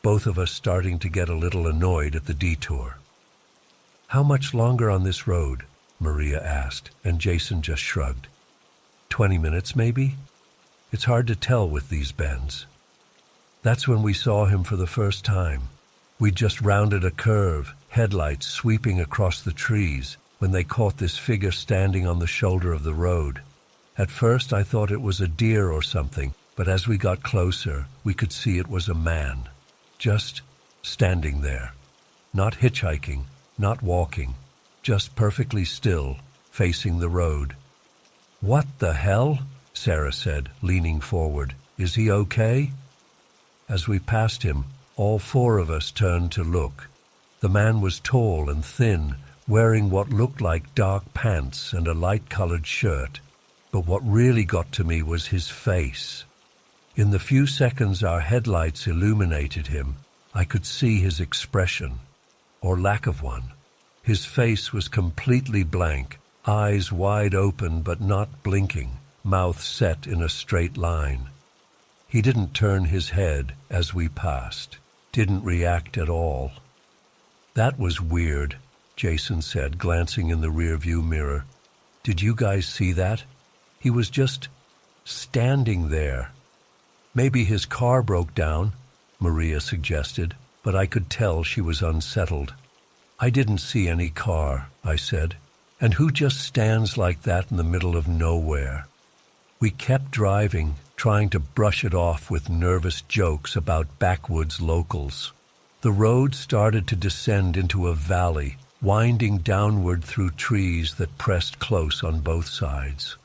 both of us starting to get a little annoyed at the detour. "How much longer on this road?" Maria asked, and Jason just shrugged. 20 minutes, maybe? It's hard to tell with these bends. That's when we saw him for the first time. We'd just rounded a curve, headlights sweeping across the trees, when they caught this figure standing on the shoulder of the road. At first I thought it was a deer or something, but as we got closer, we could see it was a man. Just standing there. Not hitchhiking, not walking, just perfectly still, facing the road. "What the hell?" Sarah said, leaning forward. "Is he okay?" As we passed him, all four of us turned to look. The man was tall and thin, wearing what looked like dark pants and a light-colored shirt. But what really got to me was his face. In the few seconds our headlights illuminated him, I could see his expression, or lack of one. His face was completely blank, eyes wide open but not blinking, mouth set in a straight line. He didn't turn his head as we passed, didn't react at all. "That was weird," Jason said, glancing in the rearview mirror. "Did you guys see that? He was just standing there." "Maybe his car broke down," Maria suggested, but I could tell she was unsettled. "I didn't see any car," I said. "And who just stands like that in the middle of nowhere?" We kept driving, trying to brush it off with nervous jokes about backwoods locals. The road started to descend into a valley, winding downward through trees that pressed close on both sides.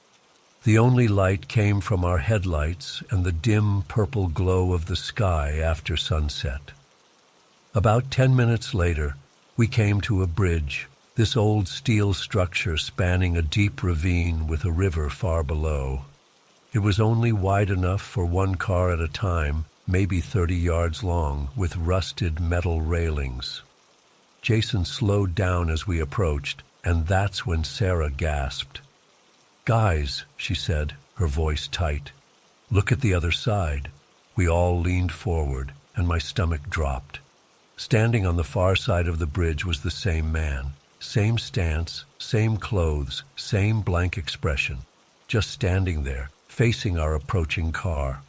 The only light came from our headlights and the dim purple glow of the sky after sunset. About 10 minutes later, we came to a bridge, this old steel structure spanning a deep ravine with a river far below. It was only wide enough for one car at a time, maybe 30 yards long, with rusted metal railings. Jason slowed down as we approached, and that's when Sarah gasped. "Guys," she said, her voice tight, "look at the other side." We all leaned forward, and my stomach dropped. Standing on the far side of the bridge was the same man. Same stance, same clothes, same blank expression. Just standing there, facing our approaching car.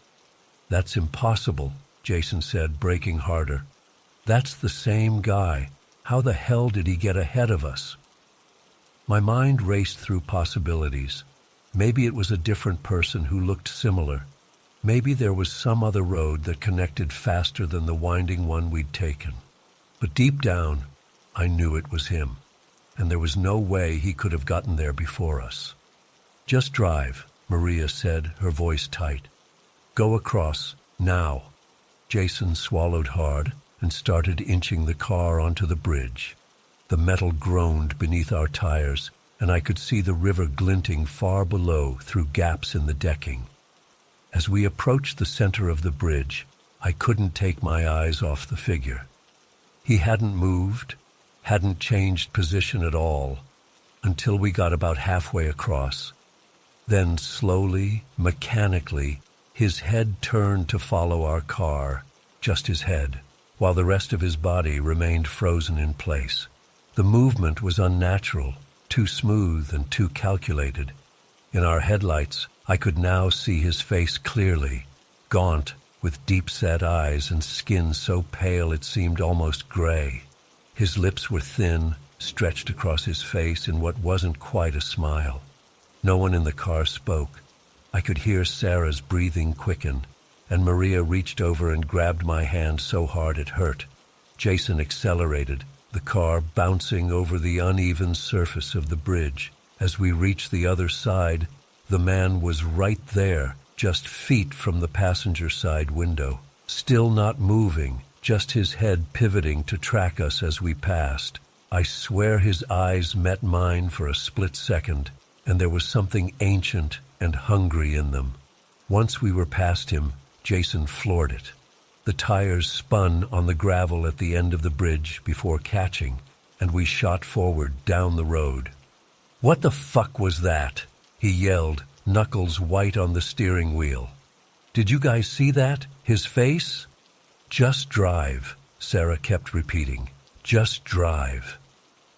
"That's impossible," Jason said, braking harder. "That's the same guy. How the hell did he get ahead of us?" My mind raced through possibilities. Maybe it was a different person who looked similar. Maybe there was some other road that connected faster than the winding one we'd taken. But deep down, I knew it was him, and there was no way he could have gotten there before us. "Just drive," Maria said, her voice tight. "Go across, now." Jason swallowed hard and started inching the car onto the bridge. The metal groaned beneath our tires, and I could see the river glinting far below through gaps in the decking. As we approached the center of the bridge, I couldn't take my eyes off the figure. He hadn't moved, hadn't changed position at all, until we got about halfway across. Then slowly, mechanically, his head turned to follow our car, just his head, while the rest of his body remained frozen in place. The movement was unnatural, too smooth and too calculated. In our headlights, I could now see his face clearly, gaunt, with deep-set eyes and skin so pale it seemed almost gray. His lips were thin, stretched across his face in what wasn't quite a smile. No one in the car spoke. I could hear Sarah's breathing quicken, and Maria reached over and grabbed my hand so hard it hurt. Jason accelerated, the car bouncing over the uneven surface of the bridge. As we reached the other side, the man was right there, just feet from the passenger side window, still not moving, just his head pivoting to track us as we passed. I swear his eyes met mine for a split second, and there was something ancient and hungry in them. Once we were past him, Jason floored it. The tires spun on the gravel at the end of the bridge before catching, and we shot forward down the road. "What the fuck was that?" he yelled, knuckles white on the steering wheel. "Did you guys see that? His face?" "Just drive," Sarah kept repeating. "Just drive."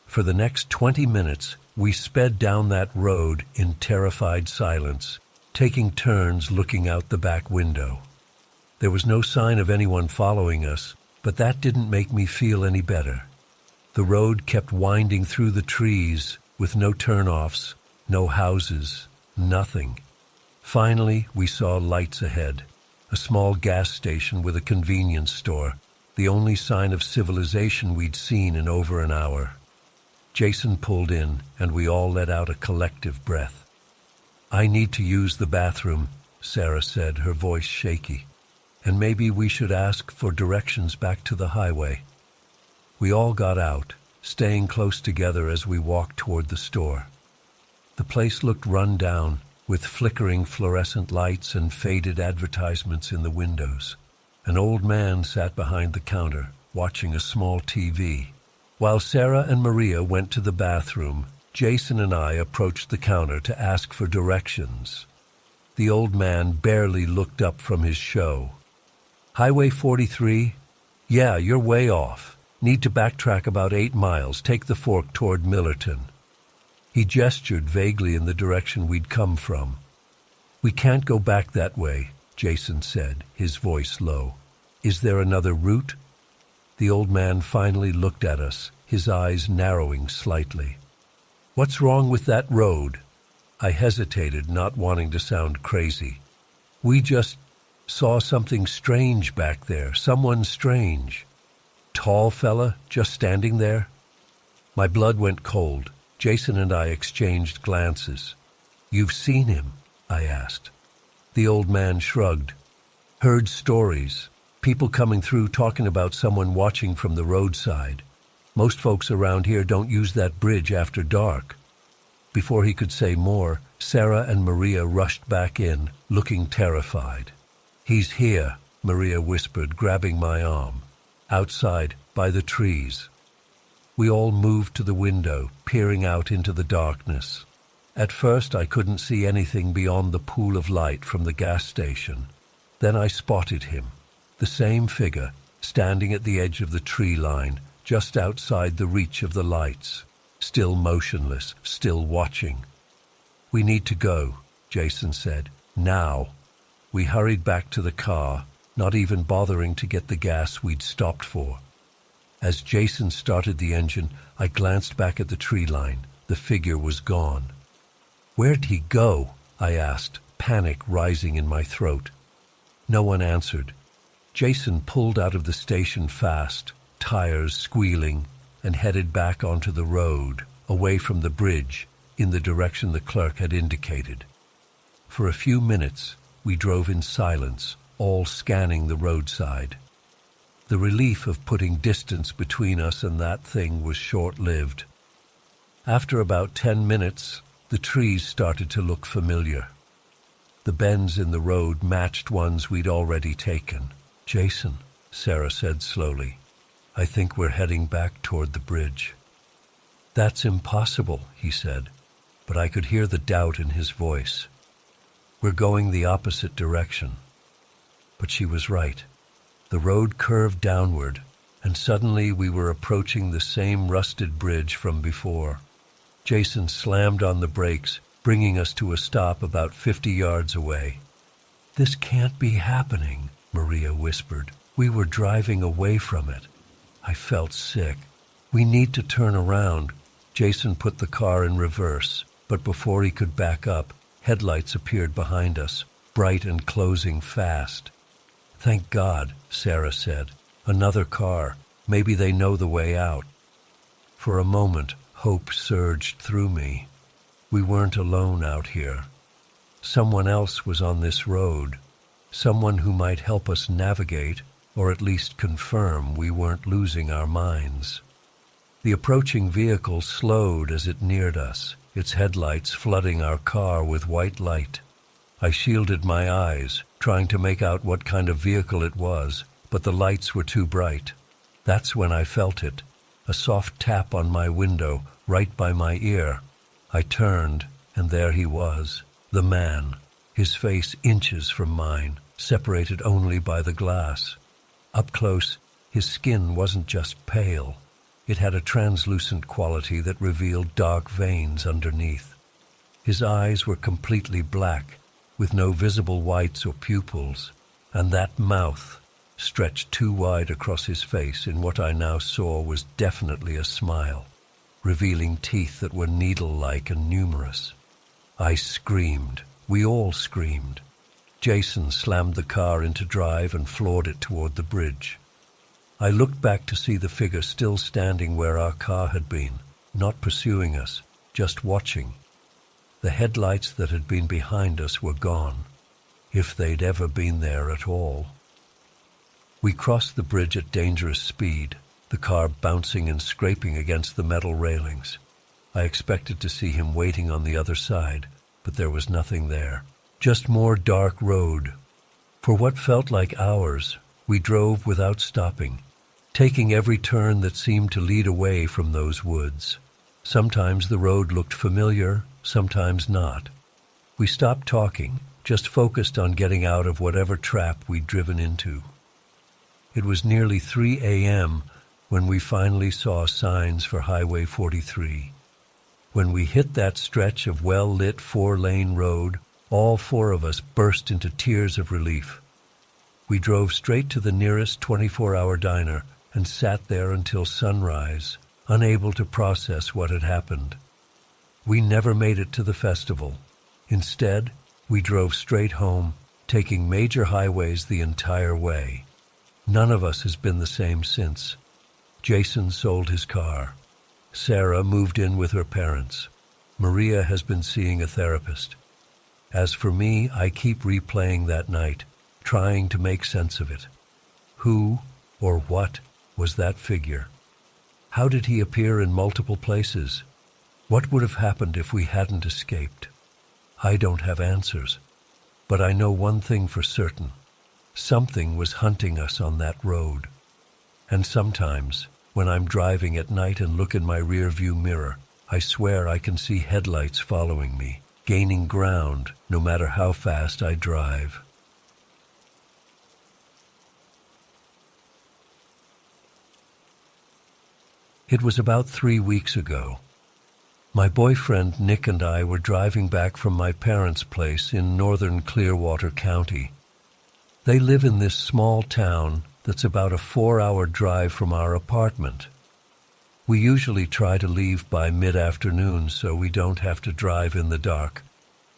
For the next 20 minutes, we sped down that road in terrified silence, taking turns looking out the back window. There was no sign of anyone following us, but that didn't make me feel any better. The road kept winding through the trees with no turnoffs, no houses, nothing. Finally, we saw lights ahead, a small gas station with a convenience store, the only sign of civilization we'd seen in over an hour. Jason pulled in, and we all let out a collective breath. "I need to use the bathroom," Sarah said, her voice shaky. "And maybe we should ask for directions back to the highway." We all got out, staying close together as we walked toward the store. The place looked run down, with flickering fluorescent lights and faded advertisements in the windows. An old man sat behind the counter, watching a small TV. While Sarah and Maria went to the bathroom, Jason and I approached the counter to ask for directions. The old man barely looked up from his show. "Highway 43? Yeah, you're way off. Need to backtrack about 8 miles, take the fork toward Millerton." He gestured vaguely in the direction we'd come from. "We can't go back that way," Jason said, his voice low. "Is there another route?" The old man finally looked at us, his eyes narrowing slightly. "What's wrong with that road?" I hesitated, not wanting to sound crazy. "We just saw something strange back there, someone strange." "Tall fella, just standing there?" My blood went cold. Jason and I exchanged glances. "You've seen him?" I asked. The old man shrugged. "Heard stories. People coming through talking about someone watching from the roadside. Most folks around here don't use that bridge after dark." Before he could say more, Sarah and Maria rushed back in, looking terrified. "He's here," Maria whispered, grabbing my arm. "Outside, by the trees." We all moved to the window, peering out into the darkness. At first I couldn't see anything beyond the pool of light from the gas station. Then I spotted him, the same figure, standing at the edge of the tree line, just outside the reach of the lights, still motionless, still watching. "We need to go," Jason said. "Now." We hurried back to the car, not even bothering to get the gas we'd stopped for. As Jason started the engine, I glanced back at the tree line. The figure was gone. "Where'd he go?" I asked, panic rising in my throat. No one answered. Jason pulled out of the station fast, tires squealing, and headed back onto the road, away from the bridge, in the direction the clerk had indicated. For a few minutes, we drove in silence, all scanning the roadside. The relief of putting distance between us and that thing was short-lived. After about 10 minutes, the trees started to look familiar. The bends in the road matched ones we'd already taken. "Jason," Sarah said slowly, "I think we're heading back toward the bridge." "That's impossible," he said, but I could hear the doubt in his voice. "We're going the opposite direction." But she was right. The road curved downward, and suddenly we were approaching the same rusted bridge from before. Jason slammed on the brakes, bringing us to a stop about 50 yards away. "This can't be happening," Maria whispered. "We were driving away from it." I felt sick. "We need to turn around." Jason put the car in reverse, but before he could back up, headlights appeared behind us, bright and closing fast. "Thank God," Sarah said. "Another car. Maybe they know the way out." For a moment, hope surged through me. We weren't alone out here. Someone else was on this road. Someone who might help us navigate, or at least confirm we weren't losing our minds. The approaching vehicle slowed as it neared us, its headlights flooding our car with white light. I shielded my eyes, trying to make out what kind of vehicle it was, but the lights were too bright. That's when I felt it, a soft tap on my window, right by my ear. I turned, and there he was, the man, his face inches from mine, separated only by the glass. Up close, his skin wasn't just pale. It had a translucent quality that revealed dark veins underneath. His eyes were completely black, with no visible whites or pupils, and that mouth, stretched too wide across his face in what I now saw was definitely a smile, revealing teeth that were needle-like and numerous. I screamed. We all screamed. Jason slammed the car into drive and floored it toward the bridge. I looked back to see the figure still standing where our car had been, not pursuing us, just watching. The headlights that had been behind us were gone, if they'd ever been there at all. We crossed the bridge at dangerous speed, the car bouncing and scraping against the metal railings. I expected to see him waiting on the other side, but there was nothing there. Just more dark road. For what felt like hours, we drove without stopping, taking every turn that seemed to lead away from those woods. Sometimes the road looked familiar, sometimes not. We stopped talking, just focused on getting out of whatever trap we'd driven into. It was nearly 3 a.m. when we finally saw signs for Highway 43. When we hit that stretch of well-lit 4-lane road, all four of us burst into tears of relief. We drove straight to the nearest 24-hour diner and sat there until sunrise, unable to process what had happened. We never made it to the festival. Instead, we drove straight home, taking major highways the entire way. None of us has been the same since. Jason sold his car. Sarah moved in with her parents. Maria has been seeing a therapist. As for me, I keep replaying that night, trying to make sense of it. Who or what was that figure? How did he appear in multiple places? What would have happened if we hadn't escaped? I don't have answers, but I know one thing for certain. Something was hunting us on that road. And sometimes, when I'm driving at night and look in my rearview mirror, I swear I can see headlights following me, gaining ground no matter how fast I drive. It was about 3 weeks ago. My boyfriend Nick and I were driving back from my parents' place in northern Clearwater County. They live in this small town that's about a 4-hour drive from our apartment. We usually try to leave by mid-afternoon so we don't have to drive in the dark,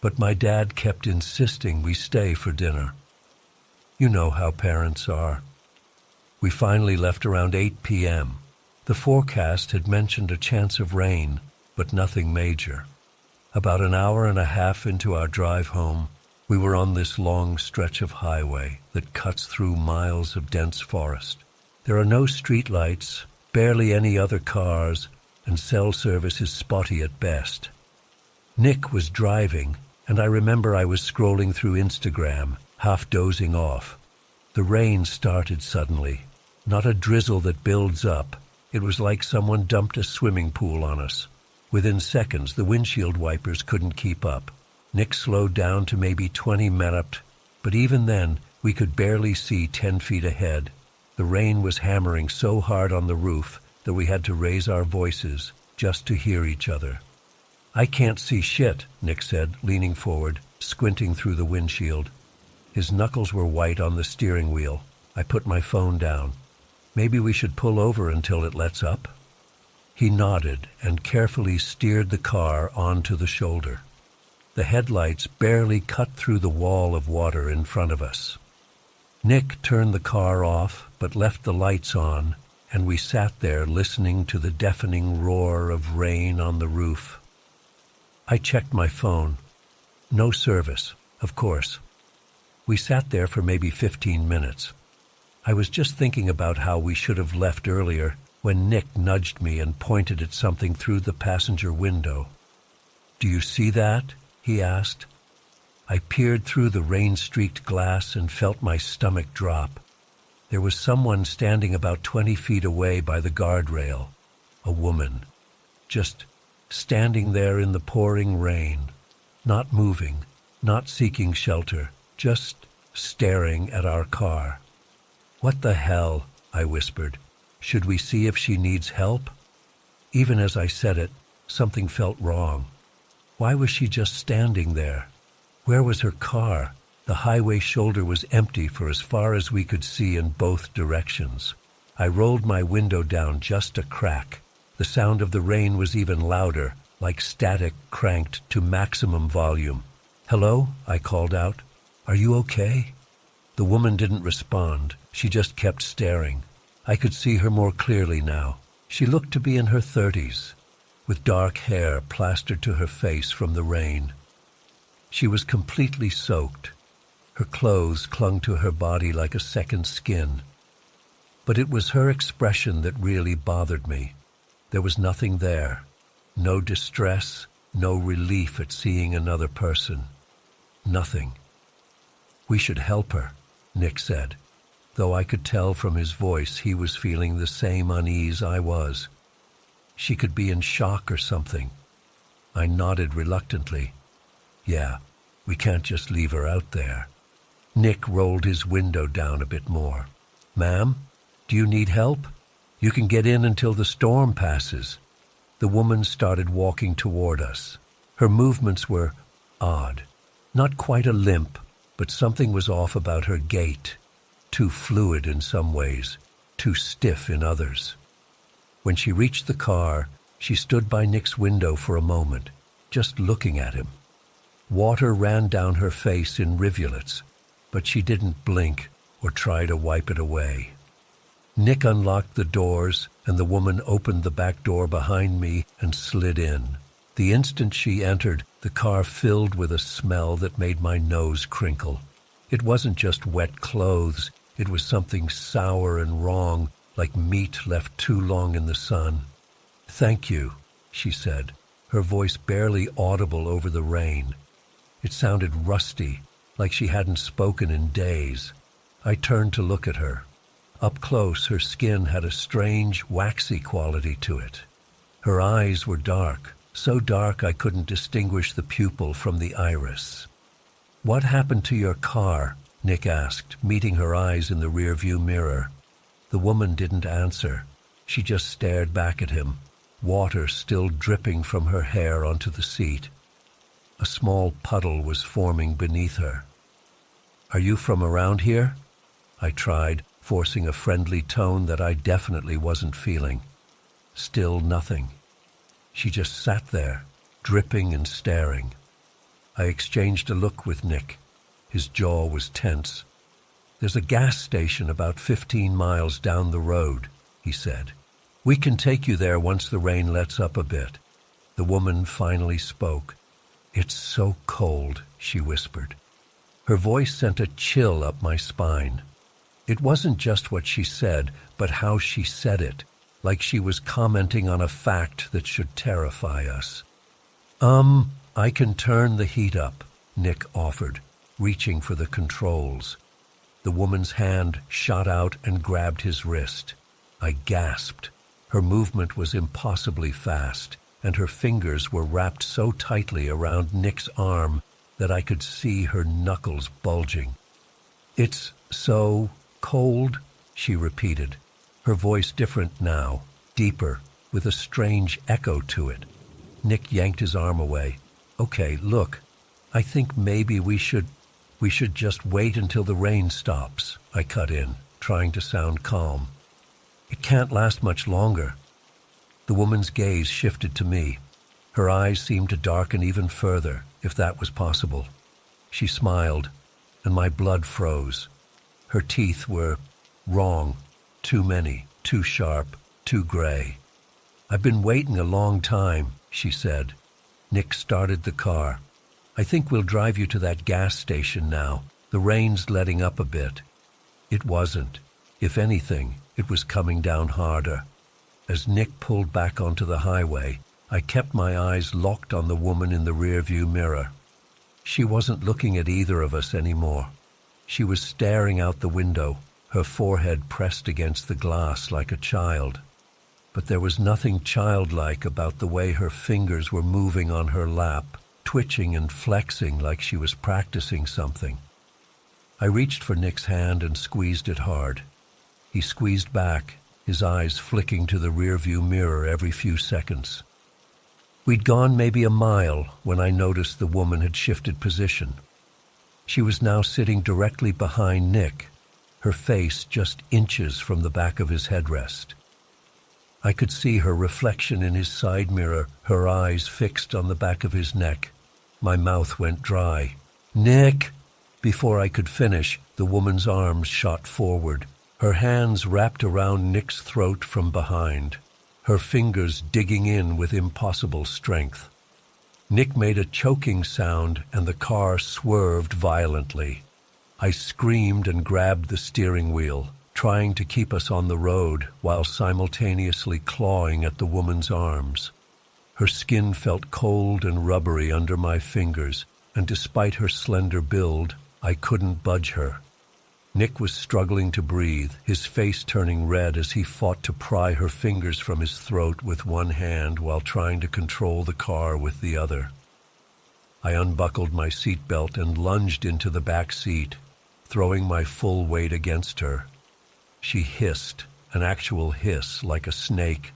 but my dad kept insisting we stay for dinner. You know how parents are. We finally left around 8 p.m. The forecast had mentioned a chance of rain, but nothing major. About an hour and a half into our drive home, we were on this long stretch of highway that cuts through miles of dense forest. There are no streetlights, barely any other cars, and cell service is spotty at best. Nick was driving, and I remember I was scrolling through Instagram, half dozing off. The rain started suddenly, not a drizzle that builds up. It was like someone dumped a swimming pool on us. Within seconds, the windshield wipers couldn't keep up. Nick slowed down to maybe 20 mph, but even then, we could barely see 10 feet ahead. The rain was hammering so hard on the roof that we had to raise our voices just to hear each other. "I can't see shit," Nick said, leaning forward, squinting through the windshield. His knuckles were white on the steering wheel. I put my phone down. "Maybe we should pull over until it lets up?" He nodded and carefully steered the car onto the shoulder. The headlights barely cut through the wall of water in front of us. Nick turned the car off but left the lights on, and we sat there listening to the deafening roar of rain on the roof. I checked my phone. No service, of course. We sat there for maybe 15 minutes. I was just thinking about how we should have left earlier when Nick nudged me and pointed at something through the passenger window. "Do you see that?" he asked. I peered through the rain-streaked glass and felt my stomach drop. There was someone standing about 20 feet away by the guardrail, a woman, just standing there in the pouring rain, not moving, not seeking shelter, just staring at our car. "What the hell?" I whispered. "Should we see if she needs help?" Even as I said it, something felt wrong. Why was she just standing there? Where was her car? The highway shoulder was empty for as far as we could see in both directions. I rolled my window down just a crack. The sound of the rain was even louder, like static cranked to maximum volume. "Hello?" I called out. "Are you okay?" The woman didn't respond. She just kept staring. I could see her more clearly now. She looked to be in her 30s, with dark hair plastered to her face from the rain. She was completely soaked. Her clothes clung to her body like a second skin. But it was her expression that really bothered me. There was nothing there. No distress, no relief at seeing another person. Nothing. "We should help her," Nick said, though I could tell from his voice he was feeling the same unease I was. "She could be in shock or something." I nodded reluctantly. "Yeah, we can't just leave her out there." Nick rolled his window down a bit more. "Ma'am, do you need help? You can get in until the storm passes." The woman started walking toward us. Her movements were odd. Not quite a limp, but something was off about her gait. Too fluid in some ways, too stiff in others. When she reached the car, she stood by Nick's window for a moment, just looking at him. Water ran down her face in rivulets, but she didn't blink or try to wipe it away. Nick unlocked the doors, and the woman opened the back door behind me and slid in. The instant she entered, the car filled with a smell that made my nose crinkle. It wasn't just wet clothes, it was something sour and wrong, like meat left too long in the sun. "Thank you," she said, her voice barely audible over the rain. It sounded rusty, like she hadn't spoken in days. I turned to look at her. Up close, her skin had a strange, waxy quality to it. Her eyes were dark, so dark I couldn't distinguish the pupil from the iris. "What happened to your car?" Nick asked, meeting her eyes in the rearview mirror. The woman didn't answer. She just stared back at him, water still dripping from her hair onto the seat. A small puddle was forming beneath her. "Are you from around here?" I tried, forcing a friendly tone that I definitely wasn't feeling. Still nothing. She just sat there, dripping and staring. I exchanged a look with Nick. His jaw was tense. "There's a gas station about 15 miles down the road," he said. "We can take you there once the rain lets up a bit." The woman finally spoke. "It's so cold," she whispered. Her voice sent a chill up my spine. It wasn't just what she said, but how she said it, like she was commenting on a fact that should terrify us. I can turn the heat up," Nick offered, reaching for the controls. The woman's hand shot out and grabbed his wrist. I gasped. Her movement was impossibly fast, and her fingers were wrapped so tightly around Nick's arm that I could see her knuckles bulging. "It's so cold," she repeated, her voice different now, deeper, with a strange echo to it. Nick yanked his arm away. "Okay, look, I think maybe we should just wait until the rain stops," I cut in, trying to sound calm. "It can't last much longer." The woman's gaze shifted to me. Her eyes seemed to darken even further, if that was possible. She smiled, and my blood froze. Her teeth were wrong, too many, too sharp, too gray. "I've been waiting a long time," she said. Nick started the car. "I think we'll drive you to that gas station now. The rain's letting up a bit." It wasn't. If anything, it was coming down harder. As Nick pulled back onto the highway, I kept my eyes locked on the woman in the rearview mirror. She wasn't looking at either of us anymore. She was staring out the window, her forehead pressed against the glass like a child. But there was nothing childlike about the way her fingers were moving on her lap, twitching and flexing like she was practicing something. I reached for Nick's hand and squeezed it hard. He squeezed back, his eyes flicking to the rearview mirror every few seconds. We'd gone maybe a mile when I noticed the woman had shifted position. She was now sitting directly behind Nick, her face just inches from the back of his headrest. I could see her reflection in his side mirror, her eyes fixed on the back of his neck. My mouth went dry. "Nick!" Before I could finish, the woman's arms shot forward. Her hands wrapped around Nick's throat from behind, her fingers digging in with impossible strength. Nick made a choking sound and the car swerved violently. I screamed and grabbed the steering wheel, trying to keep us on the road while simultaneously clawing at the woman's arms. Her skin felt cold and rubbery under my fingers, and despite her slender build, I couldn't budge her. Nick was struggling to breathe, his face turning red as he fought to pry her fingers from his throat with one hand while trying to control the car with the other. I unbuckled my seatbelt and lunged into the back seat, throwing my full weight against her. She hissed, an actual hiss like a snake,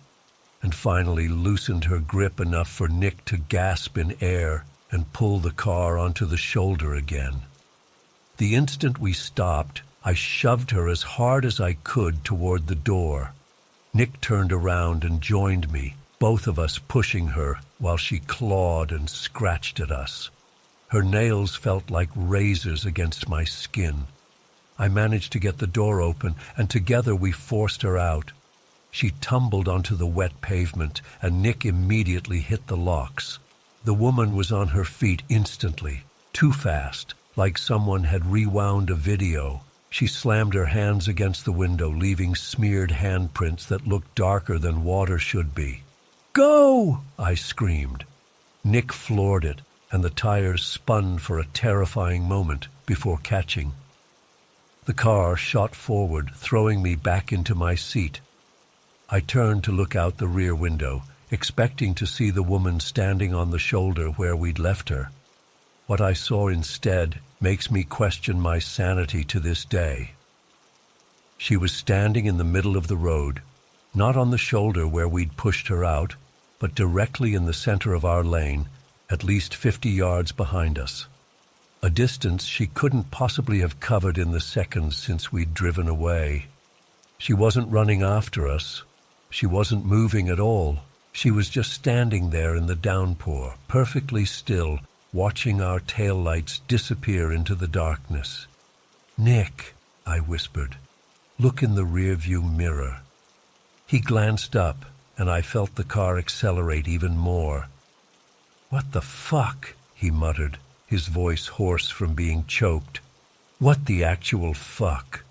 and finally loosened her grip enough for Nick to gasp in air and pull the car onto the shoulder again. The instant we stopped, I shoved her as hard as I could toward the door. Nick turned around and joined me, both of us pushing her while she clawed and scratched at us. Her nails felt like razors against my skin. I managed to get the door open, and together we forced her out. She tumbled onto the wet pavement, and Nick immediately hit the locks. The woman was on her feet instantly, too fast, like someone had rewound a video. She slammed her hands against the window, leaving smeared handprints that looked darker than water should be. "Go!" I screamed. Nick floored it, and the tires spun for a terrifying moment before catching. The car shot forward, throwing me back into my seat. I turned to look out the rear window, expecting to see the woman standing on the shoulder where we'd left her. What I saw instead makes me question my sanity to this day. She was standing in the middle of the road, not on the shoulder where we'd pushed her out, but directly in the center of our lane, at least 50 yards behind us. A distance she couldn't possibly have covered in the seconds since we'd driven away. She wasn't running after us. She wasn't moving at all. She was just standing there in the downpour, perfectly still, watching our taillights disappear into the darkness. "Nick," I whispered, "look in the rearview mirror." He glanced up, and I felt the car accelerate even more. "What the fuck?" he muttered, his voice hoarse from being choked. "What the actual fuck?"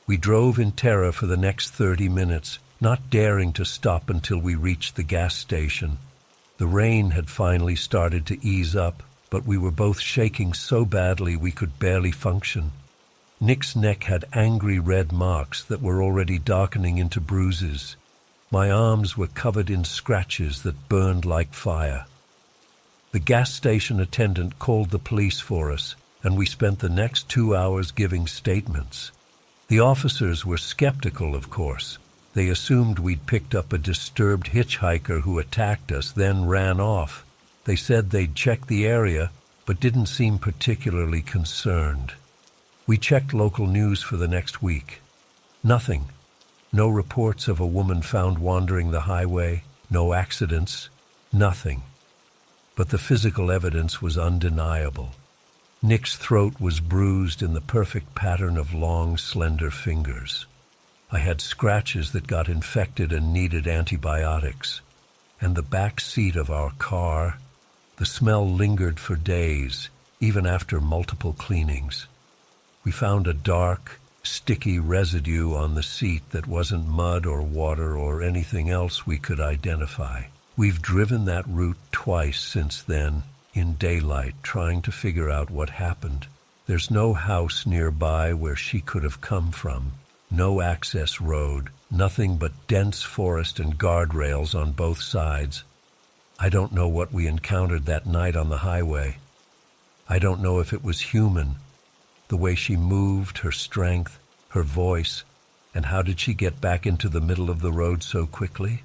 We drove in terror for the next 30 minutes, not daring to stop until we reached the gas station. The rain had finally started to ease up, but we were both shaking so badly we could barely function. Nick's neck had angry red marks that were already darkening into bruises. My arms were covered in scratches that burned like fire. The gas station attendant called the police for us, and we spent the next 2 hours giving statements. The officers were skeptical, of course. They assumed we'd picked up a disturbed hitchhiker who attacked us, then ran off. They said they'd checked the area, but didn't seem particularly concerned. We checked local news for the next week. Nothing. No reports of a woman found wandering the highway, no accidents, nothing. But the physical evidence was undeniable. Nick's throat was bruised in the perfect pattern of long, slender fingers. I had scratches that got infected and needed antibiotics. And the back seat of our car, the smell lingered for days, even after multiple cleanings. We found a dark, sticky residue on the seat that wasn't mud or water or anything else we could identify. We've driven that route twice since then, in daylight, trying to figure out what happened. There's no house nearby where she could have come from. No access road, nothing but dense forest and guardrails on both sides. I don't know what we encountered that night on the highway. I don't know if it was human, the way she moved, her strength, her voice, and how did she get back into the middle of the road so quickly?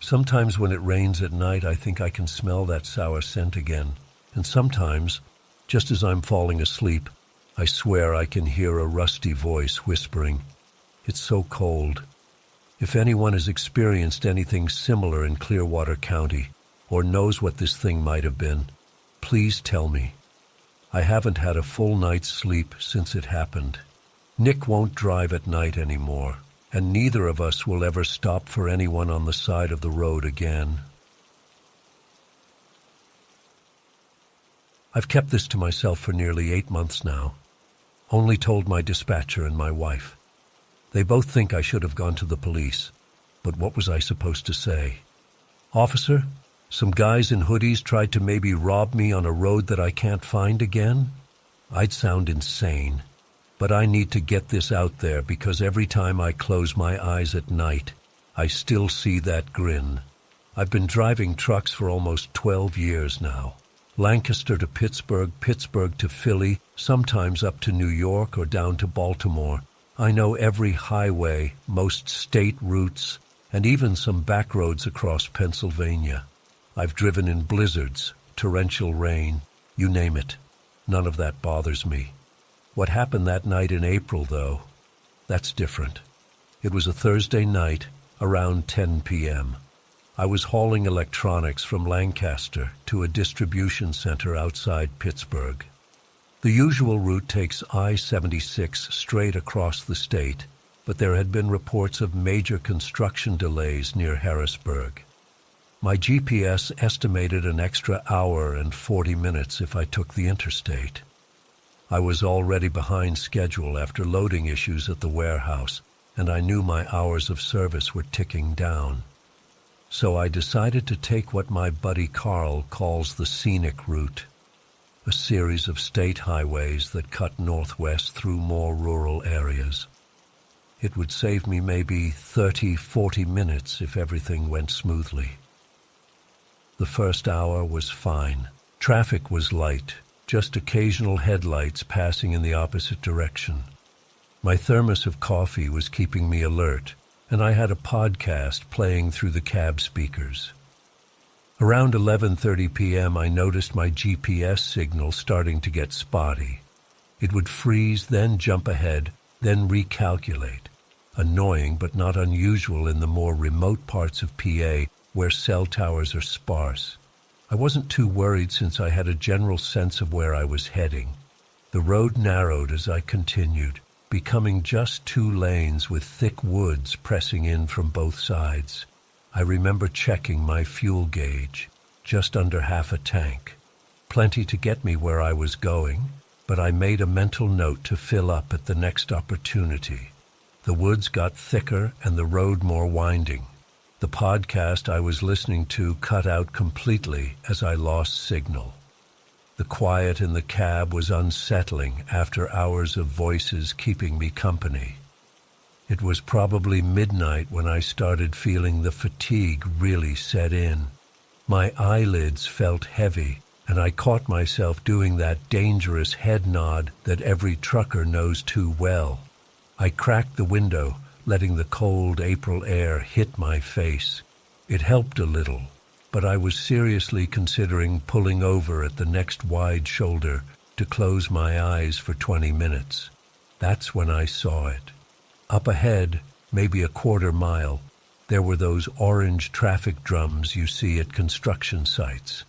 Sometimes when it rains at night, I think I can smell that sour scent again, and sometimes, Just as I'm falling asleep, I swear I can hear a rusty voice whispering, "It's so cold." If anyone has experienced anything similar in Clearwater County, or knows what this thing might have been, please tell me. I haven't had a full night's sleep since it happened. Nick won't drive at night anymore, and neither of us will ever stop for anyone on the side of the road again. I've kept this to myself for nearly 8 months now. Only told my dispatcher and my wife. They both think I should have gone to the police, but what was I supposed to say? "Officer, some guys in hoodies tried to maybe rob me on a road that I can't find again?" I'd sound insane, but I need to get this out there because every time I close my eyes at night, I still see that grin. I've been driving trucks for almost 12 years now. Lancaster to Pittsburgh, Pittsburgh to Philly, sometimes up to New York or down to Baltimore. I know every highway, most state routes, and even some back roads across Pennsylvania. I've driven in blizzards, torrential rain, you name it. None of that bothers me. What happened that night in April, though, that's different. It was a Thursday night, around 10 p.m. I was hauling electronics from Lancaster to a distribution center outside Pittsburgh. The usual route takes I-76 straight across the state, but there had been reports of major construction delays near Harrisburg. My GPS estimated an extra hour and 40 minutes if I took the interstate. I was already behind schedule after loading issues at the warehouse, and I knew my hours of service were ticking down. So I decided to take what my buddy Carl calls the scenic route, a series of state highways that cut northwest through more rural areas. It would save me maybe 30-40 minutes if everything went smoothly. The first hour was fine. Traffic was light, just occasional headlights passing in the opposite direction. My thermos of coffee was keeping me alert, and I had a podcast playing through the cab speakers. Around 11:30 p.m. I noticed my GPS signal starting to get spotty. It would freeze, then jump ahead, then recalculate. Annoying but not unusual in the more remote parts of PA where cell towers are sparse. I wasn't too worried since I had a general sense of where I was heading. The road narrowed as I continued, becoming just 2 lanes with thick woods pressing in from both sides. I remember checking my fuel gauge, just under half a tank. Plenty to get me where I was going, but I made a mental note to fill up at the next opportunity. The woods got thicker and the road more winding. The podcast I was listening to cut out completely as I lost signal. The quiet in the cab was unsettling after hours of voices keeping me company. It was probably midnight when I started feeling the fatigue really set in. My eyelids felt heavy, and I caught myself doing that dangerous head nod that every trucker knows too well. I cracked the window, letting the cold April air hit my face. It helped a little, but I was seriously considering pulling over at the next wide shoulder to close my eyes for 20 minutes. That's when I saw it. Up ahead, maybe a quarter mile, there were those orange traffic drums you see at construction sites.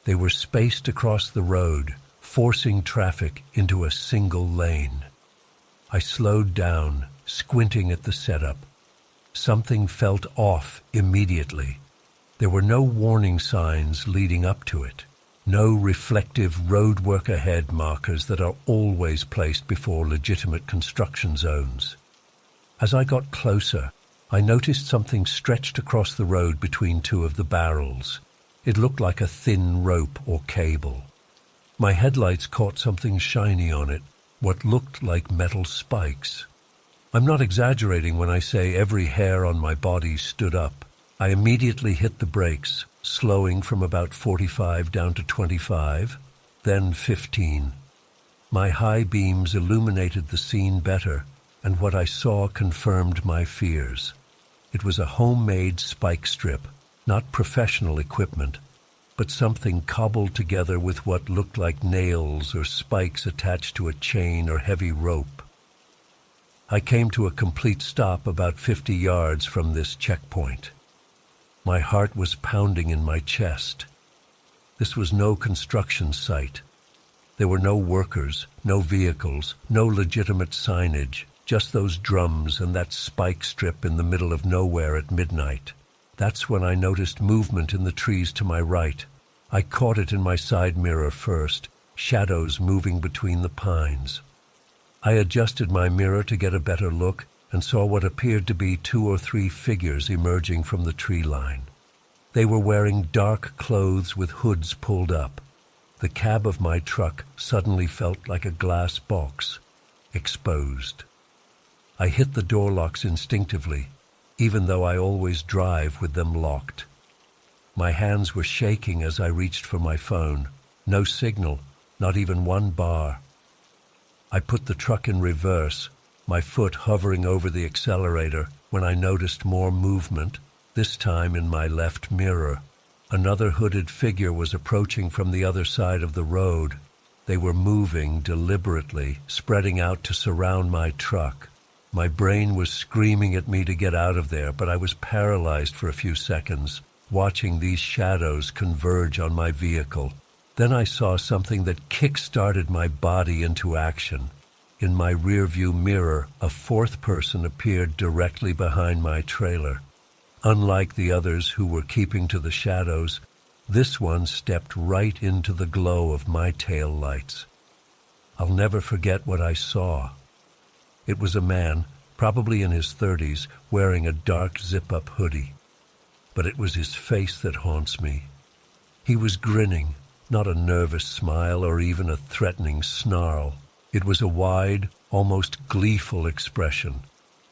They were spaced across the road, forcing traffic into a single lane. I slowed down, squinting at the setup. Something felt off immediately. There were no warning signs leading up to it, no reflective roadwork ahead markers that are always placed before legitimate construction zones. As I got closer, I noticed something stretched across the road between 2 of the barrels. It looked like a thin rope or cable. My headlights caught something shiny on it, what looked like metal spikes. I'm not exaggerating when I say every hair on my body stood up. I immediately hit the brakes, slowing from about 45 down to 25, then 15. My high beams illuminated the scene better, and what I saw confirmed my fears. It was a homemade spike strip, not professional equipment. but something cobbled together with what looked like nails or spikes attached to a chain or heavy rope. I came to a complete stop about 50 yards from this checkpoint. My heart was pounding in my chest. This was no construction site. There were no workers, no vehicles, no legitimate signage, just those drums and that spike strip in the middle of nowhere at midnight. That's when I noticed movement in the trees to my right. I caught it in my side mirror first, shadows moving between the pines. I adjusted my mirror to get a better look and saw what appeared to be 2 or 3 figures emerging from the tree line. They were wearing dark clothes with hoods pulled up. The cab of my truck suddenly felt like a glass box, exposed. I hit the door locks instinctively, even though I always drive with them locked. My hands were shaking as I reached for my phone. No signal, not even one bar. I put the truck in reverse, my foot hovering over the accelerator, when I noticed more movement, this time in my left mirror. Another hooded figure was approaching from the other side of the road. They were moving deliberately, spreading out to surround my truck. My brain was screaming at me to get out of there, but I was paralyzed for a few seconds, watching these shadows converge on my vehicle. Then I saw something that kick-started my body into action. In my rearview mirror, a 4th person appeared directly behind my trailer. Unlike the others who were keeping to the shadows, this one stepped right into the glow of my tail lights. I'll never forget what I saw. It was a man, probably in his 30s, wearing a dark zip-up hoodie. But it was his face that haunts me. He was grinning, not a nervous smile or even a threatening snarl. It was a wide, almost gleeful expression,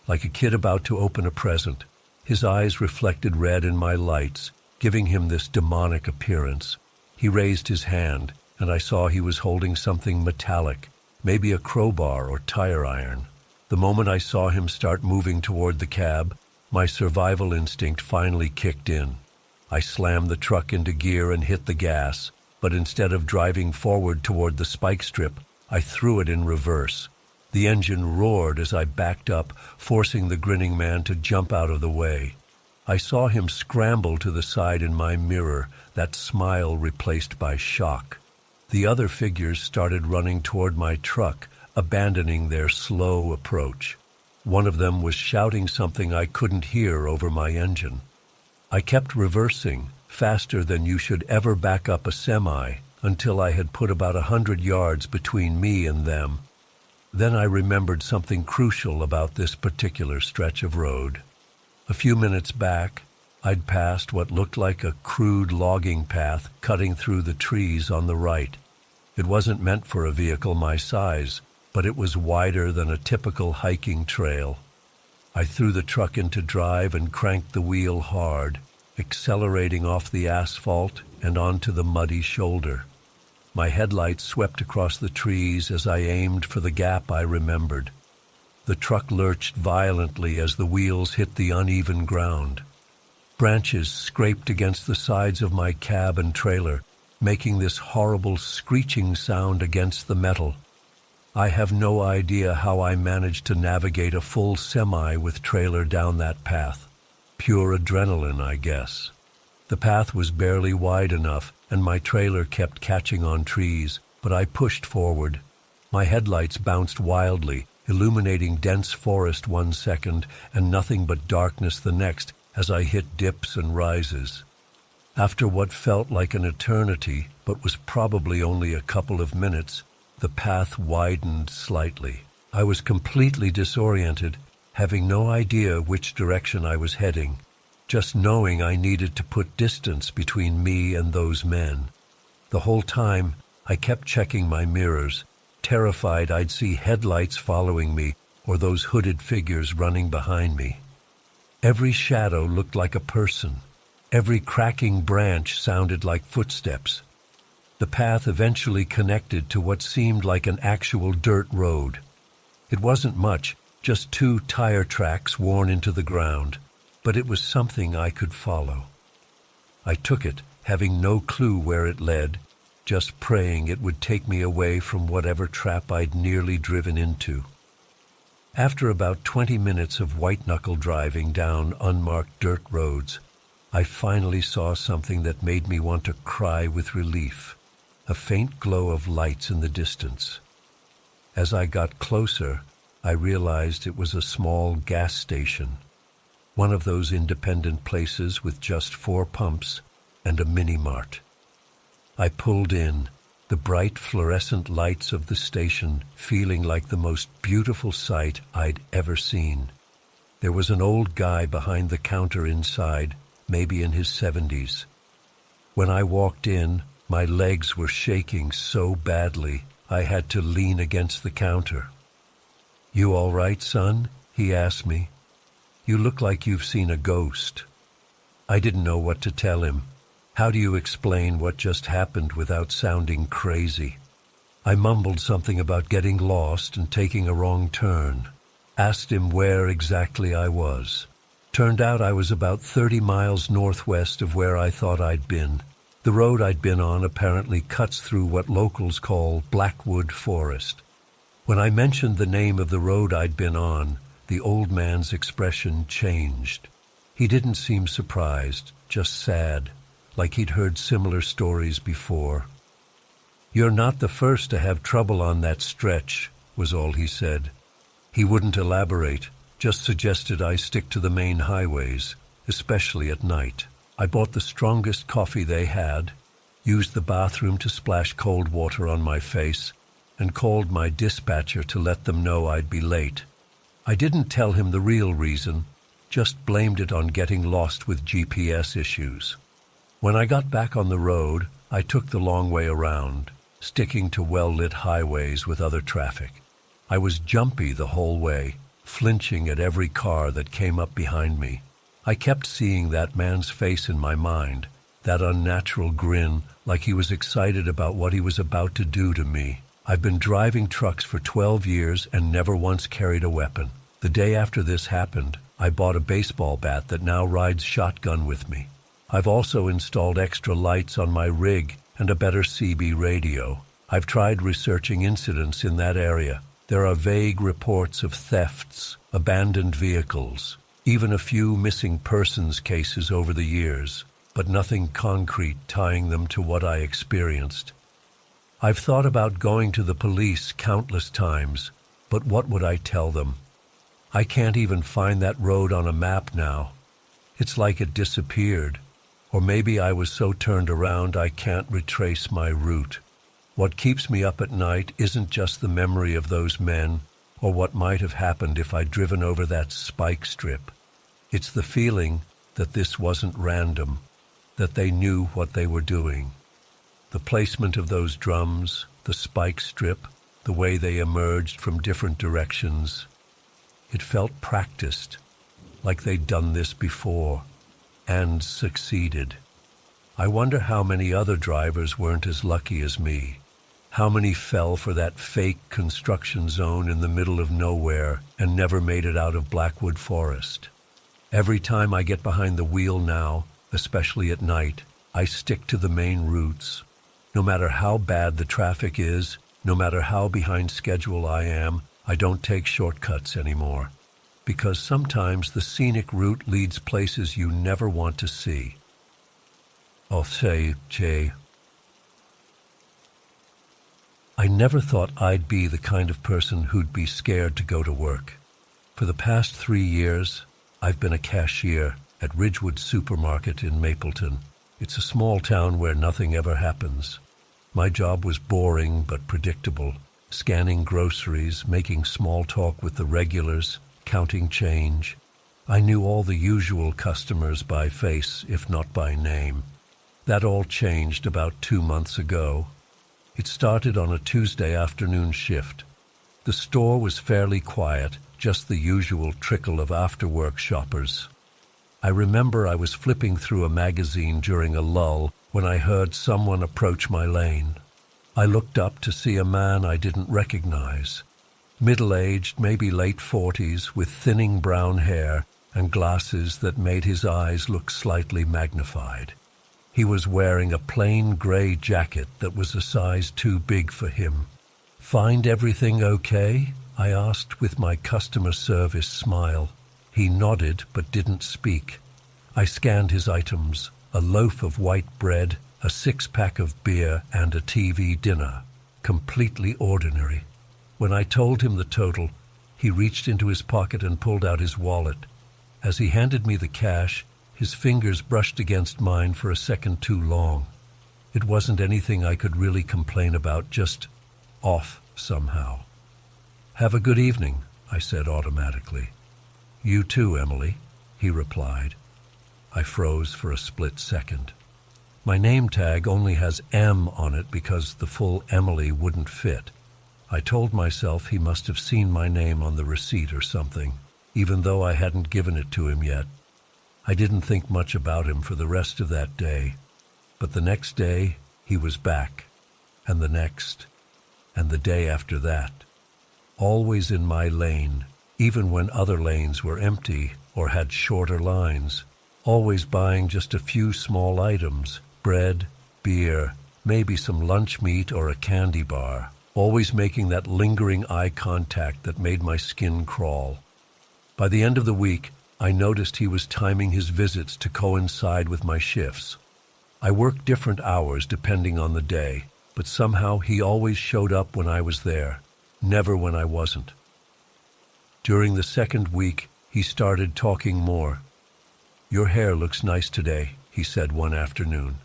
like a kid about to open a present. His eyes reflected red in my lights, giving him this demonic appearance. He raised his hand, and I saw he was holding something metallic, maybe a crowbar or tire iron. The moment I saw him start moving toward the cab, my survival instinct finally kicked in. I slammed the truck into gear and hit the gas, but instead of driving forward toward the spike strip, I threw it in reverse. The engine roared as I backed up, forcing the grinning man to jump out of the way. I saw him scramble to the side in my mirror, that smile replaced by shock. The other figures started running toward my truck, abandoning their slow approach. One of them was shouting something I couldn't hear over my engine. I kept reversing, faster than you should ever back up a semi, until I had put about 100 yards between me and them. Then I remembered something crucial about this particular stretch of road. A few minutes back, I'd passed what looked like a crude logging path cutting through the trees on the right. It wasn't meant for a vehicle my size, but it was wider than a typical hiking trail. I threw the truck into drive and cranked the wheel hard, accelerating off the asphalt and onto the muddy shoulder. My headlights swept across the trees as I aimed for the gap I remembered. The truck lurched violently as the wheels hit the uneven ground. Branches scraped against the sides of my cab and trailer, making this horrible screeching sound against the metal. I have no idea how I managed to navigate a full semi with trailer down that path. Pure adrenaline, I guess. The path was barely wide enough, and my trailer kept catching on trees, but I pushed forward. My headlights bounced wildly, illuminating dense forest one second and nothing but darkness the next as I hit dips and rises. After what felt like an eternity, but was probably only a couple of minutes, the path widened slightly. I was completely disoriented, having no idea which direction I was heading, just knowing I needed to put distance between me and those men. The whole time, I kept checking my mirrors, terrified I'd see headlights following me or those hooded figures running behind me. Every shadow looked like a person. Every cracking branch sounded like footsteps. The path eventually connected to what seemed like an actual dirt road. It wasn't much, just 2 tire tracks worn into the ground, but it was something I could follow. I took it having no clue where it led, just praying it would take me away from whatever trap I'd nearly driven into. After about 20 minutes of white-knuckle driving down unmarked dirt roads, I finally saw something that made me want to cry with relief, a faint glow of lights in the distance. As I got closer, I realized it was a small gas station, one of those independent places with just 4 pumps and a mini-mart. I pulled in, the bright fluorescent lights of the station feeling like the most beautiful sight I'd ever seen. There was an old guy behind the counter inside, maybe in his 70s. When I walked in, my legs were shaking so badly I had to lean against the counter. "You all right, son?" he asked me. "You look like you've seen a ghost." I didn't know what to tell him. How do you explain what just happened without sounding crazy? I mumbled something about getting lost and taking a wrong turn. Asked him where exactly I was. Turned out I was about 30 miles northwest of where I thought I'd been. The road I'd been on apparently cuts through what locals call Blackwood Forest. When I mentioned the name of the road I'd been on, the old man's expression changed. He didn't seem surprised, just sad, like he'd heard similar stories before. "You're not the first to have trouble on that stretch," was all he said. He wouldn't elaborate, just suggested I stick to the main highways, especially at night. I bought the strongest coffee they had, used the bathroom to splash cold water on my face, and called my dispatcher to let them know I'd be late. I didn't tell him the real reason, just blamed it on getting lost with GPS issues. When I got back on the road, I took the long way around, sticking to well-lit highways with other traffic. I was jumpy the whole way, flinching at every car that came up behind me. I kept seeing that man's face in my mind, that unnatural grin, like he was excited about what he was about to do to me. I've been driving trucks for 12 years and never once carried a weapon. The day after this happened, I bought a baseball bat that now rides shotgun with me. I've also installed extra lights on my rig and a better CB radio. I've tried researching incidents in that area. There are vague reports of thefts, abandoned vehicles, even a few missing persons cases over the years, but nothing concrete tying them to what I experienced. I've thought about going to the police countless times, but what would I tell them? I can't even find that road on a map now. It's like it disappeared. Or maybe I was so turned around I can't retrace my route. What keeps me up at night isn't just the memory of those men or what might have happened if I'd driven over that spike strip. It's the feeling that this wasn't random, that they knew what they were doing. The placement of those drums, the spike strip, the way they emerged from different directions. It felt practiced, like they'd done this before. And succeeded. I wonder how many other drivers weren't as lucky as me. How many fell for that fake construction zone in the middle of nowhere and never made it out of Blackwood Forest. Every time I get behind the wheel now, especially at night, I stick to the main routes. No matter how bad the traffic is, no matter how behind schedule I am, I don't take shortcuts anymore. Because sometimes the scenic route leads places you never want to see. I'll say, Jay, I never thought I'd be the kind of person who'd be scared to go to work. For the past 3 years, I've been a cashier at Ridgewood Supermarket in Mapleton. It's a small town where nothing ever happens. My job was boring but predictable, scanning groceries, making small talk with the regulars, counting change. I knew all the usual customers by face, if not by name. That all changed about 2 months ago. It started on a Tuesday afternoon shift. The store was fairly quiet, just the usual trickle of after-work shoppers. I remember I was flipping through a magazine during a lull when I heard someone approach my lane. I looked up to see a man I didn't recognize. Middle-aged, maybe late 40s, with thinning brown hair and glasses that made his eyes look slightly magnified. He was wearing a plain gray jacket that was a size too big for him. "Find everything okay?" I asked with my customer service smile. He nodded but didn't speak. I scanned his items: a loaf of white bread, a six-pack of beer, and a TV dinner. Completely ordinary. When I told him the total, he reached into his pocket and pulled out his wallet. As he handed me the cash, his fingers brushed against mine for a second too long. It wasn't anything I could really complain about, just off somehow. "Have a good evening," I said automatically. "You too, Emily," he replied. I froze for a split second. My name tag only has M on it because the full Emily wouldn't fit. I told myself he must have seen my name on the receipt or something, even though I hadn't given it to him yet. I didn't think much about him for the rest of that day. But the next day, he was back. And the next. And the day after that. Always in my lane, even when other lanes were empty or had shorter lines. Always buying just a few small items: bread, beer, maybe some lunch meat or a candy bar. Always making that lingering eye contact that made my skin crawl. By the end of the week, I noticed he was timing his visits to coincide with my shifts. I worked different hours depending on the day, but somehow he always showed up when I was there, never when I wasn't. During the second week, he started talking more. "Your hair looks nice today," he said one afternoon.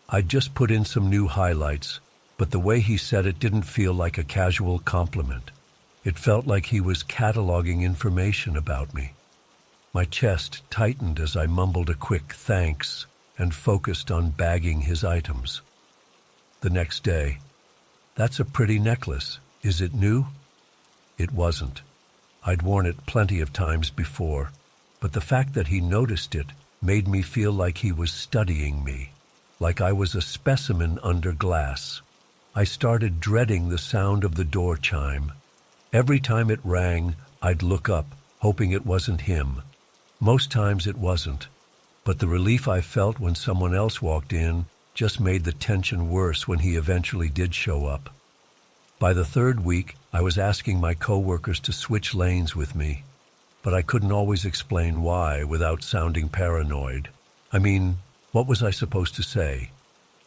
I'd just put in some new highlights, but the way he said it didn't feel like a casual compliment. It felt like he was cataloging information about me. My chest tightened as I mumbled a quick thanks and focused on bagging his items. The next day, "That's a pretty necklace. Is it new?" It wasn't. I'd worn it plenty of times before, but the fact that he noticed it made me feel like he was studying me, like I was a specimen under glass. I started dreading the sound of the door chime. Every time it rang, I'd look up, hoping it wasn't him. Most times it wasn't, but the relief I felt when someone else walked in just made the tension worse when he eventually did show up. By the third week, I was asking my coworkers to switch lanes with me, but I couldn't always explain why without sounding paranoid. I mean, what was I supposed to say?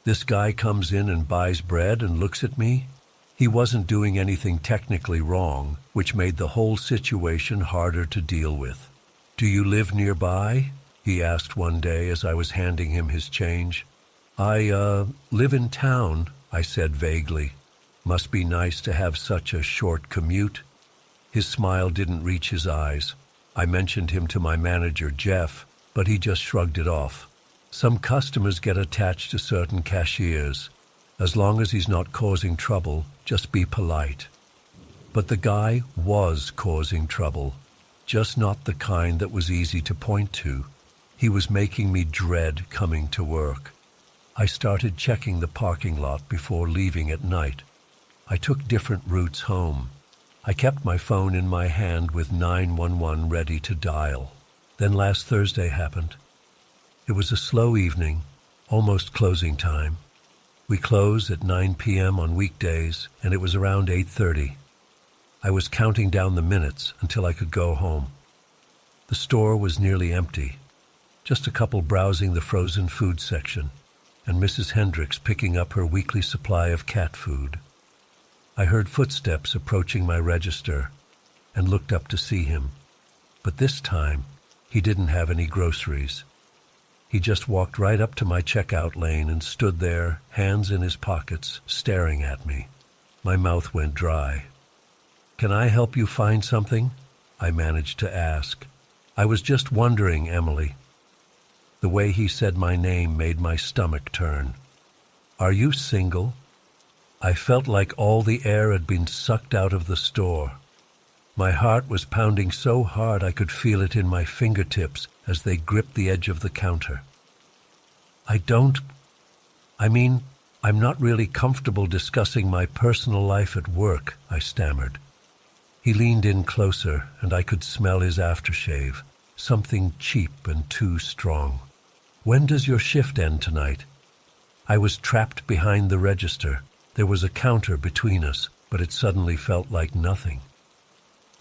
This guy comes in and buys bread and looks at me? He wasn't doing anything technically wrong, which made the whole situation harder to deal with. "Do you live nearby?" he asked one day as I was handing him his change. I live in town," I said vaguely. "Must be nice to have such a short commute." His smile didn't reach his eyes. I mentioned him to my manager, Jeff, but he just shrugged it off. Some customers get attached to certain cashiers. As long as he's not causing trouble, just be polite. But the guy was causing trouble, just not the kind that was easy to point to. He was making me dread coming to work. I started checking the parking lot before leaving at night. I took different routes home. I kept my phone in my hand with 911 ready to dial. Then last Thursday happened. It was a slow evening, almost closing time. We close at 9 p.m. on weekdays, and it was around 8:30. I was counting down the minutes until I could go home. The store was nearly empty, just a couple browsing the frozen food section, and Mrs. Hendricks picking up her weekly supply of cat food. I heard footsteps approaching my register and looked up to see him. But this time, he didn't have any groceries. He just walked right up to my checkout lane and stood there, hands in his pockets, staring at me. My mouth went dry. "Can I help you find something?" I managed to ask. "I was just wondering, Emily." The way he said my name made my stomach turn. "Are you single?" I felt like all the air had been sucked out of the store. My heart was pounding so hard I could feel it in my fingertips as they gripped the edge of the counter. I'm not really comfortable discussing my personal life at work," I stammered. He leaned in closer, and I could smell his aftershave, something cheap and too strong. "When does your shift end tonight?" I was trapped behind the register. There was a counter between us, but it suddenly felt like nothing.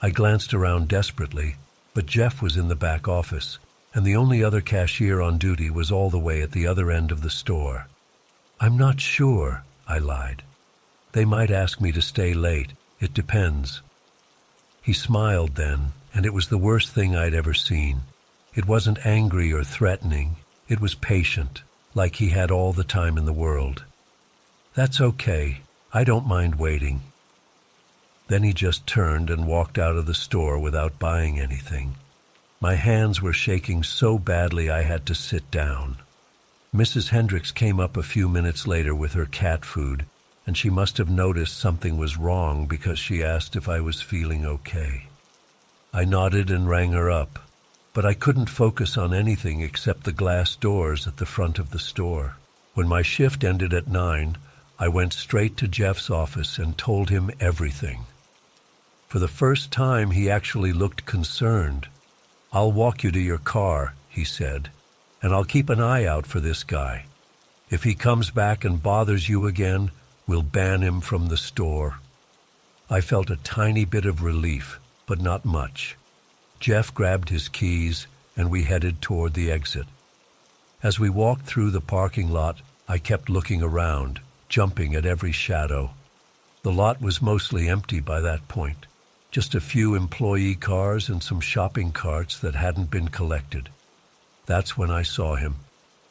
I glanced around desperately, but Jeff was in the back office, and the only other cashier on duty was all the way at the other end of the store. "I'm not sure," I lied. "They might ask me to stay late. It depends." He smiled then, and it was the worst thing I'd ever seen. It wasn't angry or threatening. It was patient, like he had all the time in the world. "That's okay. I don't mind waiting." Then he just turned and walked out of the store without buying anything. My hands were shaking so badly I had to sit down. Mrs. Hendricks came up a few minutes later with her cat food, and she must have noticed something was wrong because she asked if I was feeling okay. I nodded and rang her up, but I couldn't focus on anything except the glass doors at the front of the store. When my shift ended at 9, I went straight to Jeff's office and told him everything. For the first time, he actually looked concerned. "I'll walk you to your car," he said, "and I'll keep an eye out for this guy. If he comes back and bothers you again, we'll ban him from the store." I felt a tiny bit of relief, but not much. Jeff grabbed his keys, and we headed toward the exit. As we walked through the parking lot, I kept looking around, jumping at every shadow. The lot was mostly empty by that point. Just a few employee cars and some shopping carts that hadn't been collected. That's when I saw him.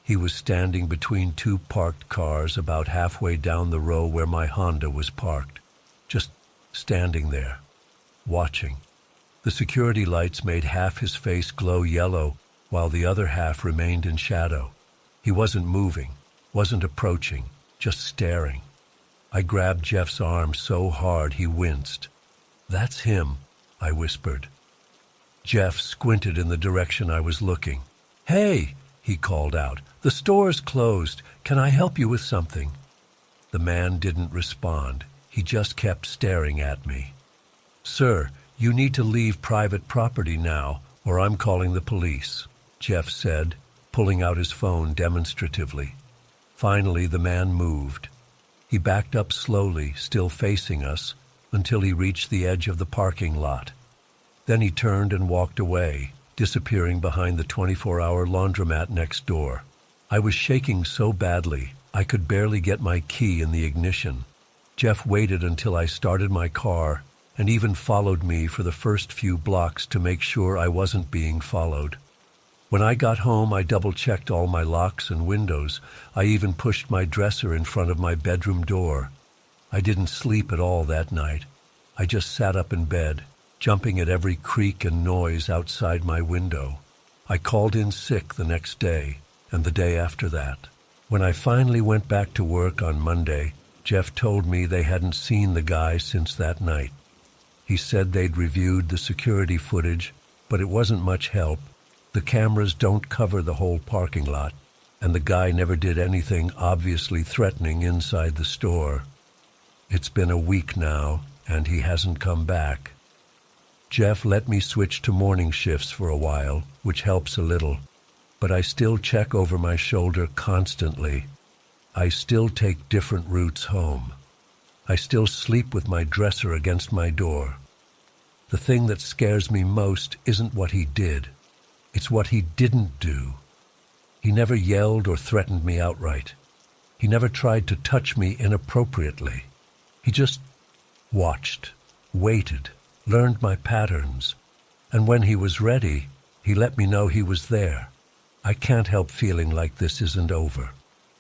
He was standing between two parked cars about halfway down the row where my Honda was parked. Just standing there, watching. The security lights made half his face glow yellow, while the other half remained in shadow. He wasn't moving, wasn't approaching, just staring. I grabbed Jeff's arm so hard he winced. "That's him," I whispered. Jeff squinted in the direction I was looking. "Hey," he called out, "the store's closed. Can I help you with something?" The man didn't respond. He just kept staring at me. "Sir, you need to leave private property now, or I'm calling the police," Jeff said, pulling out his phone demonstratively. Finally, the man moved. He backed up slowly, still facing us, until he reached the edge of the parking lot. Then he turned and walked away, disappearing behind the 24-hour laundromat next door. I was shaking so badly, I could barely get my key in the ignition. Jeff waited until I started my car and even followed me for the first few blocks to make sure I wasn't being followed. When I got home, I double-checked all my locks and windows. I even pushed my dresser in front of my bedroom door. I didn't sleep at all that night. I just sat up in bed, jumping at every creak and noise outside my window. I called in sick the next day, and the day after that. When I finally went back to work on Monday, Jeff told me they hadn't seen the guy since that night. He said they'd reviewed the security footage, but it wasn't much help. The cameras don't cover the whole parking lot, and the guy never did anything obviously threatening inside the store. It's been a week now, and he hasn't come back. Jeff let me switch to morning shifts for a while, which helps a little, but I still check over my shoulder constantly. I still take different routes home. I still sleep with my dresser against my door. The thing that scares me most isn't what he did. It's what he didn't do. He never yelled or threatened me outright. He never tried to touch me inappropriately. He just watched, waited, learned my patterns, and when he was ready, he let me know he was there. I can't help feeling like this isn't over,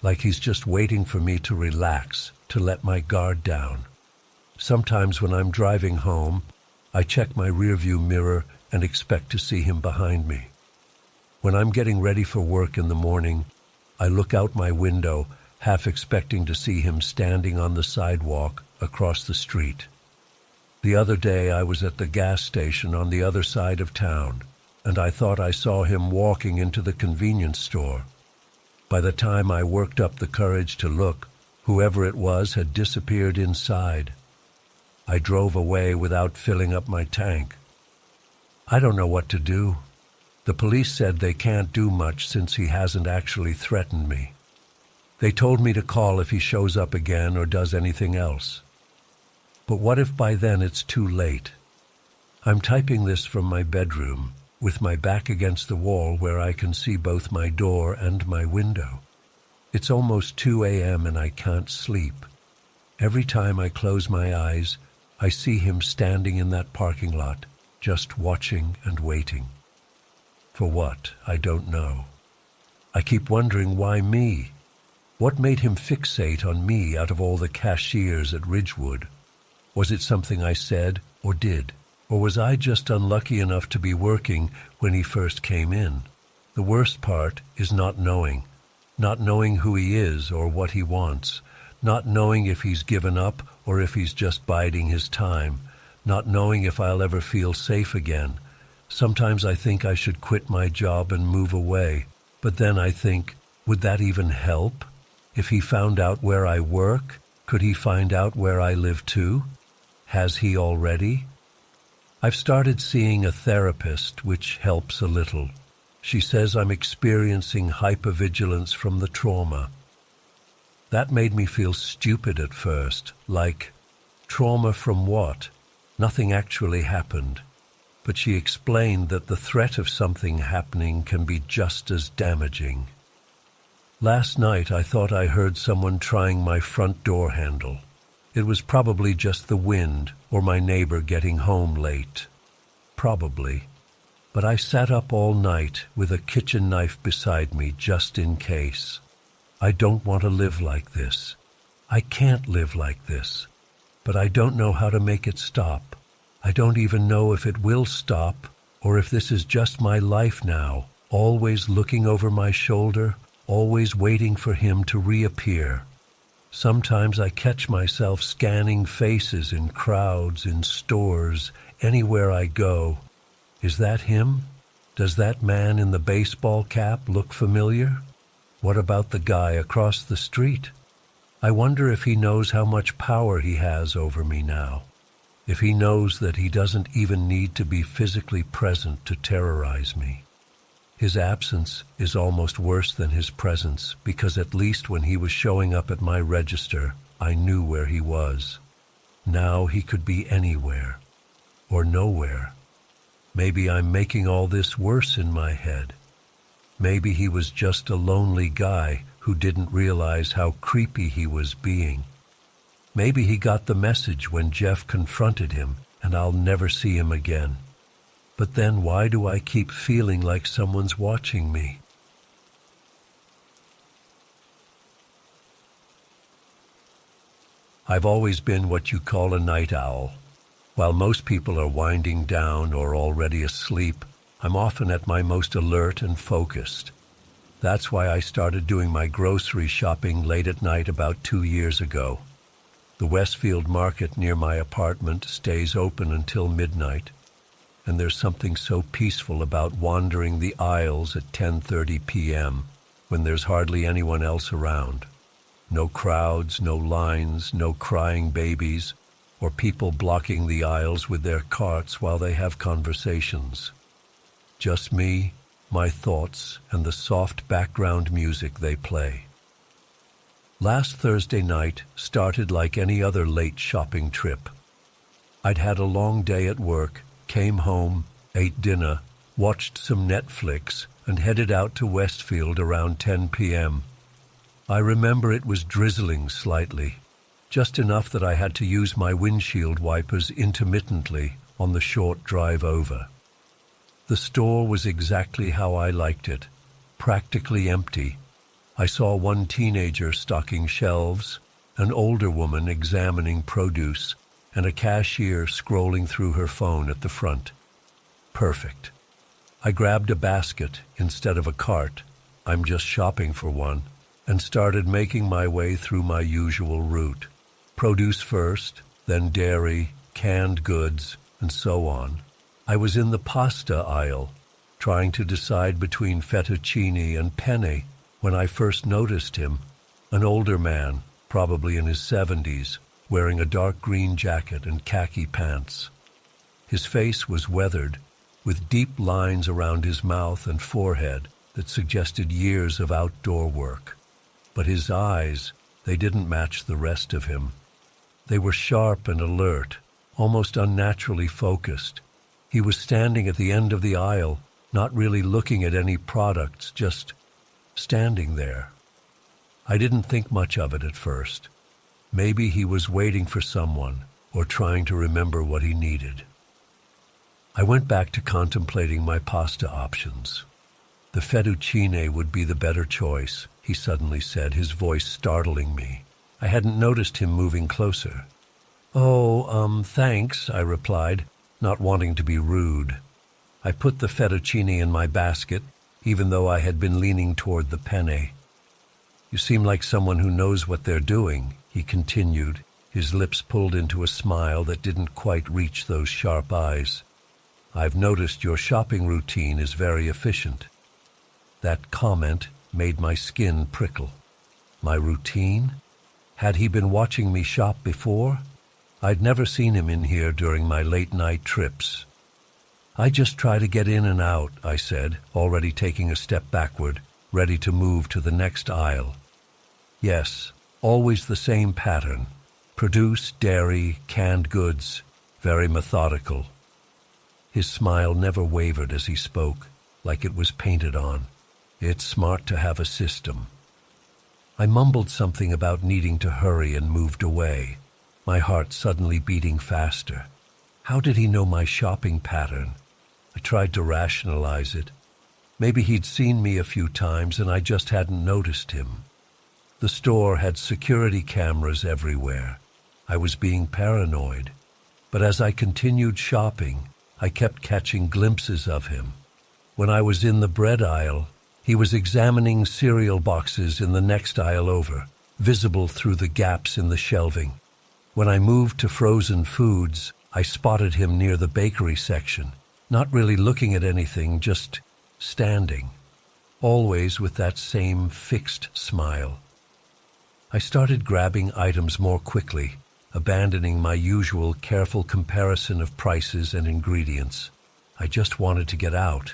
like he's just waiting for me to relax, to let my guard down. Sometimes when I'm driving home, I check my rearview mirror and expect to see him behind me. When I'm getting ready for work in the morning, I look out my window, half expecting to see him standing on the sidewalk across the street. The other day I was at the gas station on the other side of town, and I thought I saw him walking into the convenience store. By the time I worked up the courage to look, whoever it was had disappeared inside. I drove away without filling up my tank. I don't know what to do. The police said they can't do much since he hasn't actually threatened me. They told me to call if he shows up again or does anything else. But what if by then it's too late? I'm typing this from my bedroom, with my back against the wall where I can see both my door and my window. It's almost 2 a.m. and I can't sleep. Every time I close my eyes, I see him standing in that parking lot, just watching and waiting. For what? I don't know. I keep wondering, why me? What made him fixate on me out of all the cashiers at Ridgewood? Was it something I said or did? Or was I just unlucky enough to be working when he first came in? The worst part is not knowing who he is or what he wants, not knowing if he's given up or if he's just biding his time, not knowing if I'll ever feel safe again. Sometimes I think I should quit my job and move away, but then I think, would that even help? If he found out where I work, could he find out where I live too? Has he already? I've started seeing a therapist, which helps a little. She says I'm experiencing hypervigilance from the trauma. That made me feel stupid at first, like, trauma from what? Nothing actually happened. But she explained that the threat of something happening can be just as damaging. Last night I thought I heard someone trying my front door handle. It was probably just the wind or my neighbor getting home late. Probably. But I sat up all night with a kitchen knife beside me just in case. I don't want to live like this. I can't live like this. But I don't know how to make it stop. I don't even know if it will stop or if this is just my life now, always looking over my shoulder, always waiting for him to reappear. Sometimes I catch myself scanning faces in crowds, in stores, anywhere I go. Is that him? Does that man in the baseball cap look familiar? What about the guy across the street? I wonder if he knows how much power he has over me now. If he knows that he doesn't even need to be physically present to terrorize me. His absence is almost worse than his presence, because at least when he was showing up at my register, I knew where he was. Now he could be anywhere, or nowhere. Maybe I'm making all this worse in my head. Maybe he was just a lonely guy who didn't realize how creepy he was being. Maybe he got the message when Jeff confronted him, and I'll never see him again. But then why do I keep feeling like someone's watching me? I've always been what you call a night owl. While most people are winding down or already asleep, I'm often at my most alert and focused. That's why I started doing my grocery shopping late at night about 2 years ago. The Westfield Market near my apartment stays open until midnight, and there's something so peaceful about wandering the aisles at 10:30 p.m. when there's hardly anyone else around. No crowds, no lines, no crying babies, or people blocking the aisles with their carts while they have conversations. Just me, my thoughts, and the soft background music they play. Last Thursday night started like any other late shopping trip. I'd had a long day at work, came home, ate dinner, watched some Netflix, and headed out to Westfield around 10 p.m. I remember it was drizzling slightly, just enough that I had to use my windshield wipers intermittently on the short drive over. The store was exactly how I liked it, practically empty. I saw one teenager stocking shelves, an older woman examining produce, and a cashier scrolling through her phone at the front. Perfect. I grabbed a basket instead of a cart, I'm just shopping for one, and started making my way through my usual route. Produce first, then dairy, canned goods, and so on. I was in the pasta aisle, trying to decide between fettuccine and penne when I first noticed him, an older man, probably in his 70s, wearing a dark green jacket and khaki pants. His face was weathered, with deep lines around his mouth and forehead that suggested years of outdoor work. But his eyes, they didn't match the rest of him. They were sharp and alert, almost unnaturally focused. He was standing at the end of the aisle, not really looking at any products, just standing there. I didn't think much of it at first. Maybe he was waiting for someone or trying to remember what he needed. I went back to contemplating my pasta options. The fettuccine would be the better choice, he suddenly said, his voice startling me. I hadn't noticed him moving closer. "Oh, thanks," I replied, not wanting to be rude. I put the fettuccine in my basket, even though I had been leaning toward the penne. "You seem like someone who knows what they're doing," he continued, his lips pulled into a smile that didn't quite reach those sharp eyes. "I've noticed your shopping routine is very efficient." That comment made my skin prickle. My routine? Had he been watching me shop before? I'd never seen him in here during my late-night trips. "I just try to get in and out," I said, already taking a step backward, ready to move to the next aisle. "Yes, always the same pattern. Produce, dairy, canned goods, very methodical." His smile never wavered as he spoke, like it was painted on. "It's smart to have a system." I mumbled something about needing to hurry and moved away, my heart suddenly beating faster. How did he know my shopping pattern? I tried to rationalize it. Maybe he'd seen me a few times and I just hadn't noticed him. The store had security cameras everywhere. I was being paranoid. But as I continued shopping, I kept catching glimpses of him. When I was in the bread aisle, he was examining cereal boxes in the next aisle over, visible through the gaps in the shelving. When I moved to frozen foods, I spotted him near the bakery section, not really looking at anything, just standing, always with that same fixed smile. I started grabbing items more quickly, abandoning my usual careful comparison of prices and ingredients. I just wanted to get out.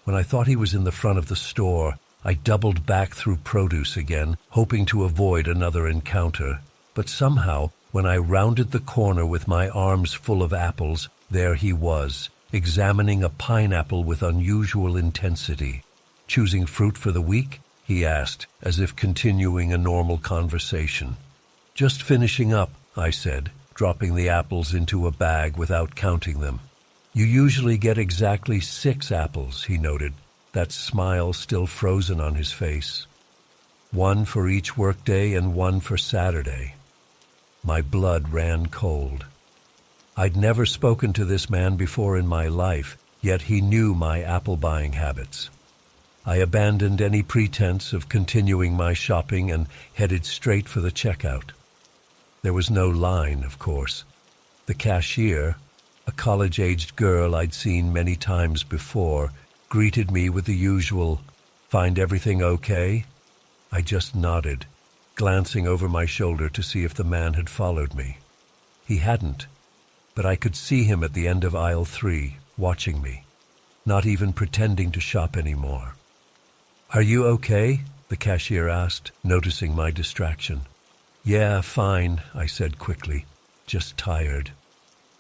When I thought he was in the front of the store, I doubled back through produce again, hoping to avoid another encounter. But somehow, when I rounded the corner with my arms full of apples, there he was, examining a pineapple with unusual intensity. "Choosing fruit for the week?" he asked, as if continuing a normal conversation. "Just finishing up," I said, dropping the apples into a bag without counting them. "You usually get exactly 6 apples," he noted, that smile still frozen on his face. "1 for each workday and 1 for Saturday." My blood ran cold. I'd never spoken to this man before in my life, yet he knew my apple-buying habits. I abandoned any pretense of continuing my shopping and headed straight for the checkout. There was no line, of course. The cashier, a college-aged girl I'd seen many times before, greeted me with the usual, "Find everything okay?" I just nodded, glancing over my shoulder to see if the man had followed me. He hadn't, but I could see him at the end of aisle 3, watching me, not even pretending to shop anymore. "Are you okay?" the cashier asked, noticing my distraction. "Yeah, fine," I said quickly, "just tired."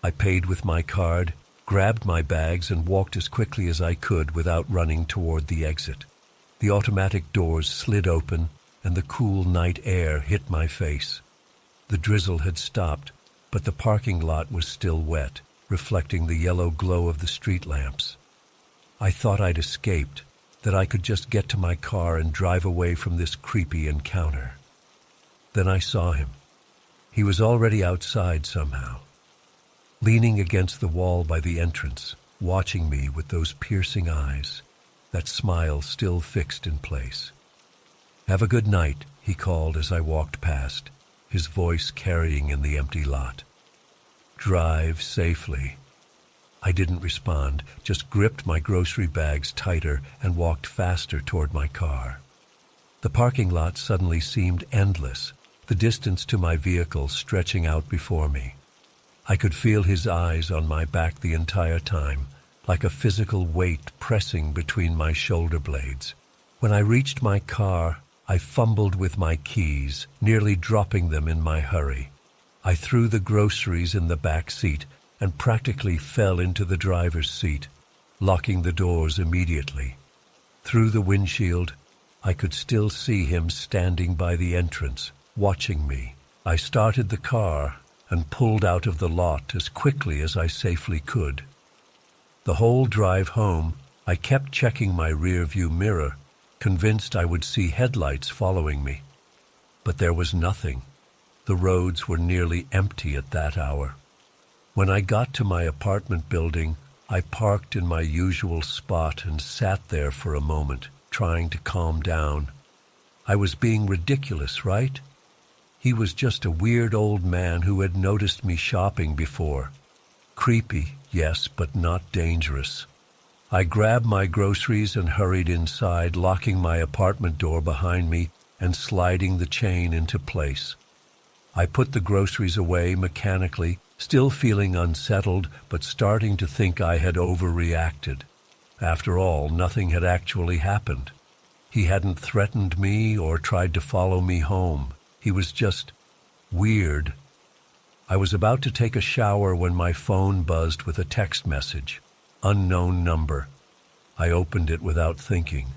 I paid with my card, grabbed my bags, and walked as quickly as I could without running toward the exit. The automatic doors slid open, and the cool night air hit my face. The drizzle had stopped, but the parking lot was still wet, reflecting the yellow glow of the street lamps. I thought I'd escaped, that I could just get to my car and drive away from this creepy encounter. Then I saw him. He was already outside somehow, leaning against the wall by the entrance, watching me with those piercing eyes, that smile still fixed in place. "Have a good night," he called as I walked past, his voice carrying in the empty lot. "Drive safely." I didn't respond, just gripped my grocery bags tighter and walked faster toward my car. The parking lot suddenly seemed endless, the distance to my vehicle stretching out before me. I could feel his eyes on my back the entire time, like a physical weight pressing between my shoulder blades. When I reached my car, I fumbled with my keys, nearly dropping them in my hurry. I threw the groceries in the back seat and practically fell into the driver's seat, locking the doors immediately. Through the windshield, I could still see him standing by the entrance, watching me. I started the car and pulled out of the lot as quickly as I safely could. The whole drive home, I kept checking my rear-view mirror, convinced I would see headlights following me. But there was nothing. The roads were nearly empty at that hour. When I got to my apartment building, I parked in my usual spot and sat there for a moment, trying to calm down. I was being ridiculous, right? He was just a weird old man who had noticed me shopping before. Creepy, yes, but not dangerous. I grabbed my groceries and hurried inside, locking my apartment door behind me and sliding the chain into place. I put the groceries away mechanically, still feeling unsettled, but starting to think I had overreacted. After all, nothing had actually happened. He hadn't threatened me or tried to follow me home. He was just weird. I was about to take a shower when my phone buzzed with a text message. Unknown number. I opened it without thinking.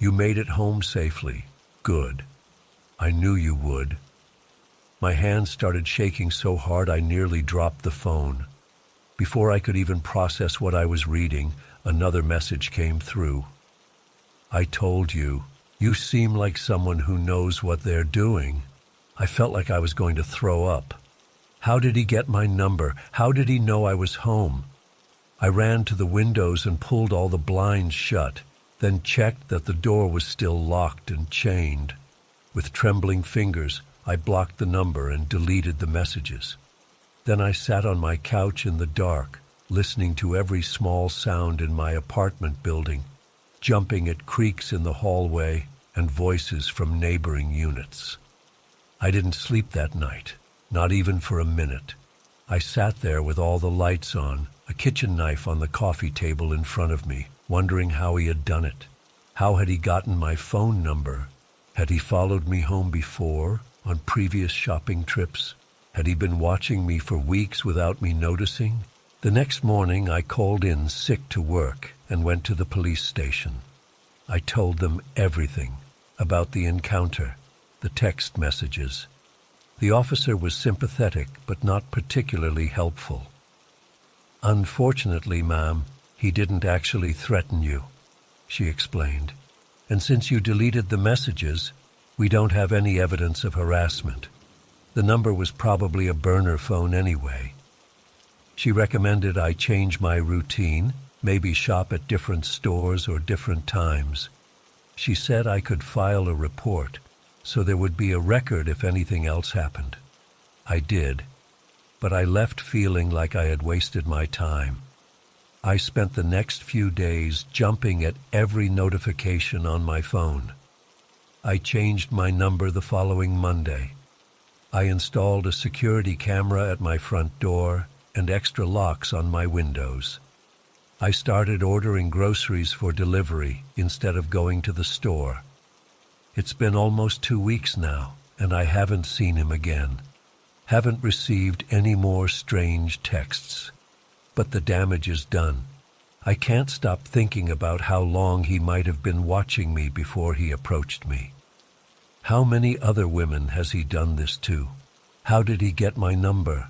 You made it home safely. Good. I knew you would. My hands started shaking so hard I nearly dropped the phone. Before I could even process what I was reading, another message came through. I told you, you seem like someone who knows what they're doing. I felt like I was going to throw up. How did he get my number? How did he know I was home? I ran to the windows and pulled all the blinds shut, then checked that the door was still locked and chained. With trembling fingers, I blocked the number and deleted the messages. Then I sat on my couch in the dark, listening to every small sound in my apartment building, jumping at creaks in the hallway and voices from neighboring units. I didn't sleep that night, not even for a minute. I sat there with all the lights on, a kitchen knife on the coffee table in front of me, wondering how he had done it. How had he gotten my phone number? Had he followed me home before, on previous shopping trips? Had he been watching me for weeks without me noticing? The next morning, I called in sick to work and went to the police station. I told them everything about the encounter, the text messages. The officer was sympathetic but not particularly helpful. Unfortunately, ma'am, he didn't actually threaten you, she explained. And since you deleted the messages, we don't have any evidence of harassment. The number was probably a burner phone anyway. She recommended I change my routine, maybe shop at different stores or different times. She said I could file a report, so there would be a record if anything else happened. I did, but I left feeling like I had wasted my time. I spent the next few days jumping at every notification on my phone. I changed my number the following Monday. I installed a security camera at my front door and extra locks on my windows. I started ordering groceries for delivery instead of going to the store. It's been almost 2 weeks now, and I haven't seen him again. Haven't received any more strange texts. But the damage is done. I can't stop thinking about how long he might have been watching me before he approached me. How many other women has he done this to? How did he get my number?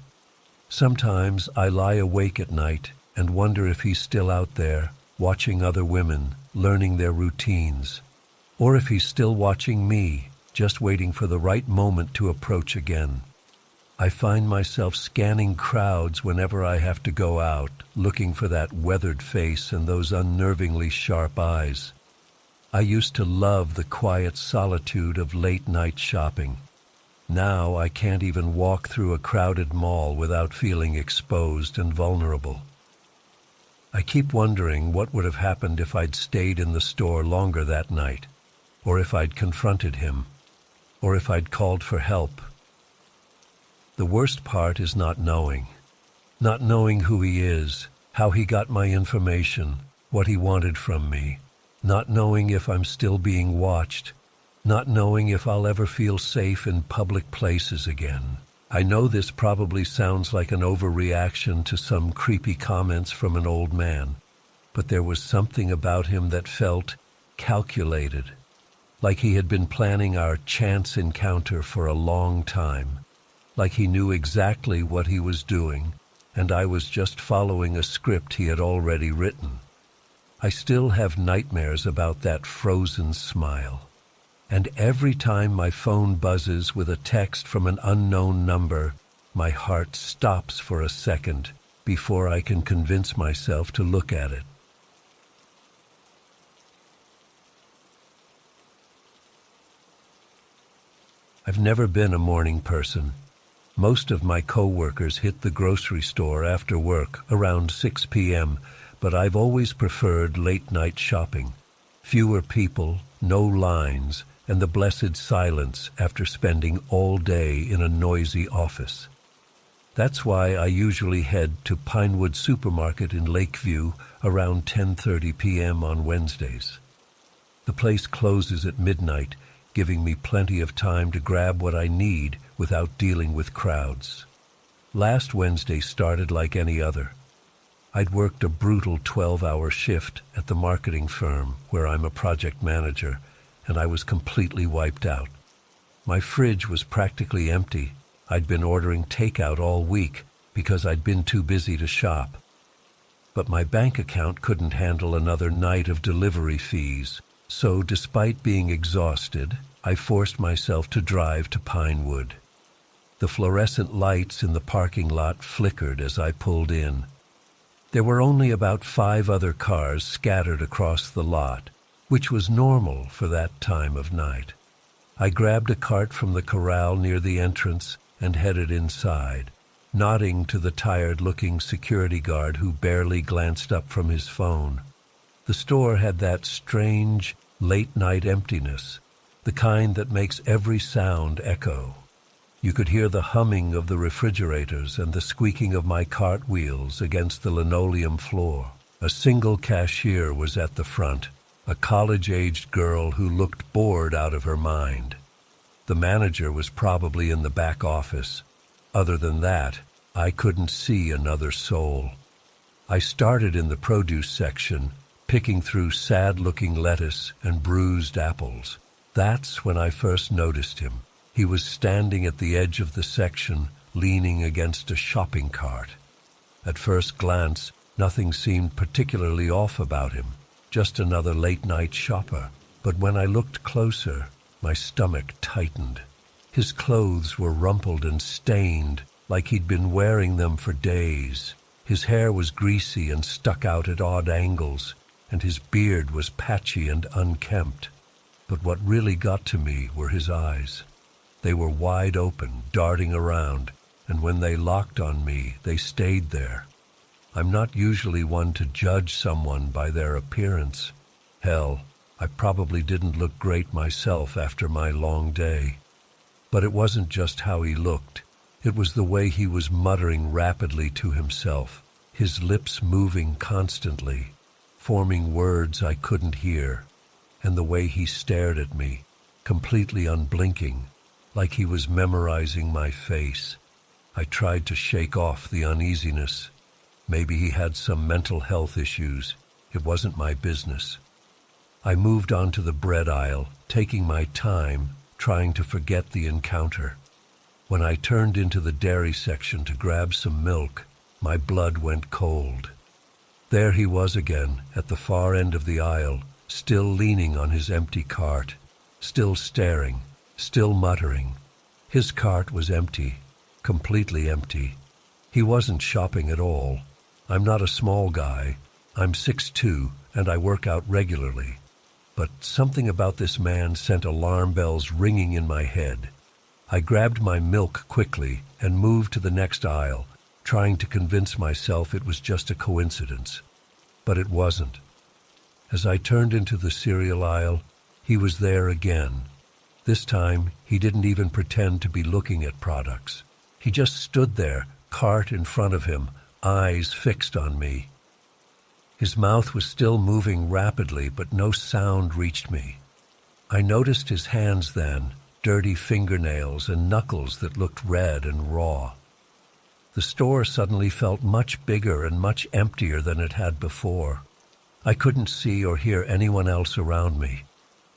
Sometimes I lie awake at night and wonder if he's still out there, watching other women, learning their routines. Or if he's still watching me, just waiting for the right moment to approach again. I find myself scanning crowds whenever I have to go out, looking for that weathered face and those unnervingly sharp eyes. I used to love the quiet solitude of late-night shopping. Now I can't even walk through a crowded mall without feeling exposed and vulnerable. I keep wondering what would have happened if I'd stayed in the store longer that night, or if I'd confronted him, or if I'd called for help. The worst part is not knowing who he is, how he got my information, what he wanted from me, not knowing if I'm still being watched, not knowing if I'll ever feel safe in public places again. I know this probably sounds like an overreaction to some creepy comments from an old man, but there was something about him that felt calculated, like he had been planning our chance encounter for a long time, like he knew exactly what he was doing, and I was just following a script he had already written. I still have nightmares about that frozen smile. And every time my phone buzzes with a text from an unknown number, my heart stops for a second before I can convince myself to look at it. I've never been a morning person. Most of my coworkers hit the grocery store after work around 6 p.m., but I've always preferred late-night shopping. Fewer people, no lines, and the blessed silence after spending all day in a noisy office. That's why I usually head to Pinewood Supermarket in Lakeview around 10:30 p.m. on Wednesdays. The place closes at midnight, giving me plenty of time to grab what I need without dealing with crowds. Last Wednesday started like any other. I'd worked a brutal 12-hour shift at the marketing firm where I'm a project manager, and I was completely wiped out. My fridge was practically empty. I'd been ordering takeout all week because I'd been too busy to shop. But my bank account couldn't handle another night of delivery fees, so despite being exhausted, I forced myself to drive to Pinewood. The fluorescent lights in the parking lot flickered as I pulled in. There were only about 5 other cars scattered across the lot, which was normal for that time of night. I grabbed a cart from the corral near the entrance and headed inside, nodding to the tired-looking security guard who barely glanced up from his phone. The store had that strange, late-night emptiness, the kind that makes every sound echo. You could hear the humming of the refrigerators and the squeaking of my cart wheels against the linoleum floor. A single cashier was at the front, a college-aged girl who looked bored out of her mind. The manager was probably in the back office. Other than that, I couldn't see another soul. I started in the produce section, picking through sad-looking lettuce and bruised apples. That's when I first noticed him. He was standing at the edge of the section, leaning against a shopping cart. At first glance, nothing seemed particularly off about him. Just another late-night shopper. But when I looked closer, my stomach tightened. His clothes were rumpled and stained, like he'd been wearing them for days. His hair was greasy and stuck out at odd angles, and his beard was patchy and unkempt. But what really got to me were his eyes. They were wide open, darting around, and when they locked on me, they stayed there. I'm not usually one to judge someone by their appearance. Hell, I probably didn't look great myself after my long day. But it wasn't just how he looked. It was the way he was muttering rapidly to himself, his lips moving constantly, forming words I couldn't hear, and the way he stared at me, completely unblinking, like he was memorizing my face. I tried to shake off the uneasiness. Maybe he had some mental health issues. It wasn't my business. I moved on to the bread aisle, taking my time, trying to forget the encounter. When I turned into the dairy section to grab some milk, my blood went cold. There he was again, at the far end of the aisle, still leaning on his empty cart, still staring, still muttering. His cart was empty, completely empty. He wasn't shopping at all. I'm not a small guy. I'm 6'2", and I work out regularly. But something about this man sent alarm bells ringing in my head. I grabbed my milk quickly and moved to the next aisle, trying to convince myself it was just a coincidence. But it wasn't. As I turned into the cereal aisle, he was there again. This time, he didn't even pretend to be looking at products. He just stood there, cart in front of him, eyes fixed on me. His mouth was still moving rapidly, but no sound reached me. I noticed his hands then, dirty fingernails and knuckles that looked red and raw. The store suddenly felt much bigger and much emptier than it had before. I couldn't see or hear anyone else around me.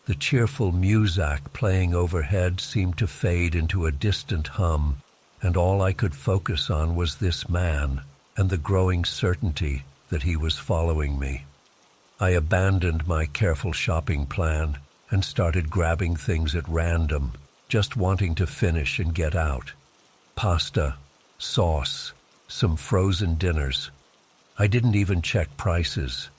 The cheerful muzak playing overhead seemed to fade into a distant hum, and all I could focus on was this man and the growing certainty that he was following me. I abandoned my careful shopping plan and started grabbing things at random, just wanting to finish and get out. Pasta, sauce, some frozen dinners. I didn't even check prices.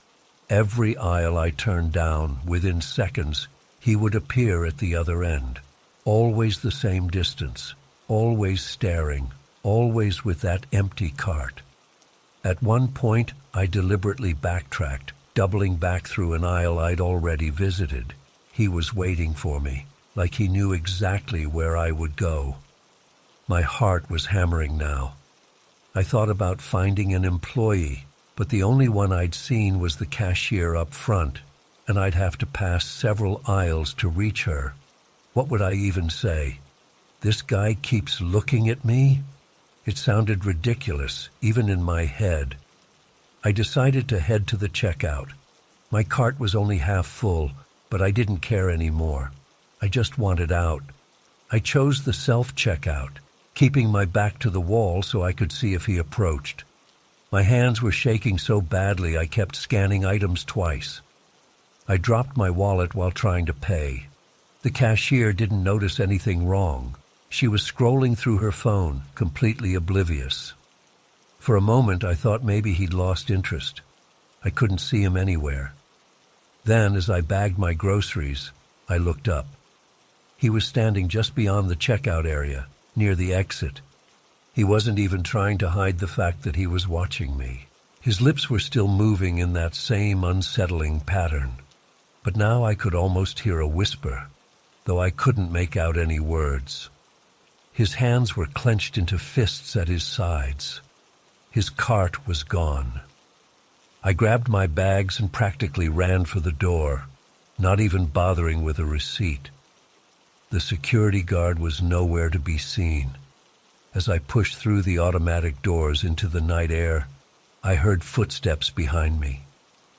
Every aisle I turned down, within seconds, he would appear at the other end. Always the same distance, always staring, always with that empty cart. At one point, I deliberately backtracked, doubling back through an aisle I'd already visited. He was waiting for me, like he knew exactly where I would go. My heart was hammering now. I thought about finding an employee, but the only one I'd seen was the cashier up front, and I'd have to pass several aisles to reach her. What would I even say? This guy keeps looking at me? It sounded ridiculous, even in my head. I decided to head to the checkout. My cart was only half full, but I didn't care anymore. I just wanted out. I chose the self-checkout, keeping my back to the wall so I could see if he approached. My hands were shaking so badly I kept scanning items twice. I dropped my wallet while trying to pay. The cashier didn't notice anything wrong. She was scrolling through her phone, completely oblivious. For a moment I thought maybe he'd lost interest. I couldn't see him anywhere. Then, as I bagged my groceries, I looked up. He was standing just beyond the checkout area, near the exit. He wasn't even trying to hide the fact that he was watching me. His lips were still moving in that same unsettling pattern. But now I could almost hear a whisper, though I couldn't make out any words. His hands were clenched into fists at his sides. His cart was gone. I grabbed my bags and practically ran for the door, not even bothering with a receipt. The security guard was nowhere to be seen. As I pushed through the automatic doors into the night air, I heard footsteps behind me.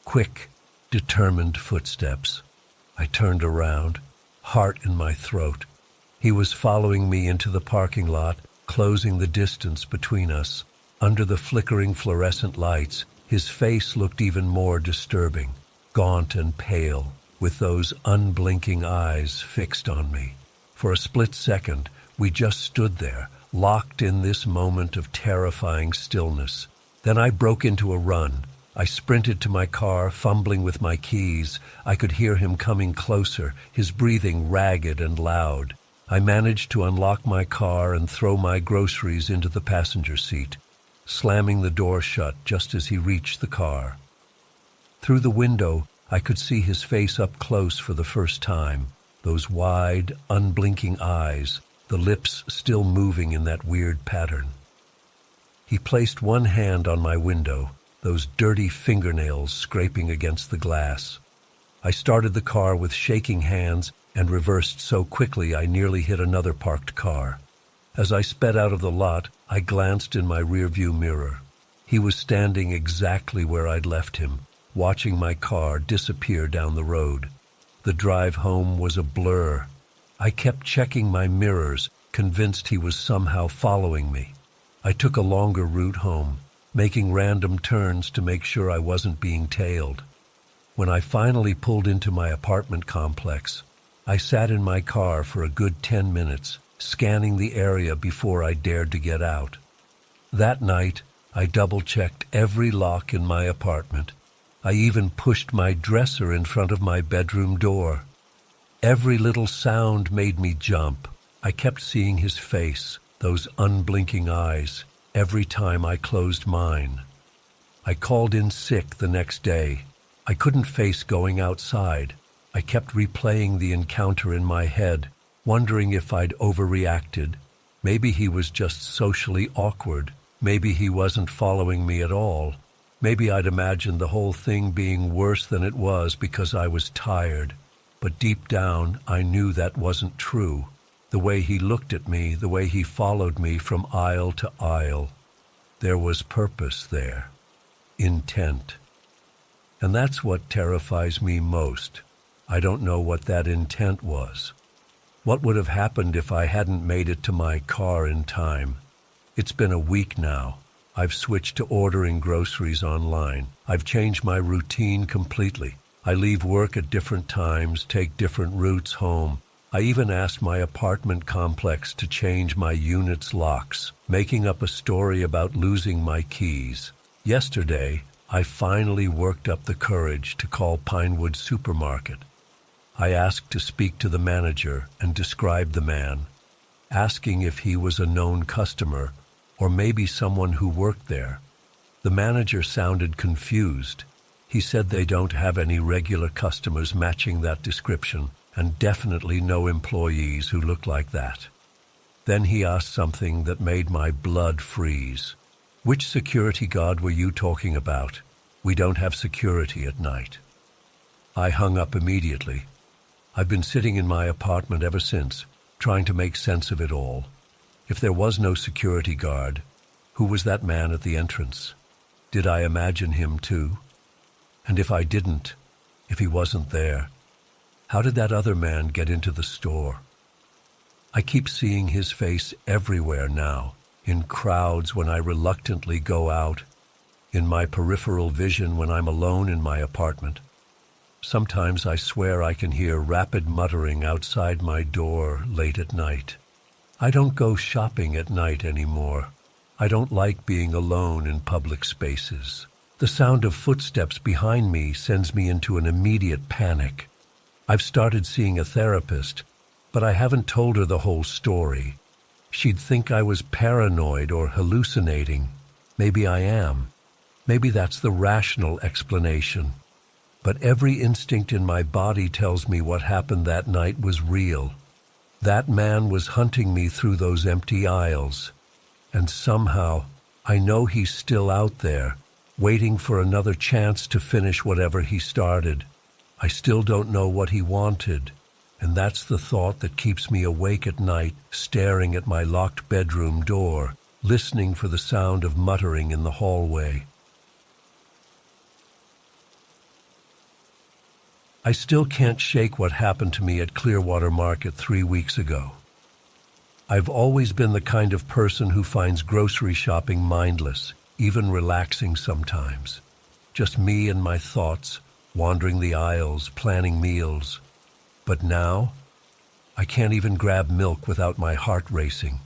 Quick, determined footsteps. I turned around, heart in my throat. He was following me into the parking lot, closing the distance between us. Under the flickering fluorescent lights, his face looked even more disturbing, gaunt and pale, with those unblinking eyes fixed on me. For a split second, we just stood there, locked in this moment of terrifying stillness. Then I broke into a run. I sprinted to my car, fumbling with my keys. I could hear him coming closer, his breathing ragged and loud. I managed to unlock my car and throw my groceries into the passenger seat, slamming the door shut just as he reached the car. Through the window, I could see his face up close for the first time, those wide, unblinking eyes, the lips still moving in that weird pattern. He placed one hand on my window, those dirty fingernails scraping against the glass. I started the car with shaking hands and reversed so quickly I nearly hit another parked car. As I sped out of the lot, I glanced in my rearview mirror. He was standing exactly where I'd left him, watching my car disappear down the road. The drive home was a blur. I kept checking my mirrors, convinced he was somehow following me. I took a longer route home, making random turns to make sure I wasn't being tailed. When I finally pulled into my apartment complex, I sat in my car for a good 10 minutes, scanning the area before I dared to get out. That night, I double-checked every lock in my apartment. I even pushed my dresser in front of my bedroom door. Every little sound made me jump. I kept seeing his face, those unblinking eyes, every time I closed mine. I called in sick the next day. I couldn't face going outside. I kept replaying the encounter in my head, wondering if I'd overreacted. Maybe he was just socially awkward. Maybe he wasn't following me at all. Maybe I'd imagined the whole thing being worse than it was because I was tired. but deep down I knew that wasn't true. The way he looked at me, the way he followed me from aisle to aisle, there was purpose there, intent. And that's what terrifies me most. I don't know what that intent was. What would have happened if I hadn't made it to my car in time? It's been a week now. I've switched to ordering groceries online. I've changed my routine completely. I leave work at different times, take different routes home. I even asked my apartment complex to change my unit's locks, making up a story about losing my keys. Yesterday, I finally worked up the courage to call Pinewood Supermarket. I asked to speak to the manager and describe the man, asking if he was a known customer or maybe someone who worked there. The manager sounded confused. He said they don't have any regular customers matching that description, and definitely no employees who looked like that. Then he asked something that made my blood freeze. "Which security guard were you talking about? We don't have security at night." I hung up immediately. I've been sitting in my apartment ever since, trying to make sense of it all. If there was no security guard, who was that man at the entrance? Did I imagine him too? And if I didn't, if he wasn't there, how did that other man get into the store? I keep seeing his face everywhere now, in crowds when I reluctantly go out, in my peripheral vision when I'm alone in my apartment. Sometimes I swear I can hear rapid muttering outside my door late at night. I don't go shopping at night anymore. I don't like being alone in public spaces. The sound of footsteps behind me sends me into an immediate panic. I've started seeing a therapist, but I haven't told her the whole story. She'd think I was paranoid or hallucinating. Maybe I am. Maybe that's the rational explanation. But every instinct in my body tells me what happened that night was real. That man was hunting me through those empty aisles. And somehow, I know he's still out there, waiting for another chance to finish whatever he started. I still don't know what he wanted, and that's the thought that keeps me awake at night, staring at my locked bedroom door, listening for the sound of muttering in the hallway. I still can't shake what happened to me at Clearwater Market 3 weeks ago. I've always been the kind of person who finds grocery shopping mindless, even relaxing sometimes. Just me and my thoughts, wandering the aisles, planning meals. But now, I can't even grab milk without my heart racing.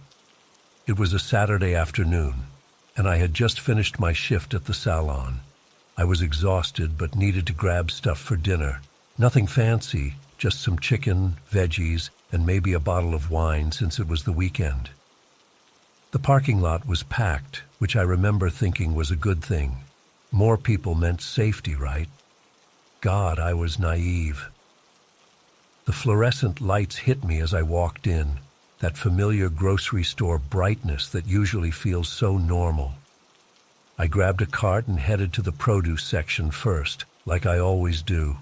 It was a Saturday afternoon, and I had just finished my shift at the salon. I was exhausted but needed to grab stuff for dinner. Nothing fancy, just some chicken, veggies, and maybe a bottle of wine since it was the weekend. The parking lot was packed, which I remember thinking was a good thing. More people meant safety, right? God, I was naive. The fluorescent lights hit me as I walked in, that familiar grocery store brightness that usually feels so normal. I grabbed a cart and headed to the produce section first, like I always do.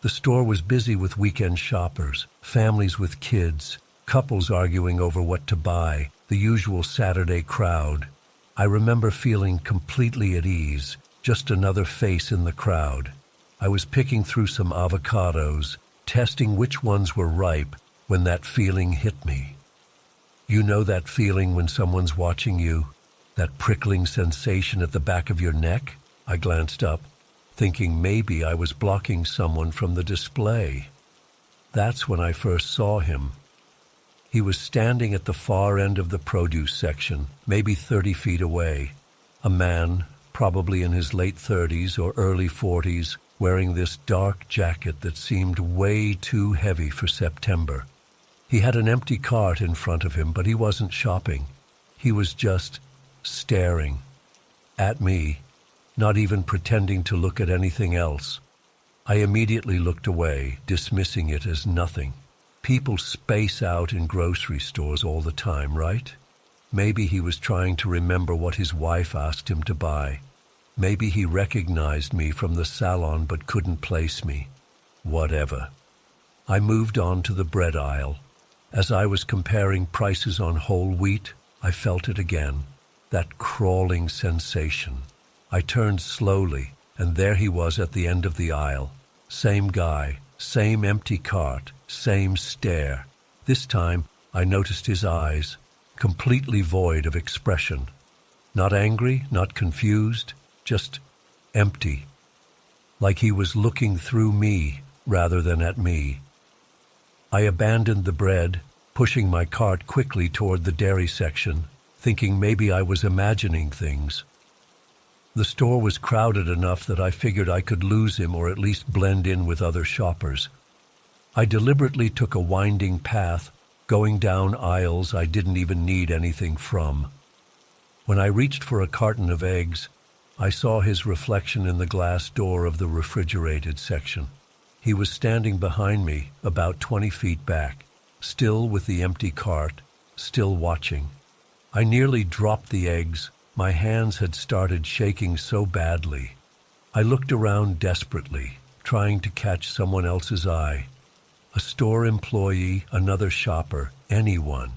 The store was busy with weekend shoppers, families with kids, couples arguing over what to buy, the usual Saturday crowd. I remember feeling completely at ease, just another face in the crowd. I was picking through some avocados, testing which ones were ripe, when that feeling hit me. You know that feeling when someone's watching you? That prickling sensation at the back of your neck? I glanced up, thinking maybe I was blocking someone from the display. That's when I first saw him. He was standing at the far end of the produce section, maybe 30 feet away. A man, probably in his late 30s or early 40s, wearing this dark jacket that seemed way too heavy for September. He had an empty cart in front of him, but he wasn't shopping. He was just staring at me, not even pretending to look at anything else. I immediately looked away, dismissing it as nothing. People space out in grocery stores all the time, right? Maybe he was trying to remember what his wife asked him to buy. Maybe he recognized me from the salon but couldn't place me. Whatever. I moved on to the bread aisle. As I was comparing prices on whole wheat, I felt it again, that crawling sensation. I turned slowly, and there he was at the end of the aisle. Same guy, same empty cart, same stare. This time, I noticed his eyes, completely void of expression. Not angry, not confused, just empty. Like he was looking through me rather than at me. I abandoned the bread, pushing my cart quickly toward the dairy section, thinking maybe I was imagining things. The store was crowded enough that I figured I could lose him or at least blend in with other shoppers. I deliberately took a winding path, going down aisles I didn't even need anything from. When I reached for a carton of eggs, I saw his reflection in the glass door of the refrigerated section. He was standing behind me, about 20 feet back, still with the empty cart, still watching. I nearly dropped the eggs. My hands had started shaking so badly. I looked around desperately, trying to catch someone else's eye. A store employee, another shopper, anyone.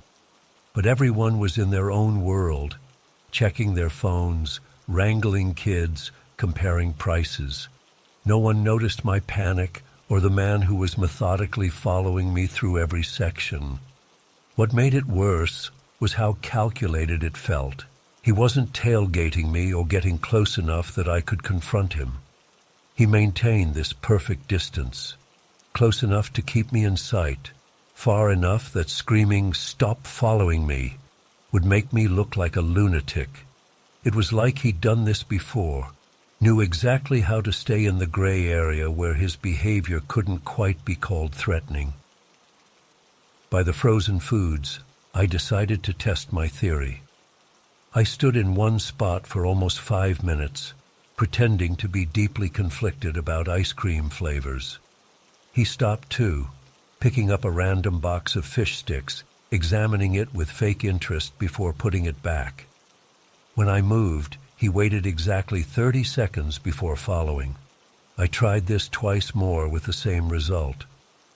But everyone was in their own world, checking their phones, wrangling kids, comparing prices. No one noticed my panic or the man who was methodically following me through every section. What made it worse was how calculated it felt. He wasn't tailgating me or getting close enough that I could confront him. He maintained this perfect distance, close enough to keep me in sight, far enough that screaming, "Stop following me," would make me look like a lunatic. It was like he'd done this before, knew exactly how to stay in the gray area where his behavior couldn't quite be called threatening. By the frozen foods, I decided to test my theory. I stood in one spot for almost 5 minutes, pretending to be deeply conflicted about ice cream flavors. He stopped too, picking up a random box of fish sticks, examining it with fake interest before putting it back. When I moved, he waited exactly 30 seconds before following. I tried this twice more with the same result.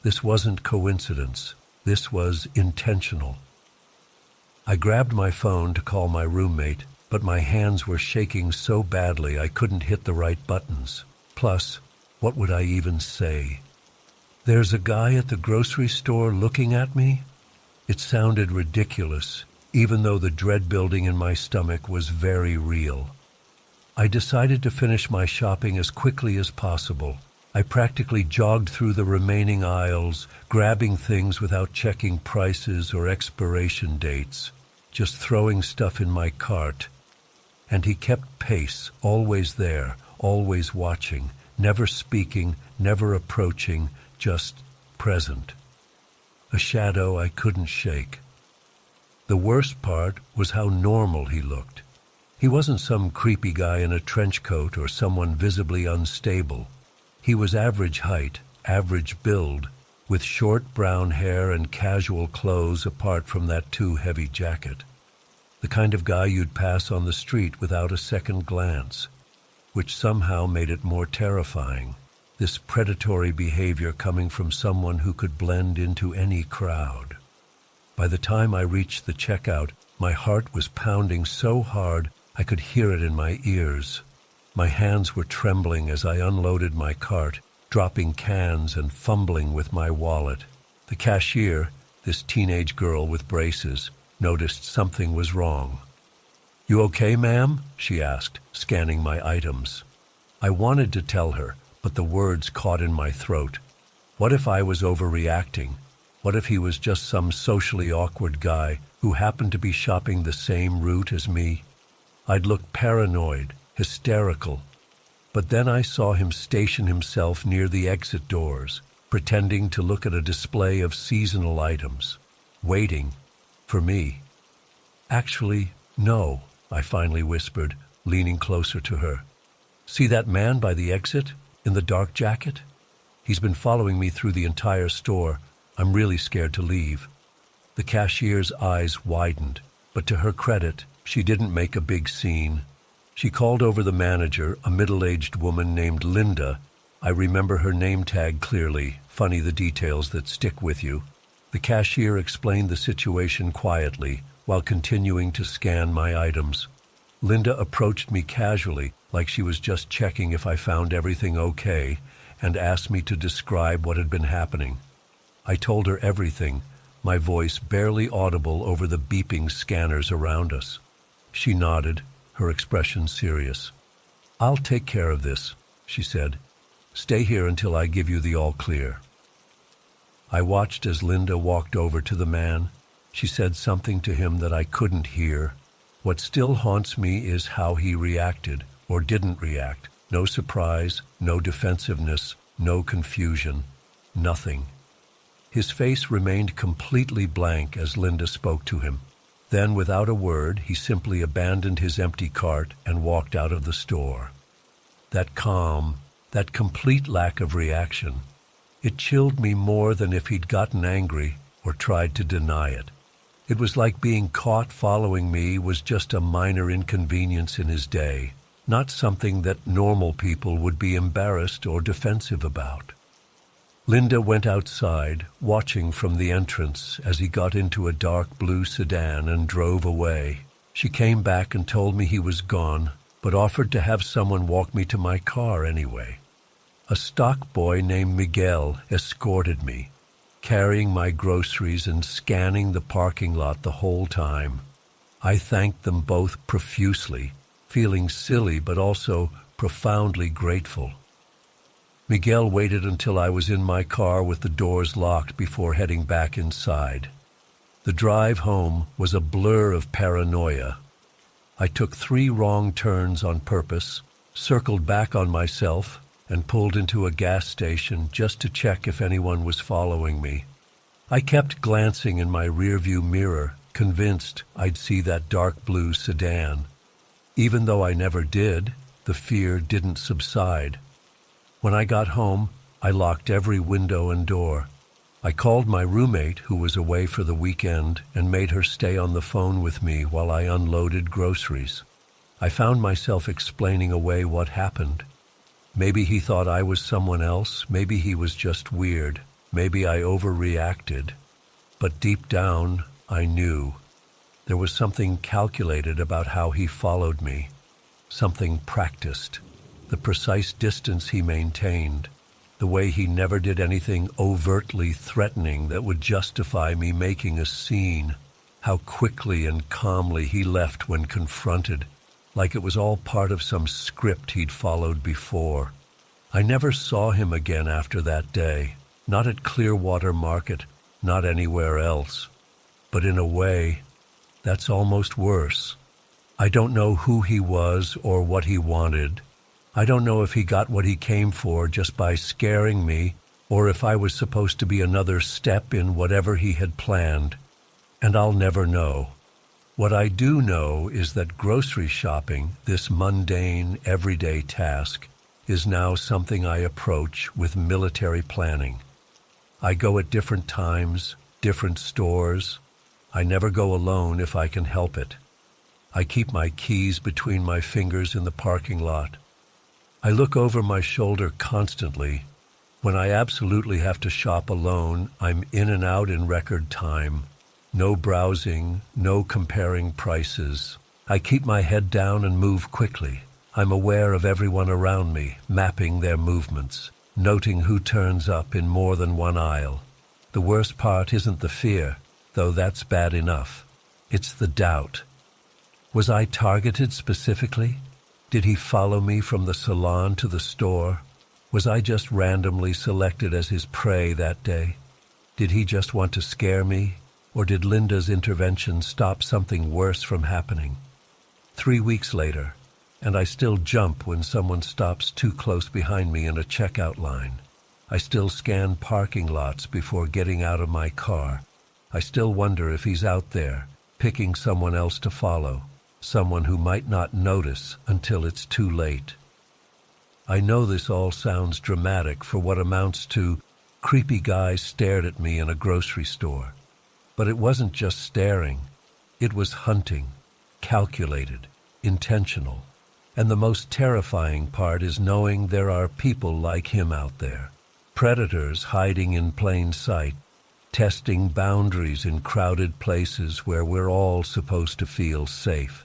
This wasn't coincidence. This was intentional. I grabbed my phone to call my roommate, but my hands were shaking so badly I couldn't hit the right buttons. Plus, what would I even say? "There's a guy at the grocery store looking at me?" It sounded ridiculous, even though the dread building in my stomach was very real. I decided to finish my shopping as quickly as possible. I practically jogged through the remaining aisles, grabbing things without checking prices or expiration dates, just throwing stuff in my cart. And he kept pace, always there, always watching, never speaking, never approaching, just present. A shadow I couldn't shake. The worst part was how normal he looked. He wasn't some creepy guy in a trench coat or someone visibly unstable. He was average height, average build, with short brown hair and casual clothes apart from that too heavy jacket. The kind of guy you'd pass on the street without a second glance, which somehow made it more terrifying. This predatory behavior coming from someone who could blend into any crowd. By the time I reached the checkout, my heart was pounding so hard I could hear it in my ears. My hands were trembling as I unloaded my cart, dropping cans and fumbling with my wallet. The cashier, this teenage girl with braces, noticed something was wrong. "You okay, ma'am?" she asked, scanning my items. I wanted to tell her, but the words caught in my throat. What if I was overreacting? What if he was just some socially awkward guy who happened to be shopping the same route as me? I'd look paranoid, hysterical. But then I saw him station himself near the exit doors, pretending to look at a display of seasonal items, waiting for me. "Actually, no," I finally whispered, leaning closer to her. "See that man by the exit, in the dark jacket? He's been following me through the entire store. I'm really scared to leave." The cashier's eyes widened, but to her credit, she didn't make a big scene. She called over the manager, a middle-aged woman named Linda, I remember her name tag clearly, funny the details that stick with you. The cashier explained the situation quietly while continuing to scan my items. Linda approached me casually, like she was just checking if I found everything okay, and asked me to describe what had been happening. I told her everything, my voice barely audible over the beeping scanners around us. She nodded, her expression serious. "I'll take care of this," she said. "Stay here until I give you the all clear." I watched as Linda walked over to the man. She said something to him that I couldn't hear. What still haunts me is how he reacted, or didn't react. No surprise, no defensiveness, no confusion, nothing. His face remained completely blank as Linda spoke to him. Then, without a word, he simply abandoned his empty cart and walked out of the store. That calm, that complete lack of reaction, it chilled me more than if he'd gotten angry or tried to deny it. It was like being caught following me was just a minor inconvenience in his day, not something that normal people would be embarrassed or defensive about. Linda went outside, watching from the entrance as he got into a dark blue sedan and drove away. She came back and told me he was gone, but offered to have someone walk me to my car anyway. A stock boy named Miguel escorted me, carrying my groceries and scanning the parking lot the whole time. I thanked them both profusely, feeling silly but also profoundly grateful. Miguel waited until I was in my car with the doors locked before heading back inside. The drive home was a blur of paranoia. I took 3 wrong turns on purpose, circled back on myself, and pulled into a gas station just to check if anyone was following me. I kept glancing in my rearview mirror, convinced I'd see that dark blue sedan. Even though I never did, the fear didn't subside. When I got home, I locked every window and door. I called my roommate, who was away for the weekend, and made her stay on the phone with me while I unloaded groceries. I found myself explaining away what happened. Maybe he thought I was someone else, maybe he was just weird, maybe I overreacted. But deep down, I knew. There was something calculated about how he followed me, something practiced. The precise distance he maintained, the way he never did anything overtly threatening that would justify me making a scene, how quickly and calmly he left when confronted, like it was all part of some script he'd followed before. I never saw him again after that day, not at Clearwater Market, not anywhere else. But in a way, that's almost worse. I don't know who he was or what he wanted. I don't know if he got what he came for just by scaring me, or if I was supposed to be another step in whatever he had planned. And I'll never know. What I do know is that grocery shopping, this mundane, everyday task, is now something I approach with military planning. I go at different times, different stores. I never go alone if I can help it. I keep my keys between my fingers in the parking lot. I look over my shoulder constantly. When I absolutely have to shop alone, I'm in and out in record time. No browsing, no comparing prices. I keep my head down and move quickly. I'm aware of everyone around me, mapping their movements, noting who turns up in more than one aisle. The worst part isn't the fear, though that's bad enough. It's the doubt. Was I targeted specifically? Did he follow me from the salon to the store? Was I just randomly selected as his prey that day? Did he just want to scare me? Or did Linda's intervention stop something worse from happening? 3 weeks later, and I still jump when someone stops too close behind me in a checkout line. I still scan parking lots before getting out of my car. I still wonder if he's out there, picking someone else to follow. Someone who might not notice until it's too late. I know this all sounds dramatic for what amounts to creepy guy stared at me in a grocery store. But it wasn't just staring. It was hunting, calculated, intentional. And the most terrifying part is knowing there are people like him out there. Predators hiding in plain sight, testing boundaries in crowded places where we're all supposed to feel safe.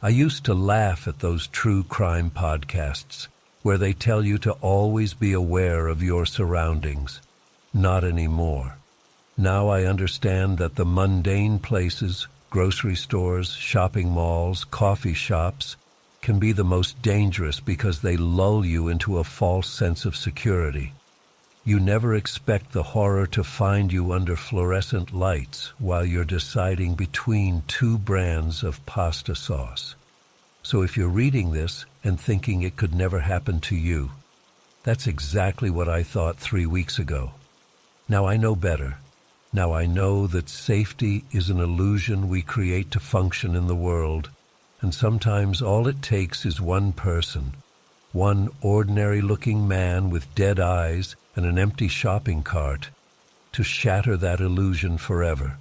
I used to laugh at those true crime podcasts where they tell you to always be aware of your surroundings. Not anymore. Now I understand that the mundane places, grocery stores, shopping malls, coffee shops, can be the most dangerous because they lull you into a false sense of security. You never expect the horror to find you under fluorescent lights while you're deciding between two brands of pasta sauce. So if you're reading this and thinking it could never happen to you, that's exactly what I thought 3 weeks ago. Now I know better. Now I know that safety is an illusion we create to function in the world, and sometimes all it takes is one person, one ordinary-looking man with dead eyes and an empty shopping cart, to shatter that illusion forever.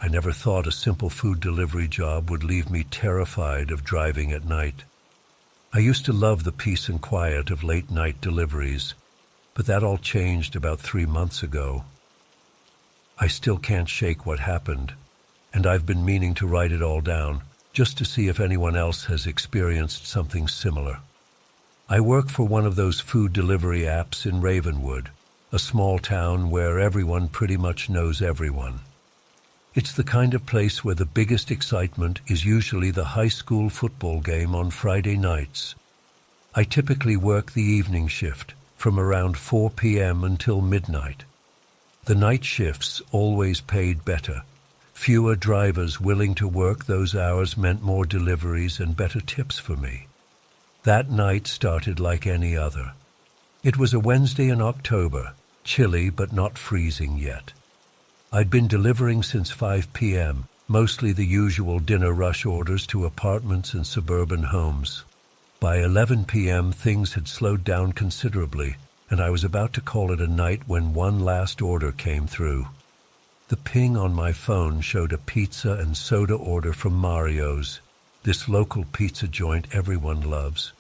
I never thought a simple food delivery job would leave me terrified of driving at night. I used to love the peace and quiet of late-night deliveries, but that all changed about 3 months ago. I still can't shake what happened, and I've been meaning to write it all down, just to see if anyone else has experienced something similar. I work for one of those food delivery apps in Ravenwood, a small town where everyone pretty much knows everyone. It's the kind of place where the biggest excitement is usually the high school football game on Friday nights. I typically work the evening shift, from around 4 p.m. until midnight. The night shifts always paid better. Fewer drivers willing to work those hours meant more deliveries and better tips for me. That night started like any other. It was a Wednesday in October, chilly but not freezing yet. I'd been delivering since 5 p.m., mostly the usual dinner rush orders to apartments and suburban homes. By 11 p.m., things had slowed down considerably, and I was about to call it a night when one last order came through. The ping on my phone showed a pizza and soda order from Mario's, this local pizza joint everyone loves.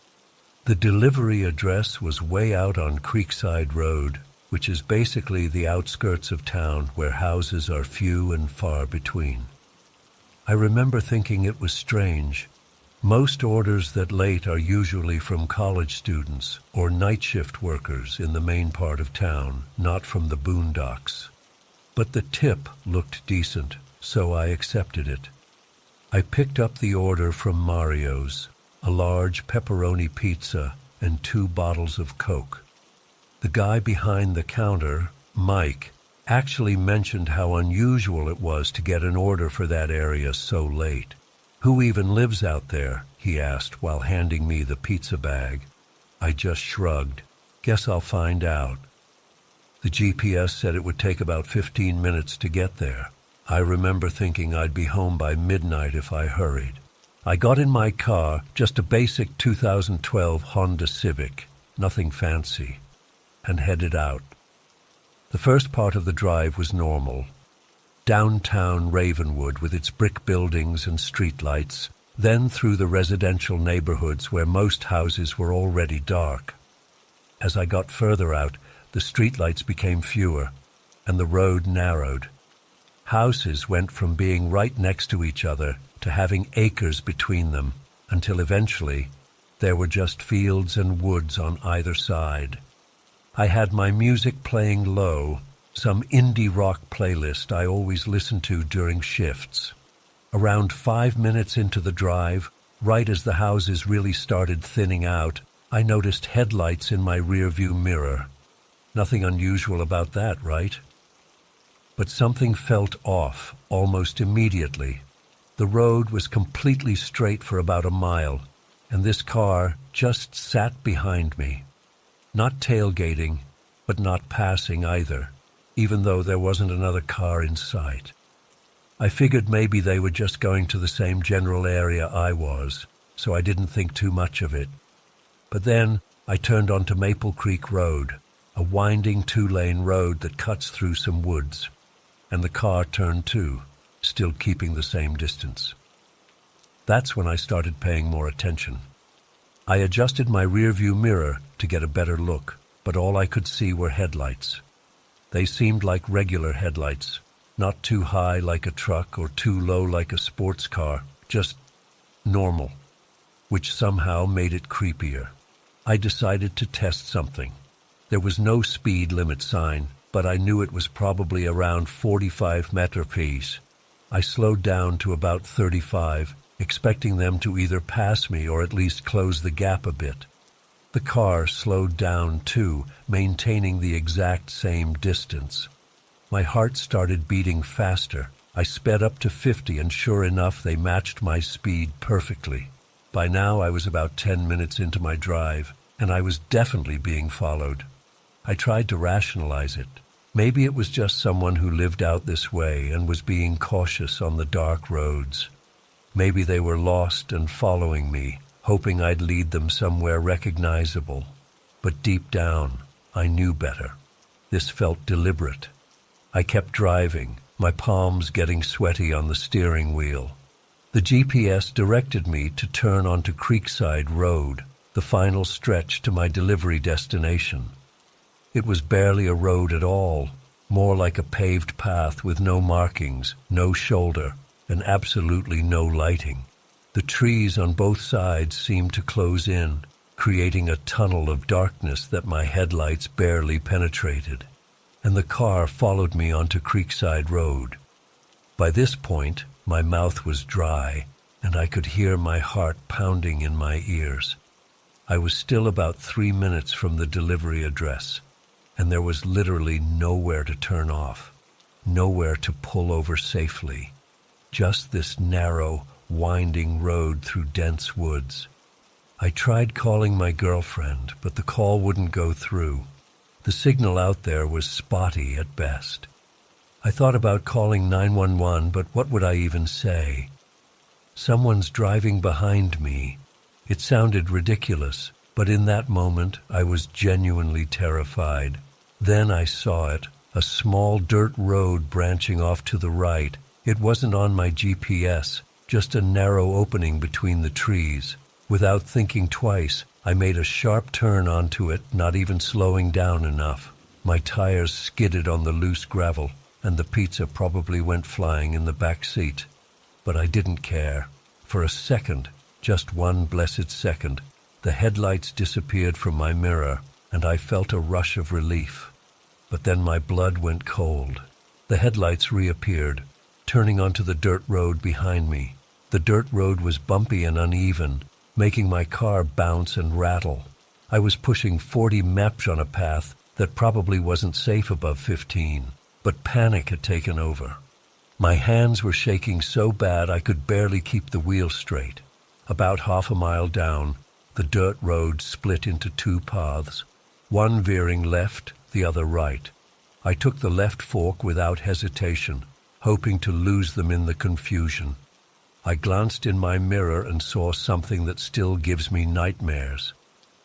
The delivery address was way out on Creekside Road, which is basically the outskirts of town where houses are few and far between. I remember thinking it was strange. Most orders that late are usually from college students or night shift workers in the main part of town, not from the boondocks. But the tip looked decent, so I accepted it. I picked up the order from Mario's, a large pepperoni pizza and 2 bottles of Coke. The guy behind the counter, Mike, actually mentioned how unusual it was to get an order for that area so late. "Who even lives out there?" he asked while handing me the pizza bag. I just shrugged. "Guess I'll find out." The GPS said it would take about 15 minutes to get there. I remember thinking I'd be home by midnight if I hurried. I got in my car, just a basic 2012 Honda Civic, nothing fancy, and headed out. The first part of the drive was normal. Downtown Ravenwood with its brick buildings and streetlights, then through the residential neighborhoods where most houses were already dark. As I got further out, the streetlights became fewer, and the road narrowed. Houses went from being right next to each other to having acres between them, until eventually there were just fields and woods on either side. I had my music playing low, some indie rock playlist I always listened to during shifts. Around 5 minutes into the drive, right as the houses really started thinning out, I noticed headlights in my rearview mirror. Nothing unusual about that, right? But something felt off almost immediately. The road was completely straight for about a mile, and this car just sat behind me. Not tailgating, but not passing either, even though there wasn't another car in sight. I figured maybe they were just going to the same general area I was, so I didn't think too much of it. But then I turned onto Maple Creek Road, a winding 2-lane road that cuts through some woods, and the car turned too, still keeping the same distance. That's when I started paying more attention. I adjusted my rearview mirror to get a better look, but all I could see were headlights. They seemed like regular headlights, not too high like a truck or too low like a sports car, just normal, which somehow made it creepier. I decided to test something. There was no speed limit sign, but I knew it was probably around 45 mph. I slowed down to about 35, expecting them to either pass me or at least close the gap a bit. The car slowed down too, maintaining the exact same distance. My heart started beating faster. I sped up to 50, and sure enough, they matched my speed perfectly. By now, I was about 10 minutes into my drive, and I was definitely being followed. I tried to rationalize it. Maybe it was just someone who lived out this way and was being cautious on the dark roads. Maybe they were lost and following me, hoping I'd lead them somewhere recognizable. But deep down, I knew better. This felt deliberate. I kept driving, my palms getting sweaty on the steering wheel. The GPS directed me to turn onto Creekside Road, the final stretch to my delivery destination. It was barely a road at all, more like a paved path with no markings, no shoulder, and absolutely no lighting. The trees on both sides seemed to close in, creating a tunnel of darkness that my headlights barely penetrated. And the car followed me onto Creekside Road. By this point, my mouth was dry, and I could hear my heart pounding in my ears. I was still about 3 minutes from the delivery address, and there was literally nowhere to turn off, nowhere to pull over safely. Just this narrow, winding road through dense woods. I tried calling my girlfriend, but the call wouldn't go through. The signal out there was spotty at best. I thought about calling 911, but what would I even say? Someone's driving behind me. It sounded ridiculous, but in that moment I was genuinely terrified. Then I saw it, a small dirt road branching off to the right. It wasn't on my GPS, just a narrow opening between the trees. Without thinking twice, I made a sharp turn onto it, not even slowing down enough. My tires skidded on the loose gravel, and the pizza probably went flying in the back seat. But I didn't care. For a second, just one blessed second, the headlights disappeared from my mirror, and I felt a rush of relief. But then my blood went cold. The headlights reappeared, turning onto the dirt road behind me. The dirt road was bumpy and uneven, making my car bounce and rattle. I was pushing 40 mph on a path that probably wasn't safe above 15, but panic had taken over. My hands were shaking so bad I could barely keep the wheel straight. About half a mile down, the dirt road split into two paths, one veering left, the other right. I took the left fork without hesitation, hoping to lose them in the confusion. I glanced in my mirror and saw something that still gives me nightmares.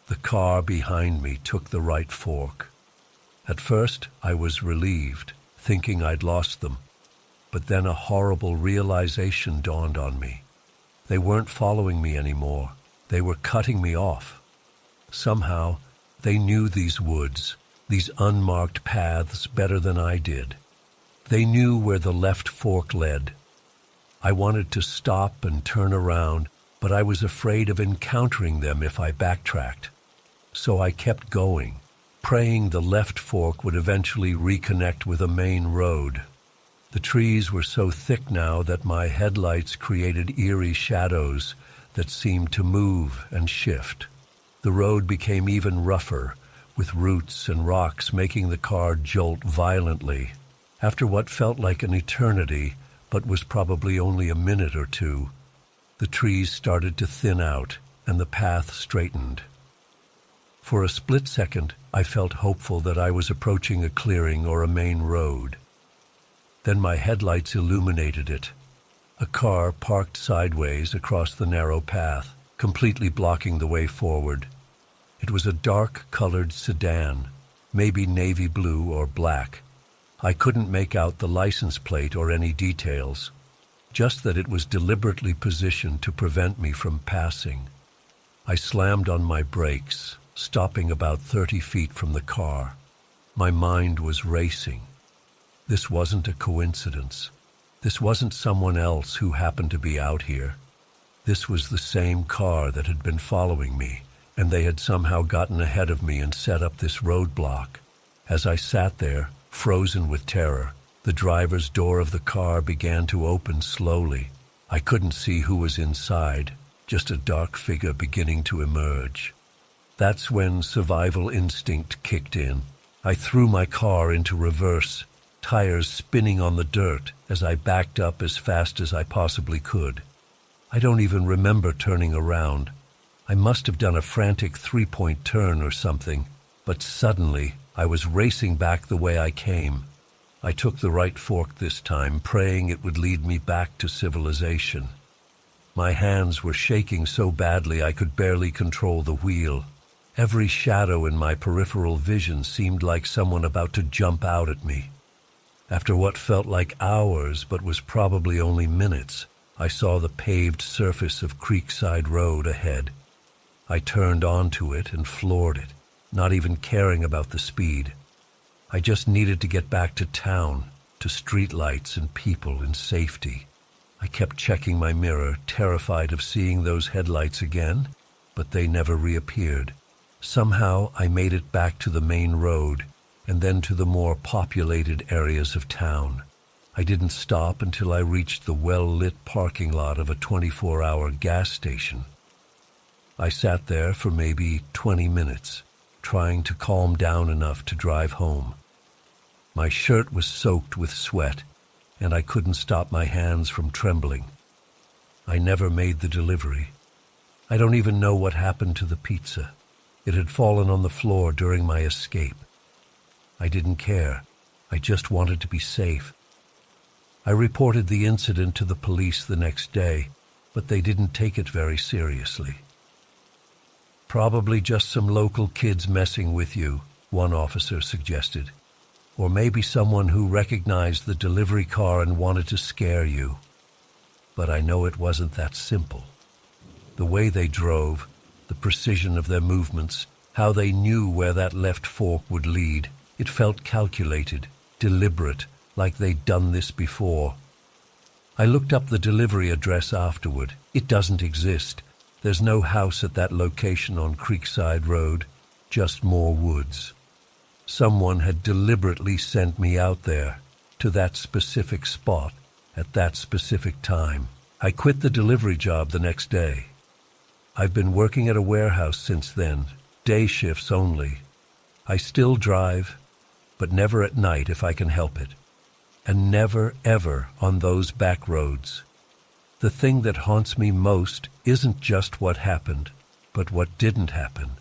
The car behind me took the right fork. At first, I was relieved, thinking I'd lost them. But then a horrible realization dawned on me. They weren't following me anymore. They were cutting me off. Somehow, they knew these woods, these unmarked paths better than I did. They knew where the left fork led. I wanted to stop and turn around, but I was afraid of encountering them if I backtracked. So I kept going, praying the left fork would eventually reconnect with a main road. The trees were so thick now that my headlights created eerie shadows that seemed to move and shift. The road became even rougher, with roots and rocks making the car jolt violently. After what felt like an eternity, but was probably only a minute or two, the trees started to thin out and the path straightened. For a split second, I felt hopeful that I was approaching a clearing or a main road. Then my headlights illuminated it. A car parked sideways across the narrow path, completely blocking the way forward. It was a dark-colored sedan, maybe navy blue or black. I couldn't make out the license plate or any details. just that it was deliberately positioned to prevent me from passing. I slammed on my brakes, stopping about 30 feet from the car. My mind was racing. This wasn't a coincidence. This wasn't someone else who happened to be out here. This was the same car that had been following me, and they had somehow gotten ahead of me and set up this roadblock. As I sat there, frozen with terror, the driver's door of the car began to open slowly. I couldn't see who was inside, just a dark figure beginning to emerge. That's when survival instinct kicked in. I threw my car into reverse, tires spinning on the dirt as I backed up as fast as I possibly could. I don't even remember turning around. I must have done a frantic three-point turn or something, but suddenly I was racing back the way I came. I took the right fork this time, praying it would lead me back to civilization. My hands were shaking so badly I could barely control the wheel. Every shadow in my peripheral vision seemed like someone about to jump out at me. After what felt like hours but was probably only minutes, I saw the paved surface of Creekside Road ahead. I turned onto it and floored it, not even caring about the speed. I just needed to get back to town, to streetlights and people and safety. I kept checking my mirror, terrified of seeing those headlights again, but they never reappeared. Somehow I made it back to the main road and then to the more populated areas of town. I didn't stop until I reached the well-lit parking lot of a 24-hour gas station. I sat there for maybe 20 minutes, trying to calm down enough to drive home. My shirt was soaked with sweat, and I couldn't stop my hands from trembling. I never made the delivery. I don't even know what happened to the pizza. It had fallen on the floor during my escape. I didn't care. I just wanted to be safe. I reported the incident to the police the next day, but they didn't take it very seriously. "Probably just some local kids messing with you," one officer suggested. "Or maybe someone who recognized the delivery car and wanted to scare you." But I know it wasn't that simple. The way they drove, the precision of their movements, how they knew where that left fork would lead, it felt calculated, deliberate, like they'd done this before. I looked up the delivery address afterward. It doesn't exist. There's no house at that location on Creekside Road, just more woods. Someone had deliberately sent me out there, to that specific spot, at that specific time. I quit the delivery job the next day. I've been working at a warehouse since then, day shifts only. I still drive, but never at night if I can help it. And never, ever on those back roads. The thing that haunts me most isn't just what happened, but what didn't happen.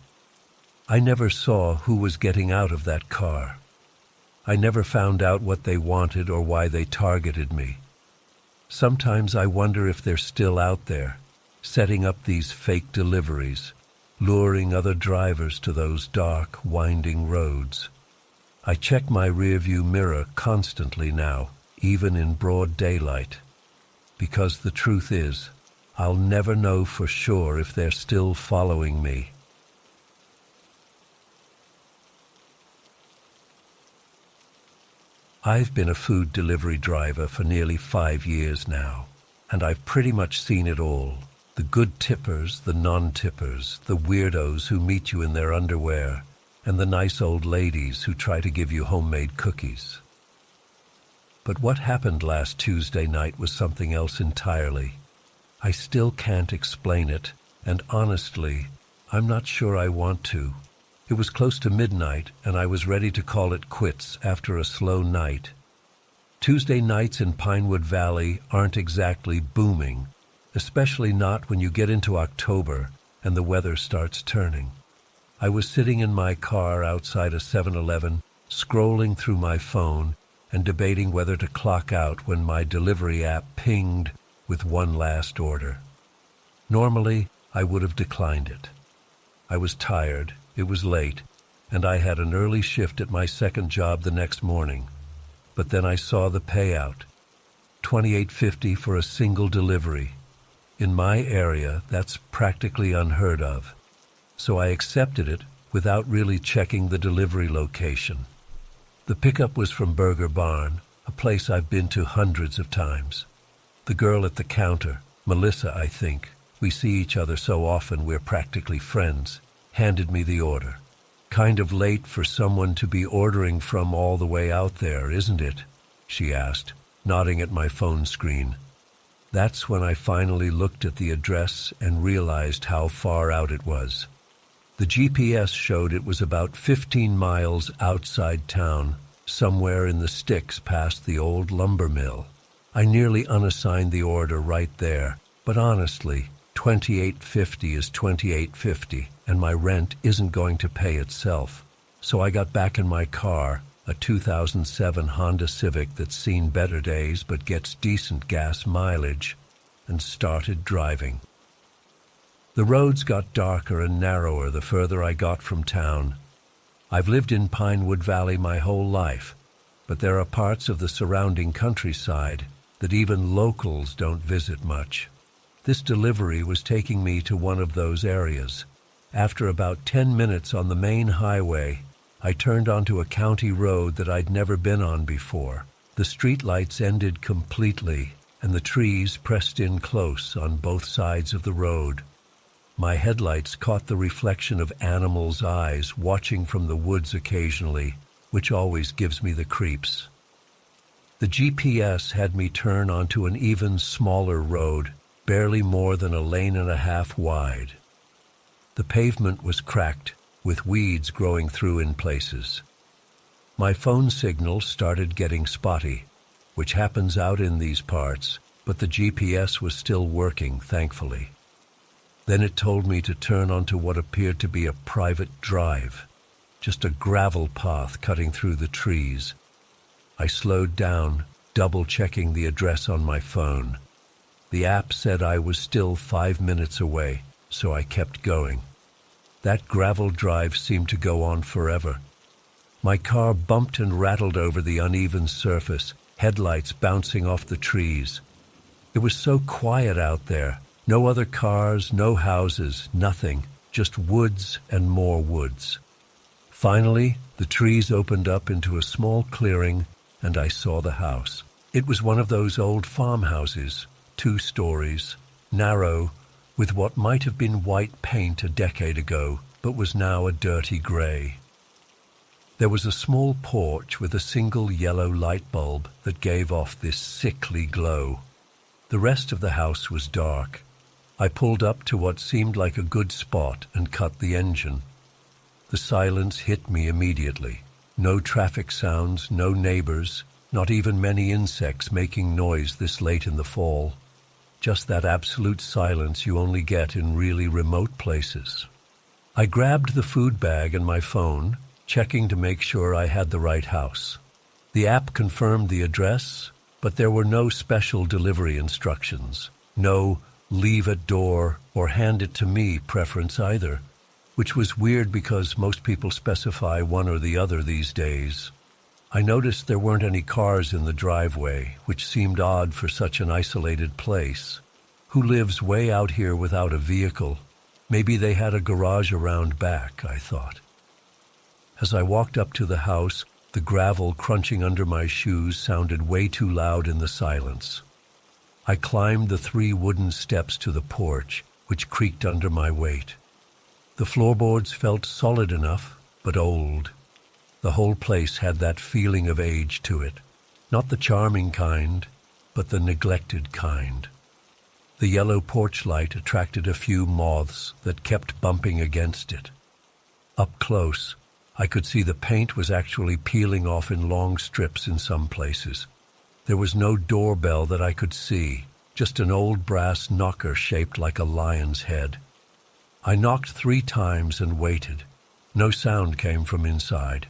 I never saw who was getting out of that car. I never found out what they wanted or why they targeted me. Sometimes I wonder if they're still out there, setting up these fake deliveries, luring other drivers to those dark, winding roads. I check my rearview mirror constantly now, even in broad daylight. Because the truth is, I'll never know for sure if they're still following me. I've been a food delivery driver for nearly 5 years now, and I've pretty much seen it all. The good tippers, the non-tippers, the weirdos who meet you in their underwear, and the nice old ladies who try to give you homemade cookies. But what happened last Tuesday night was something else entirely. I still can't explain it, and honestly, I'm not sure I want to. It was close to midnight, and I was ready to call it quits after a slow night. Tuesday nights in Pinewood Valley aren't exactly booming, especially not when you get into October and the weather starts turning. I was sitting in my car outside a 7-Eleven, scrolling through my phone and debating whether to clock out when my delivery app pinged with one last order. Normally, I would have declined it. I was tired, it was late, and I had an early shift at my second job the next morning. But then I saw the payout. $28.50 for a single delivery. In my area, that's practically unheard of. So I accepted it without really checking the delivery location. The pickup was from Burger Barn, a place I've been to hundreds of times. The girl at the counter, Melissa, I think, we see each other so often we're practically friends, handed me the order. Kind of late for someone to be ordering from all the way out there, isn't it? She asked, nodding at my phone screen. That's when I finally looked at the address and realized how far out it was. The GPS showed it was about 15 miles outside town, somewhere in the sticks past the old lumber mill. I nearly unassigned the order right there, but honestly, $28.50 is $28.50, and my rent isn't going to pay itself. So I got back in my car, a 2007 Honda Civic that's seen better days but gets decent gas mileage, and started driving. The roads got darker and narrower the further I got from town. I've lived in Pinewood Valley my whole life, but there are parts of the surrounding countryside that even locals don't visit much. This delivery was taking me to one of those areas. After about 10 minutes on the main highway, I turned onto a county road that I'd never been on before. The streetlights ended completely, and the trees pressed in close on both sides of the road. My headlights caught the reflection of animals' eyes watching from the woods occasionally, which always gives me the creeps. The GPS had me turn onto an even smaller road, barely more than a lane and a half wide. The pavement was cracked, with weeds growing through in places. My phone signal started getting spotty, which happens out in these parts, but the GPS was still working, thankfully. Then it told me to turn onto what appeared to be a private drive, just a gravel path cutting through the trees. I slowed down, double-checking the address on my phone. The app said I was still 5 minutes away, so I kept going. That gravel drive seemed to go on forever. My car bumped and rattled over the uneven surface, headlights bouncing off the trees. It was so quiet out there. No other cars, no houses, nothing, just woods and more woods. Finally, the trees opened up into a small clearing, and I saw the house. It was one of those old farmhouses, 2 stories, narrow, with what might have been white paint a decade ago, but was now a dirty gray. There was a small porch with a single yellow light bulb that gave off this sickly glow. The rest of the house was dark. I pulled up to what seemed like a good spot and cut the engine. The silence hit me immediately. No traffic sounds, no neighbors, not even many insects making noise this late in the fall. Just that absolute silence you only get in really remote places. I grabbed the food bag and my phone, checking to make sure I had the right house. The app confirmed the address, but there were no special delivery instructions. No leave at door or hand it to me preference either, which was weird because most people specify one or the other these days. I noticed there weren't any cars in the driveway, which seemed odd for such an isolated place. Who lives way out here without a vehicle? Maybe they had a garage around back, I thought. As I walked up to the house, the gravel crunching under my shoes sounded way too loud in the silence. I climbed the 3 wooden steps to the porch, which creaked under my weight. The floorboards felt solid enough, but old. The whole place had that feeling of age to it. Not the charming kind, but the neglected kind. The yellow porch light attracted a few moths that kept bumping against it. Up close, I could see the paint was actually peeling off in long strips in some places. There was no doorbell that I could see, just an old brass knocker shaped like a lion's head. I knocked 3 times and waited. No sound came from inside.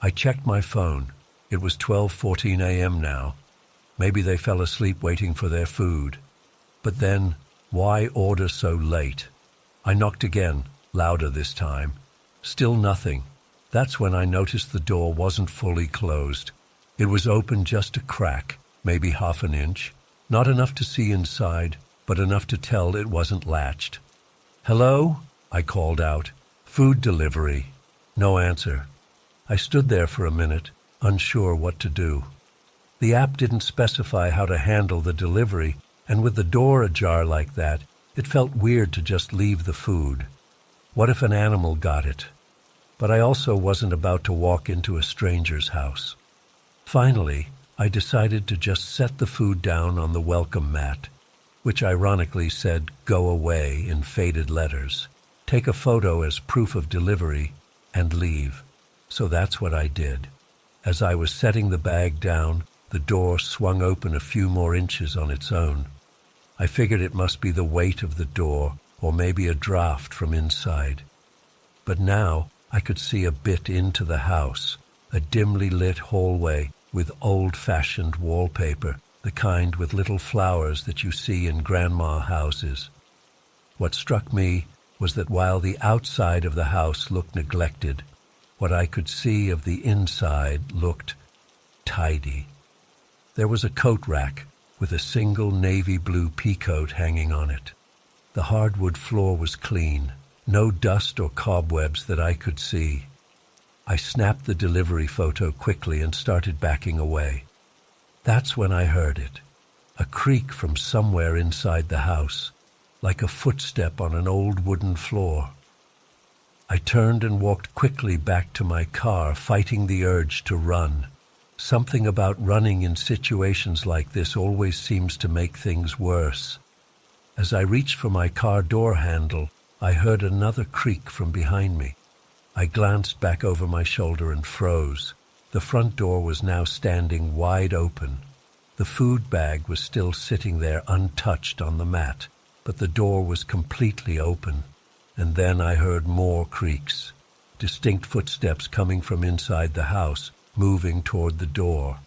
I checked my phone. It was 12:14 a.m. now. Maybe they fell asleep waiting for their food. But then, why order so late? I knocked again, louder this time. Still nothing. That's when I noticed the door wasn't fully closed. It was open just a crack, maybe half an inch, not enough to see inside, but enough to tell it wasn't latched. "Hello?" I called out. "Food delivery." No answer. I stood there for a minute, unsure what to do. The app didn't specify how to handle the delivery, and with the door ajar like that, it felt weird to just leave the food. What if an animal got it? But I also wasn't about to walk into a stranger's house. Finally, I decided to just set the food down on the welcome mat, which ironically said "Go away" in faded letters, take a photo as proof of delivery, and leave. So that's what I did. As I was setting the bag down, the door swung open a few more inches on its own. I figured it must be the weight of the door, or maybe a draft from inside. But now I could see a bit into the house, a dimly lit hallway with old-fashioned wallpaper, the kind with little flowers that you see in grandma houses. What struck me was that while the outside of the house looked neglected, what I could see of the inside looked tidy. There was a coat rack with a single navy blue peacoat hanging on it. The hardwood floor was clean, no dust or cobwebs that I could see. I snapped the delivery photo quickly and started backing away. That's when I heard it, a creak from somewhere inside the house, like a footstep on an old wooden floor. I turned and walked quickly back to my car, fighting the urge to run. Something about running in situations like this always seems to make things worse. As I reached for my car door handle, I heard another creak from behind me. I glanced back over my shoulder and froze. The front door was now standing wide open. The food bag was still sitting there untouched on the mat, but the door was completely open. And then I heard more creaks, distinct footsteps coming from inside the house, moving toward the door.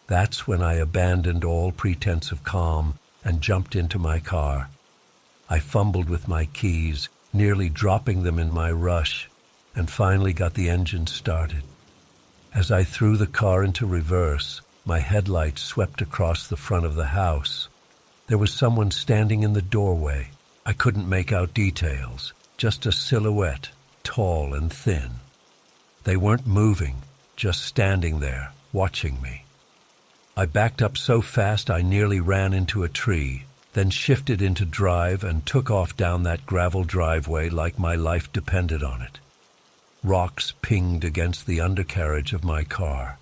That's when I abandoned all pretense of calm and jumped into my car. I fumbled with my keys, nearly dropping them in my rush, and finally got the engine started. As I threw the car into reverse, my headlights swept across the front of the house. There was someone standing in the doorway. I couldn't make out details, just a silhouette, tall and thin. They weren't moving, just standing there, watching me. I backed up so fast I nearly ran into a tree, then shifted into drive and took off down that gravel driveway like my life depended on it. Rocks pinged against the undercarriage of my car,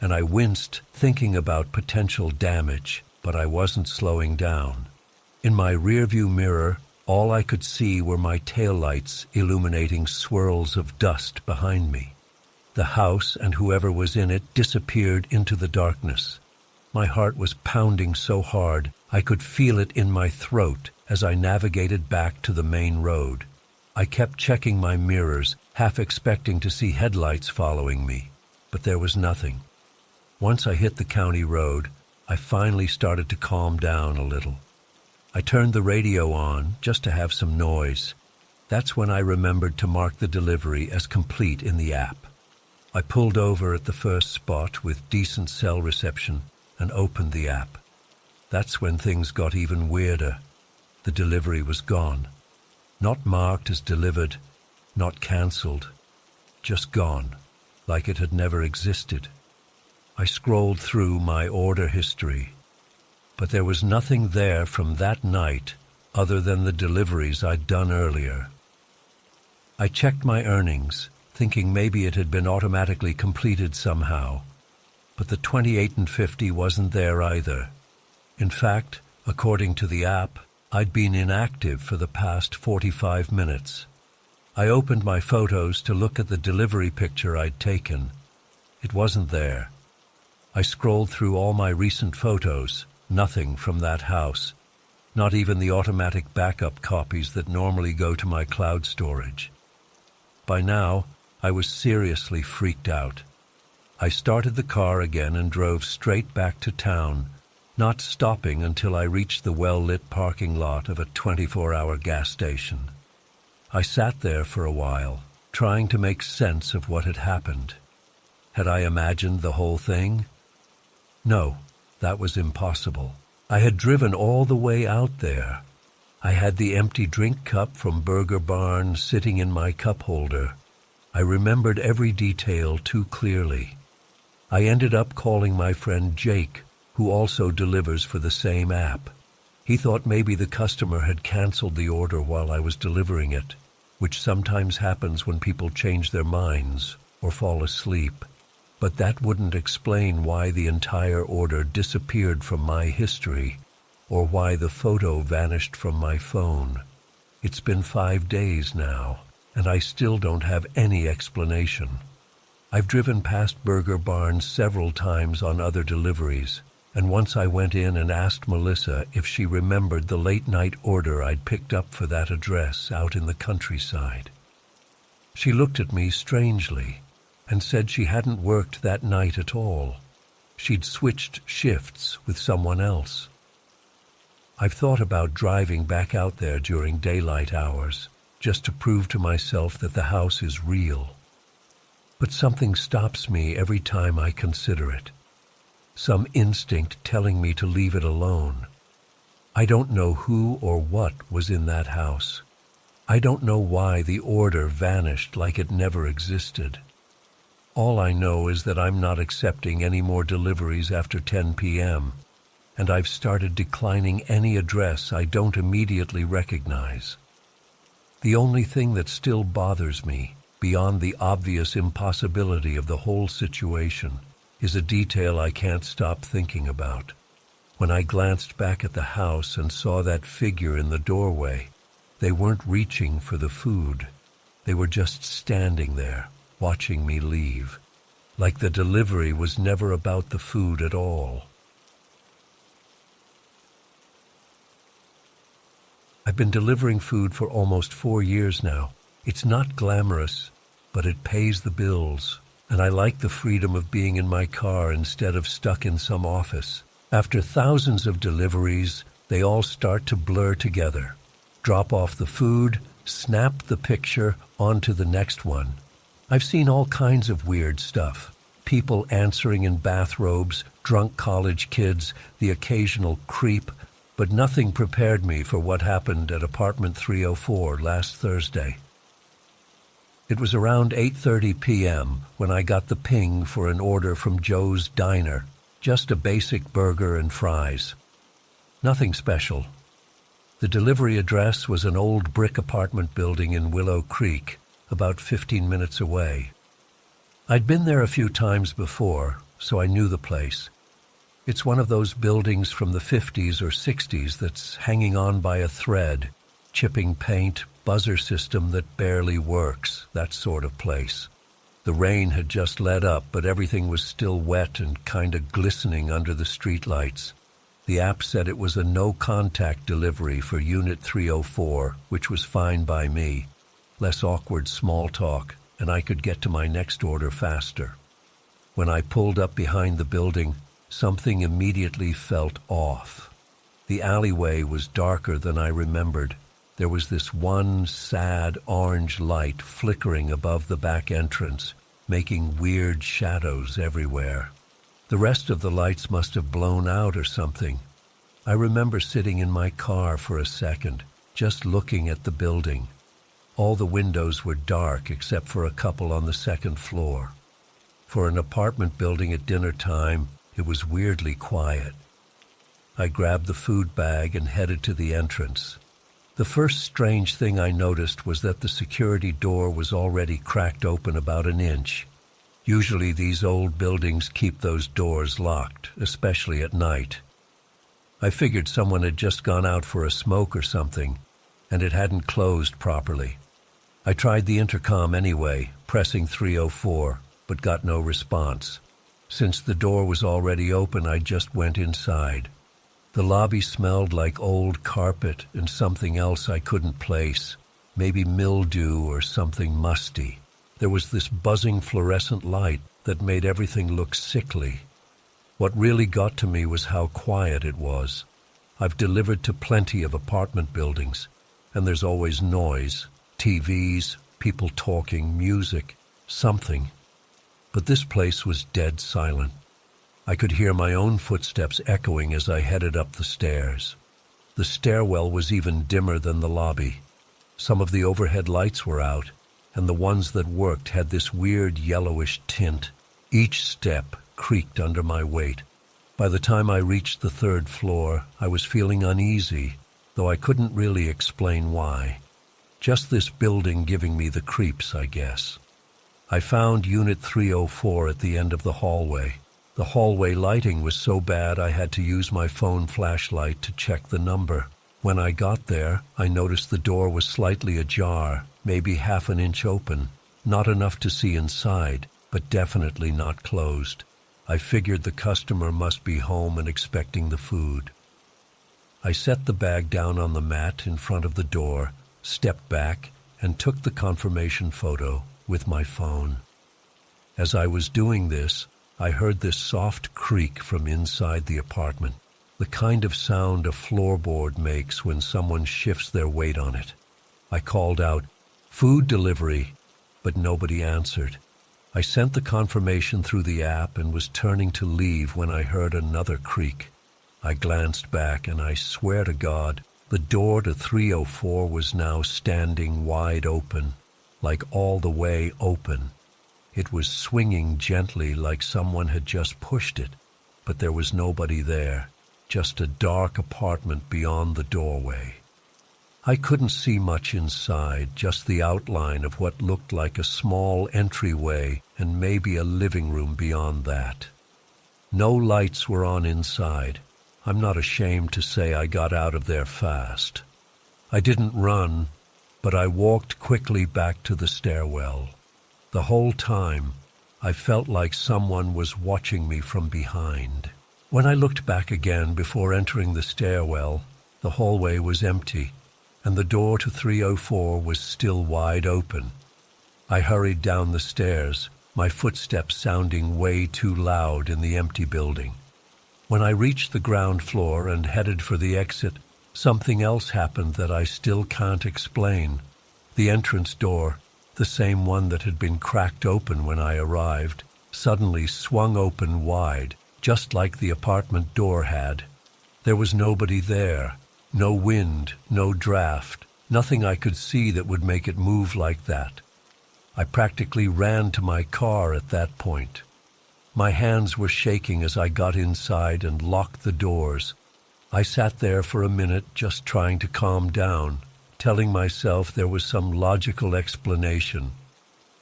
and I winced thinking about potential damage, but I wasn't slowing down. In my rearview mirror, all I could see were my taillights illuminating swirls of dust behind me. The house and whoever was in it disappeared into the darkness. My heart was pounding so hard I could feel it in my throat as I navigated back to the main road. I kept checking my mirrors, half expecting to see headlights following me, but there was nothing. Once I hit the county road, I finally started to calm down a little. I turned the radio on just to have some noise. That's when I remembered to mark the delivery as complete in the app. I pulled over at the first spot with decent cell reception and opened the app. That's when things got even weirder. The delivery was gone. Not marked as delivered, not cancelled, just gone, like it had never existed. I scrolled through my order history, but there was nothing there from that night other than the deliveries I'd done earlier. I checked my earnings, thinking maybe it had been automatically completed somehow, but the 28.50 wasn't there either. In fact, according to the app, I'd been inactive for the past 45 minutes. I opened my photos to look at the delivery picture I'd taken. It wasn't there. I scrolled through all my recent photos, nothing from that house, not even the automatic backup copies that normally go to my cloud storage. By now, I was seriously freaked out. I started the car again and drove straight back to town, not stopping until I reached the well-lit parking lot of a 24-hour gas station. I sat there for a while, trying to make sense of what had happened. Had I imagined the whole thing? No, That was impossible. I had driven all the way out there. I had the empty drink cup from Burger Barn sitting in my cup holder. I remembered every detail too clearly. I ended up calling my friend Jake, who also delivers for the same app. He thought maybe the customer had canceled the order while I was delivering it, which sometimes happens when people change their minds or fall asleep. But that wouldn't explain why the entire order disappeared from my history or why the photo vanished from my phone. It's been 5 days now, and I still don't have any explanation. I've driven past Burger Barn several times on other deliveries, and once I went in and asked Melissa if she remembered the late-night order I'd picked up for that address out in the countryside. She looked at me strangely and said she hadn't worked that night at all. She'd switched shifts with someone else. I've thought about driving back out there during daylight hours, just to prove to myself that the house is real. But something stops me every time I consider it. Some instinct telling me to leave it alone. I don't know who or what was in that house. I don't know why the order vanished like it never existed. All I know is that I'm not accepting any more deliveries after 10 p.m., and I've started declining any address I don't immediately recognize. The only thing that still bothers me, beyond the obvious impossibility of the whole situation, is a detail I can't stop thinking about. When I glanced back at the house and saw that figure in the doorway, they weren't reaching for the food. They were just standing there, watching me leave, like the delivery was never about the food at all. I've been delivering food for almost 4 years now. It's not glamorous, but it pays the bills, and I like the freedom of being in my car instead of stuck in some office. After thousands of deliveries, they all start to blur together. Drop off the food, snap the picture, on to the next one. I've seen all kinds of weird stuff. People answering in bathrobes, drunk college kids, the occasional creep, but nothing prepared me for what happened at apartment 304 last Thursday. It was around 8:30 p.m. when I got the ping for an order from Joe's Diner, just a basic burger and fries. Nothing special. The delivery address was an old brick apartment building in Willow Creek, about 15 minutes away. I'd been there a few times before, so I knew the place. It's one of those buildings from the 50s or 60s that's hanging on by a thread, chipping paint, buzzer system that barely works, that sort of place. The rain had just let up, but everything was still wet and kind of glistening under the streetlights. The app said it was a no-contact delivery for Unit 304, which was fine by me. Less awkward small talk, and I could get to my next order faster. When I pulled up behind the building, something immediately felt off. The alleyway was darker than I remembered. There was this one sad orange light flickering above the back entrance, making weird shadows everywhere. The rest of the lights must have blown out or something. I remember sitting in my car for a second, just looking at the building. All the windows were dark except for a couple on the second floor. For an apartment building at dinner time, it was weirdly quiet. I grabbed the food bag and headed to the entrance. The first strange thing I noticed was that the security door was already cracked open about an inch. Usually these old buildings keep those doors locked, especially at night. I figured someone had just gone out for a smoke or something, and it hadn't closed properly. I tried the intercom anyway, pressing 304, but got no response. Since the door was already open, I just went inside. The lobby smelled like old carpet and something else I couldn't place, maybe mildew or something musty. There was this buzzing fluorescent light that made everything look sickly. What really got to me was how quiet it was. I've delivered to plenty of apartment buildings, and there's always noise, TVs, people talking, music, something. But this place was dead silent. I could hear my own footsteps echoing as I headed up the stairs. The stairwell was even dimmer than the lobby. Some of the overhead lights were out, and the ones that worked had this weird yellowish tint. Each step creaked under my weight. By the time I reached the third floor, I was feeling uneasy, though I couldn't really explain why. Just this building giving me the creeps, I guess. I found Unit 304 at the end of the hallway. The hallway lighting was so bad I had to use my phone flashlight to check the number. When I got there, I noticed the door was slightly ajar, maybe half an inch open. Not enough to see inside, but definitely not closed. I figured the customer must be home and expecting the food. I set the bag down on the mat in front of the door, stepped back, and took the confirmation photo with my phone. As I was doing this, I heard this soft creak from inside the apartment, the kind of sound a floorboard makes when someone shifts their weight on it. I called out, "Food delivery," but nobody answered. I sent the confirmation through the app and was turning to leave when I heard another creak. I glanced back, and I swear to God, the door to 304 was now standing wide open, like all the way open. It was swinging gently like someone had just pushed it, but there was nobody there, just a dark apartment beyond the doorway. I couldn't see much inside, just the outline of what looked like a small entryway and maybe a living room beyond that. No lights were on inside. I'm not ashamed to say I got out of there fast. I didn't run, but I walked quickly back to the stairwell. The whole time, I felt like someone was watching me from behind. When I looked back again before entering the stairwell, the hallway was empty, and the door to 304 was still wide open. I hurried down the stairs, my footsteps sounding way too loud in the empty building. When I reached the ground floor and headed for the exit, something else happened that I still can't explain. The entrance door, the same one that had been cracked open when I arrived, suddenly swung open wide, just like the apartment door had. There was nobody there, no wind, no draft, nothing I could see that would make it move like that. I practically ran to my car at that point. My hands were shaking as I got inside and locked the doors. I sat there for a minute just trying to calm down, telling myself there was some logical explanation.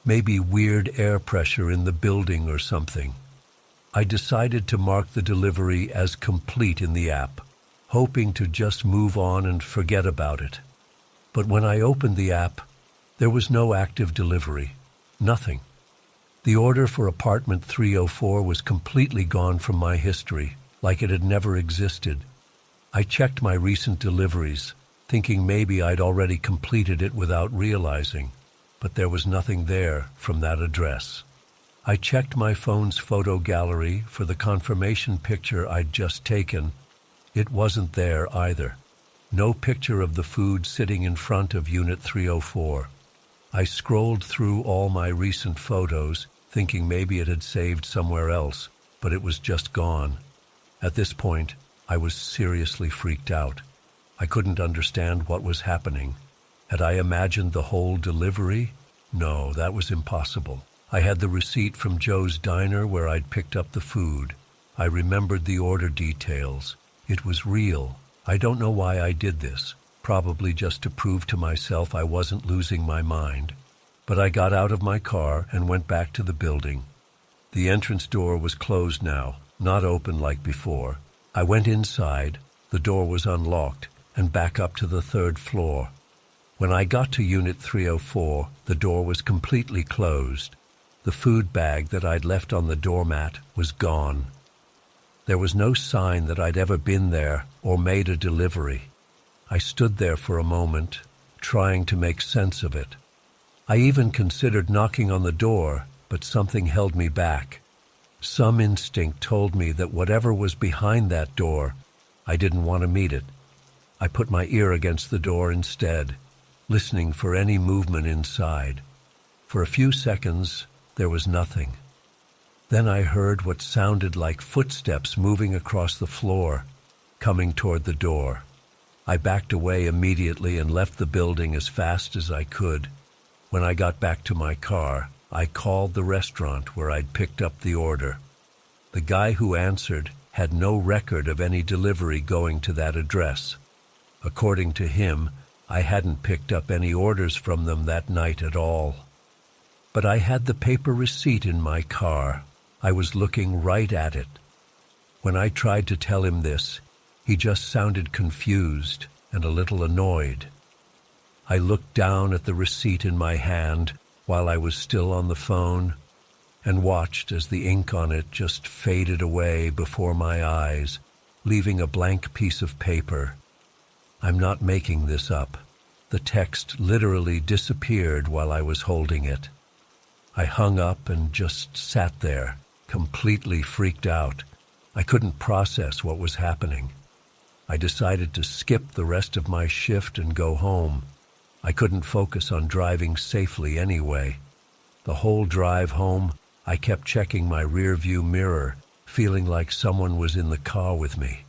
Maybe weird air pressure in the building or something. I decided to mark the delivery as complete in the app, hoping to just move on and forget about it. But when I opened the app, there was no active delivery. Nothing. The order for apartment 304 was completely gone from my history, like it had never existed. I checked my recent deliveries, thinking maybe I'd already completed it without realizing, but there was nothing there from that address. I checked my phone's photo gallery for the confirmation picture I'd just taken. It wasn't there either. No picture of the food sitting in front of Unit 304. I scrolled through all my recent photos, thinking maybe it had saved somewhere else, but it was just gone. At this point, I was seriously freaked out. I couldn't understand what was happening. Had I imagined the whole delivery? No, that was impossible. I had the receipt from Joe's Diner where I'd picked up the food. I remembered the order details. It was real. I don't know why I did this. Probably just to prove to myself I wasn't losing my mind. But I got out of my car and went back to the building. The entrance door was closed now, not open like before. I went inside, the door was unlocked, and back up to the third floor. When I got to Unit 304, the door was completely closed. The food bag that I'd left on the doormat was gone. There was no sign that I'd ever been there or made a delivery. I stood there for a moment, trying to make sense of it. I even considered knocking on the door, but something held me back. Some instinct told me that whatever was behind that door, I didn't want to meet it. I put my ear against the door instead, listening for any movement inside. For a few seconds, there was nothing. Then I heard what sounded like footsteps moving across the floor, coming toward the door. I backed away immediately and left the building as fast as I could. When I got back to my car, I called the restaurant where I'd picked up the order. The guy who answered had no record of any delivery going to that address. According to him, I hadn't picked up any orders from them that night at all. But I had the paper receipt in my car. I was looking right at it. When I tried to tell him this, he just sounded confused and a little annoyed. I looked down at the receipt in my hand while I was still on the phone and watched as the ink on it just faded away before my eyes, leaving a blank piece of paper. I'm not making this up. The text literally disappeared while I was holding it. I hung up and just sat there, completely freaked out. I couldn't process what was happening. I decided to skip the rest of my shift and go home. I couldn't focus on driving safely anyway. The whole drive home, I kept checking my rearview mirror, feeling like someone was in the car with me.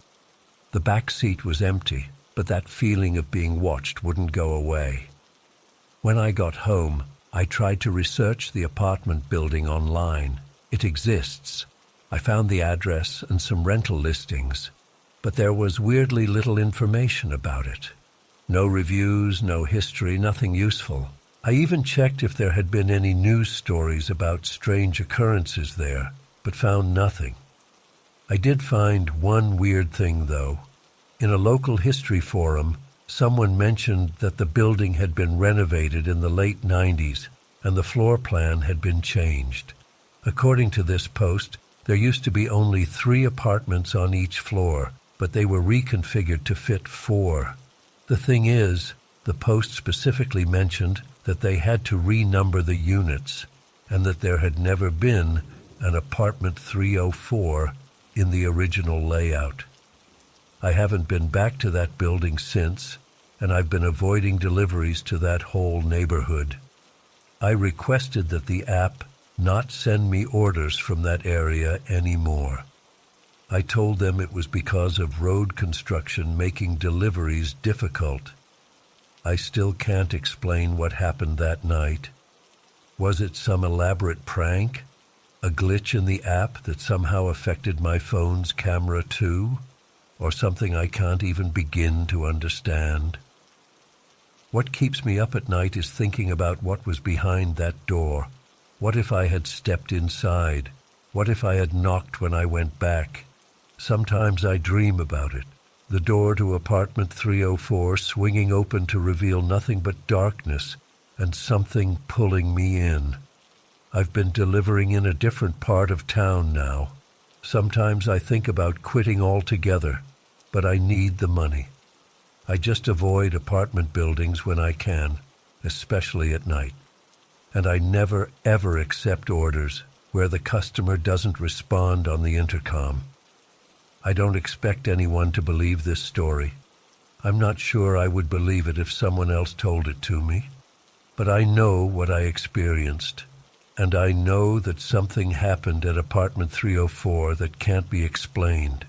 The back seat was empty, but that feeling of being watched wouldn't go away. When I got home, I tried to research the apartment building online. It exists. I found the address and some rental listings, but there was weirdly little information about it. No reviews, no history, nothing useful. I even checked if there had been any news stories about strange occurrences there, but found nothing. I did find one weird thing, though. In a local history forum, someone mentioned that the building had been renovated in the late 90s and the floor plan had been changed. According to this post, there used to be only 3 apartments on each floor, but they were reconfigured to fit 4. The thing is, the post specifically mentioned that they had to renumber the units and that there had never been an apartment 304 in the original layout. I haven't been back to that building since, and I've been avoiding deliveries to that whole neighborhood. I requested that the app not send me orders from that area anymore. I told them it was because of road construction making deliveries difficult. I still can't explain what happened that night. Was it some elaborate prank? A glitch in the app that somehow affected my phone's camera too? Or something I can't even begin to understand? What keeps me up at night is thinking about what was behind that door. What if I had stepped inside? What if I had knocked when I went back? Sometimes I dream about it. The door to apartment 304 swinging open to reveal nothing but darkness and something pulling me in. I've been delivering in a different part of town now. Sometimes I think about quitting altogether, but I need the money. I just avoid apartment buildings when I can, especially at night. And I never, ever accept orders where the customer doesn't respond on the intercom. I don't expect anyone to believe this story. I'm not sure I would believe it if someone else told it to me. But I know what I experienced, and I know that something happened at apartment 304 that can't be explained.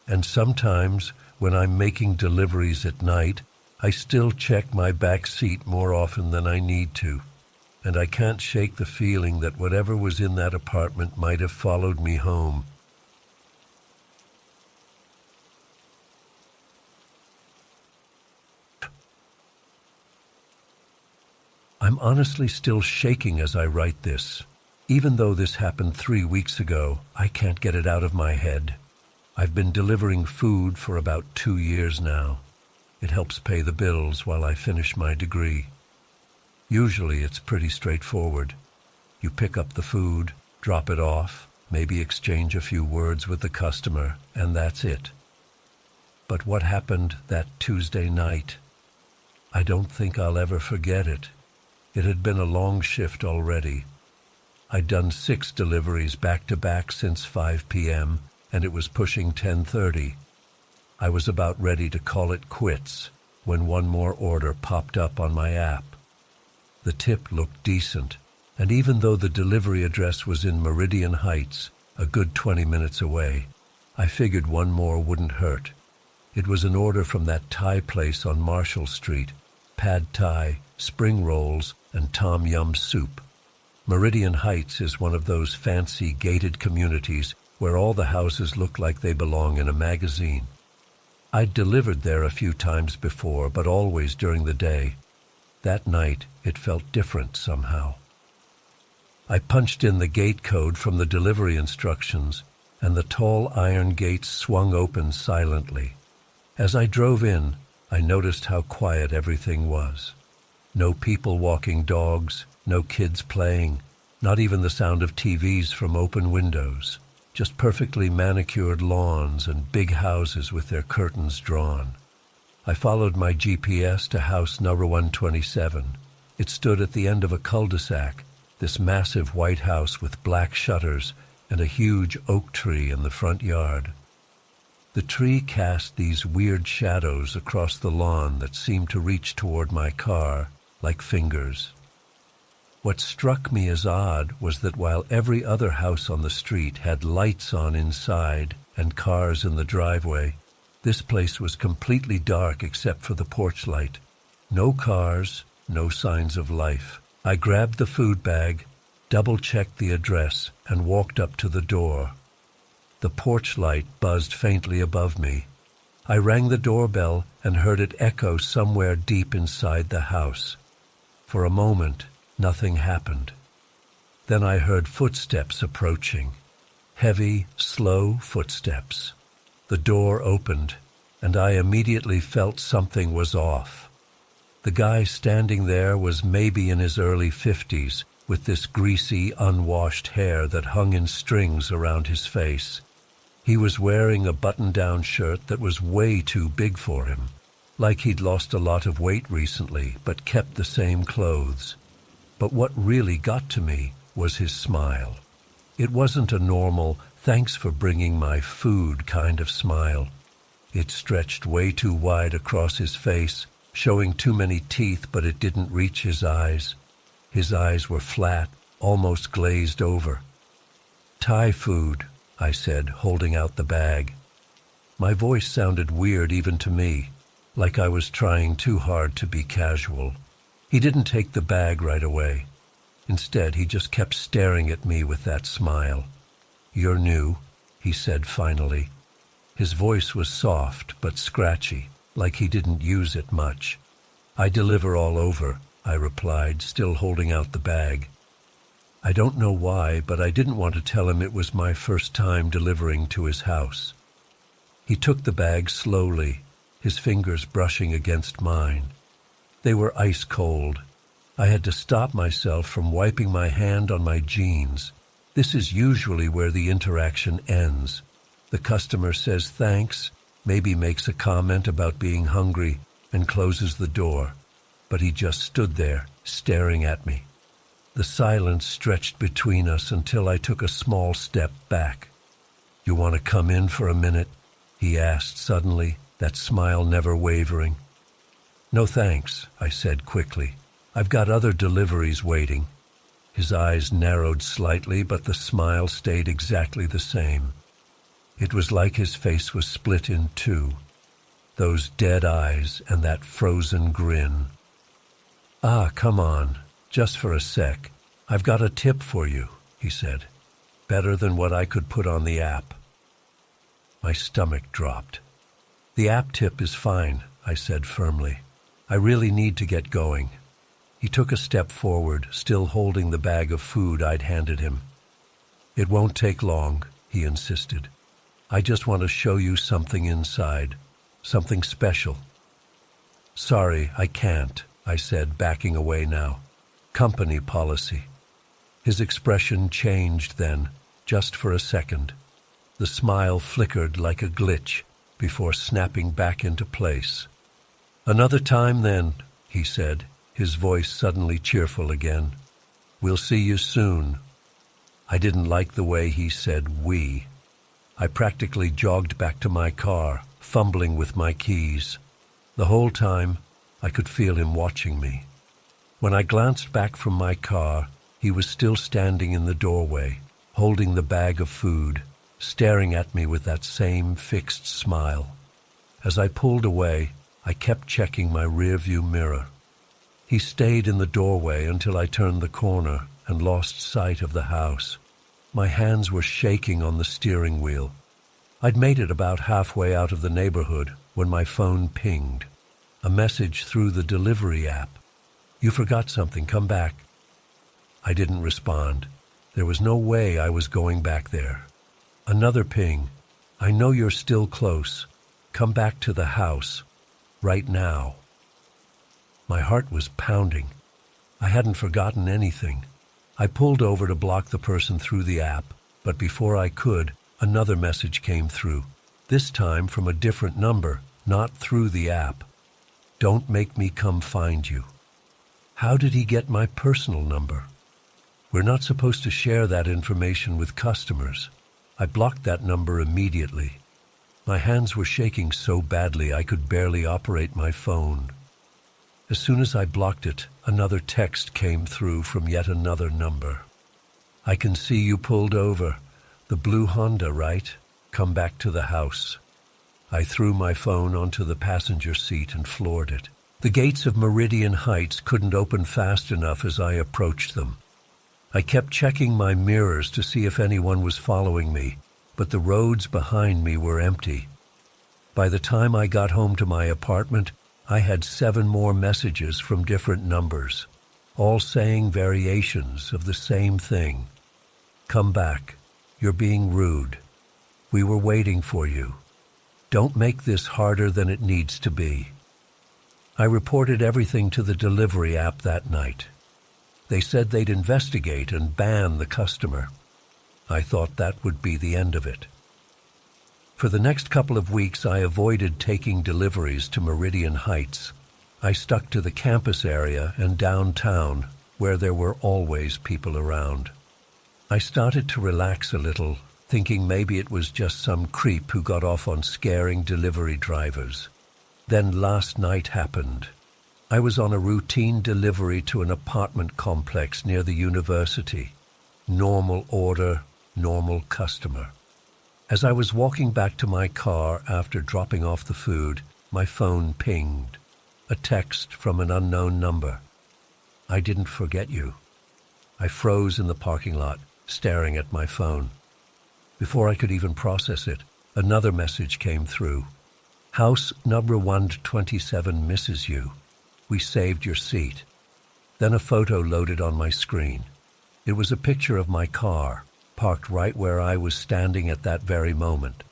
And sometimes, when I'm making deliveries at night, I still check my back seat more often than I need to. And I can't shake the feeling that whatever was in that apartment might have followed me home. I'm honestly still shaking as I write this. Even though this happened 3 weeks ago, I can't get it out of my head. I've been delivering food for about 2 years now. It helps pay the bills while I finish my degree. Usually it's pretty straightforward. You pick up the food, drop it off, maybe exchange a few words with the customer, and that's it. But what happened that Tuesday night? I don't think I'll ever forget it. It had been a long shift already. I'd done 6 deliveries back-to-back since 5 p.m., and it was pushing 10:30. I was about ready to call it quits when one more order popped up on my app. The tip looked decent, And even though the delivery address was in Meridian Heights, a good 20 minutes away, I figured one more wouldn't hurt. It was an order from that Thai place on Marshall Street, pad Thai, spring rolls, and tom yum soup. Meridian Heights is one of those fancy gated communities where all the houses look like they belong in a magazine. I'd delivered there a few times before, but always during the day. That night, it felt different somehow. I punched in the gate code from the delivery instructions, and the tall iron gates swung open silently. As I drove in, I noticed how quiet everything was. No people walking dogs, no kids playing, not even the sound of TVs from open windows. Just perfectly manicured lawns and big houses with their curtains drawn. I followed my GPS to house number 127. It stood at the end of a cul-de-sac, this massive white house with black shutters and a huge oak tree in the front yard. The tree cast these weird shadows across the lawn that seemed to reach toward my car like fingers. What struck me as odd was that while every other house on the street had lights on inside and cars in the driveway, this place was completely dark except for the porch light. No cars, no signs of life. I grabbed the food bag, double-checked the address, and walked up to the door. The porch light buzzed faintly above me. I rang the doorbell and heard it echo somewhere deep inside the house. For a moment, nothing happened. Then I heard footsteps approaching. Heavy, slow footsteps. The door opened, and I immediately felt something was off. The guy standing there was maybe in his early 50s, with this greasy, unwashed hair that hung in strings around his face. He was wearing a button-down shirt that was way too big for him, like he'd lost a lot of weight recently, but kept the same clothes. But what really got to me was his smile. It wasn't a normal, thanks for bringing my food kind of smile. It stretched way too wide across his face, showing too many teeth, but it didn't reach his eyes. His eyes were flat, almost glazed over. "Thai food," I said, holding out the bag. My voice sounded weird even to me, like I was trying too hard to be casual. He didn't take the bag right away. Instead, he just kept staring at me with that smile. "You're new," he said finally. His voice was soft but scratchy, like he didn't use it much. "I deliver all over," I replied, still holding out the bag. I don't know why, but I didn't want to tell him it was my first time delivering to his house. He took the bag slowly, his fingers brushing against mine. They were ice cold. I had to stop myself from wiping my hand on my jeans. This is usually where the interaction ends. The customer says thanks, maybe makes a comment about being hungry, and closes the door. But he just stood there, staring at me. The silence stretched between us until I took a small step back. "You want to come in for a minute?" he asked suddenly, that smile never wavering. "No thanks," I said quickly. "I've got other deliveries waiting." His eyes narrowed slightly, but the smile stayed exactly the same. It was like his face was split in two. Those dead eyes and that frozen grin. "Ah, come on, just for a sec. I've got a tip for you," he said. "Better than what I could put on the app." My stomach dropped. "The app tip is fine," I said firmly. "I really need to get going." He took a step forward, still holding the bag of food I'd handed him. "It won't take long," he insisted. "I just want to show you something inside, something special." "Sorry, I can't," I said, backing away now. "Company policy." His expression changed then, just for a second. The smile flickered like a glitch before snapping back into place. "Another time then," he said, his voice suddenly cheerful again. "We'll see you soon." I didn't like the way he said "we." I practically jogged back to my car, fumbling with my keys. The whole time, I could feel him watching me. When I glanced back from my car, He was still standing in the doorway, holding the bag of food, staring at me with that same fixed smile. As I pulled away, I kept checking my rearview mirror. He stayed in the doorway until I turned the corner and lost sight of the house. My hands were shaking on the steering wheel. I'd made it about halfway out of the neighborhood when my phone pinged. A message through the delivery app. "You forgot something, come back." I didn't respond. There was no way I was going back there. Another ping. "I know you're still close. Come back to the house. Right now." My heart was pounding. I hadn't forgotten anything. I pulled over to block the person through the app, but before I could, another message came through. This time from a different number, not through the app. "Don't make me come find you." How did he get my personal number? We're not supposed to share that information with customers. I blocked that number immediately. My hands were shaking so badly I could barely operate my phone. As soon as I blocked it, another text came through from yet another number. "I can see you pulled over. The blue Honda, right? Come back to the house." I threw my phone onto the passenger seat and floored it. The gates of Meridian Heights couldn't open fast enough as I approached them. I kept checking my mirrors to see if anyone was following me, but the roads behind me were empty. By the time I got home to my apartment, I had 7 more messages from different numbers, all saying variations of the same thing. "Come back. You're being rude. We were waiting for you. Don't make this harder than it needs to be." I reported everything to the delivery app that night. They said they'd investigate and ban the customer. I thought that would be the end of it. For the next couple of weeks, I avoided taking deliveries to Meridian Heights. I stuck to the campus area and downtown, where there were always people around. I started to relax a little, thinking maybe it was just some creep who got off on scaring delivery drivers. Then last night happened. I was on a routine delivery to an apartment complex near the university. Normal order, normal customer. As I was walking back to my car after dropping off the food, my phone pinged. A text from an unknown number. "I didn't forget you." I froze in the parking lot, staring at my phone. Before I could even process it, another message came through. "House number 127 misses you. We saved your seat." Then a photo loaded on my screen. It was a picture of my car, parked right where I was standing at that very moment.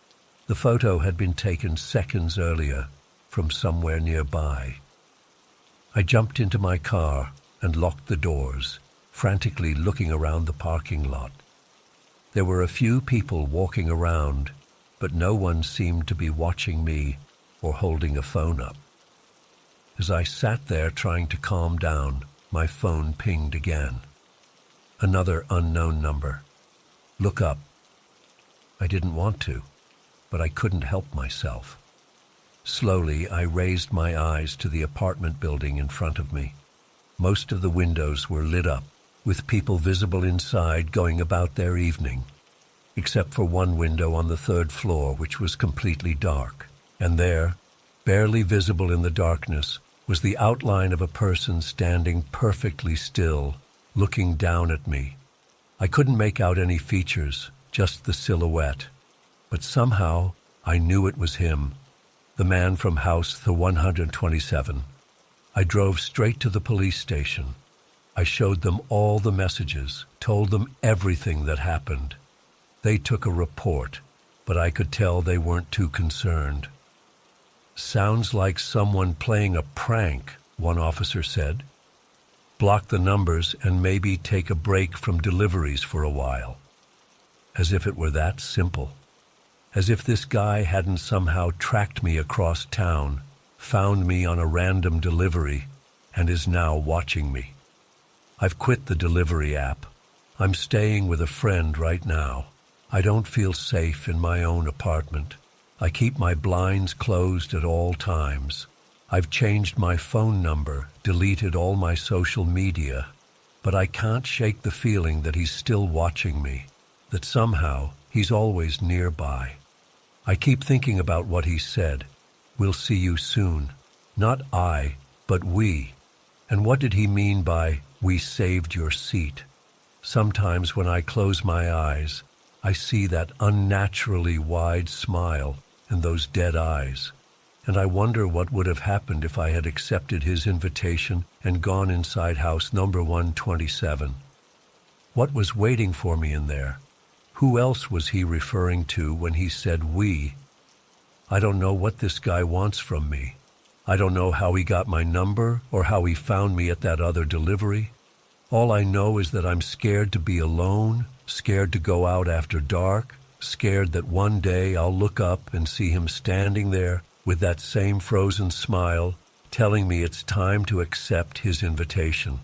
The photo had been taken seconds earlier, from somewhere nearby. I jumped into my car and locked the doors, frantically looking around the parking lot. There were a few people walking around, but no one seemed to be watching me or holding a phone up. As I sat there trying to calm down, my phone pinged again. Another unknown number. "Look up." I didn't want to, but I couldn't help myself. Slowly, I raised my eyes to the apartment building in front of me. Most of the windows were lit up, with people visible inside going about their evening, except for one window on the 3rd floor, which was completely dark. And there, barely visible in the darkness, was the outline of a person standing perfectly still, looking down at me. I couldn't make out any features, just the silhouette. But somehow, I knew it was him, the man from house 127. I drove straight to the police station. I showed them all the messages, told them everything that happened. They took a report, but I could tell they weren't too concerned. "Sounds like someone playing a prank," one officer said. "Block the numbers and maybe take a break from deliveries for a while." As if it were that simple. As if this guy hadn't somehow tracked me across town, found me on a random delivery, and is now watching me. I've quit the delivery app. I'm staying with a friend right now. I don't feel safe in my own apartment. I keep my blinds closed at all times. I've changed my phone number, deleted all my social media, but I can't shake the feeling that he's still watching me, that somehow he's always nearby. I keep thinking about what he said. We'll see you soon. Not I, but we. And what did he mean by, we saved your seat? Sometimes when I close my eyes, I see that unnaturally wide smile and those dead eyes. And I wonder what would have happened if I had accepted his invitation and gone inside house number 127. What was waiting for me in there? Who else was he referring to when he said we? I don't know what this guy wants from me. I don't know how he got my number or how he found me at that other delivery. All I know is that I'm scared to be alone, scared to go out after dark, scared that one day I'll look up and see him standing there with that same frozen smile, telling me it's time to accept his invitation.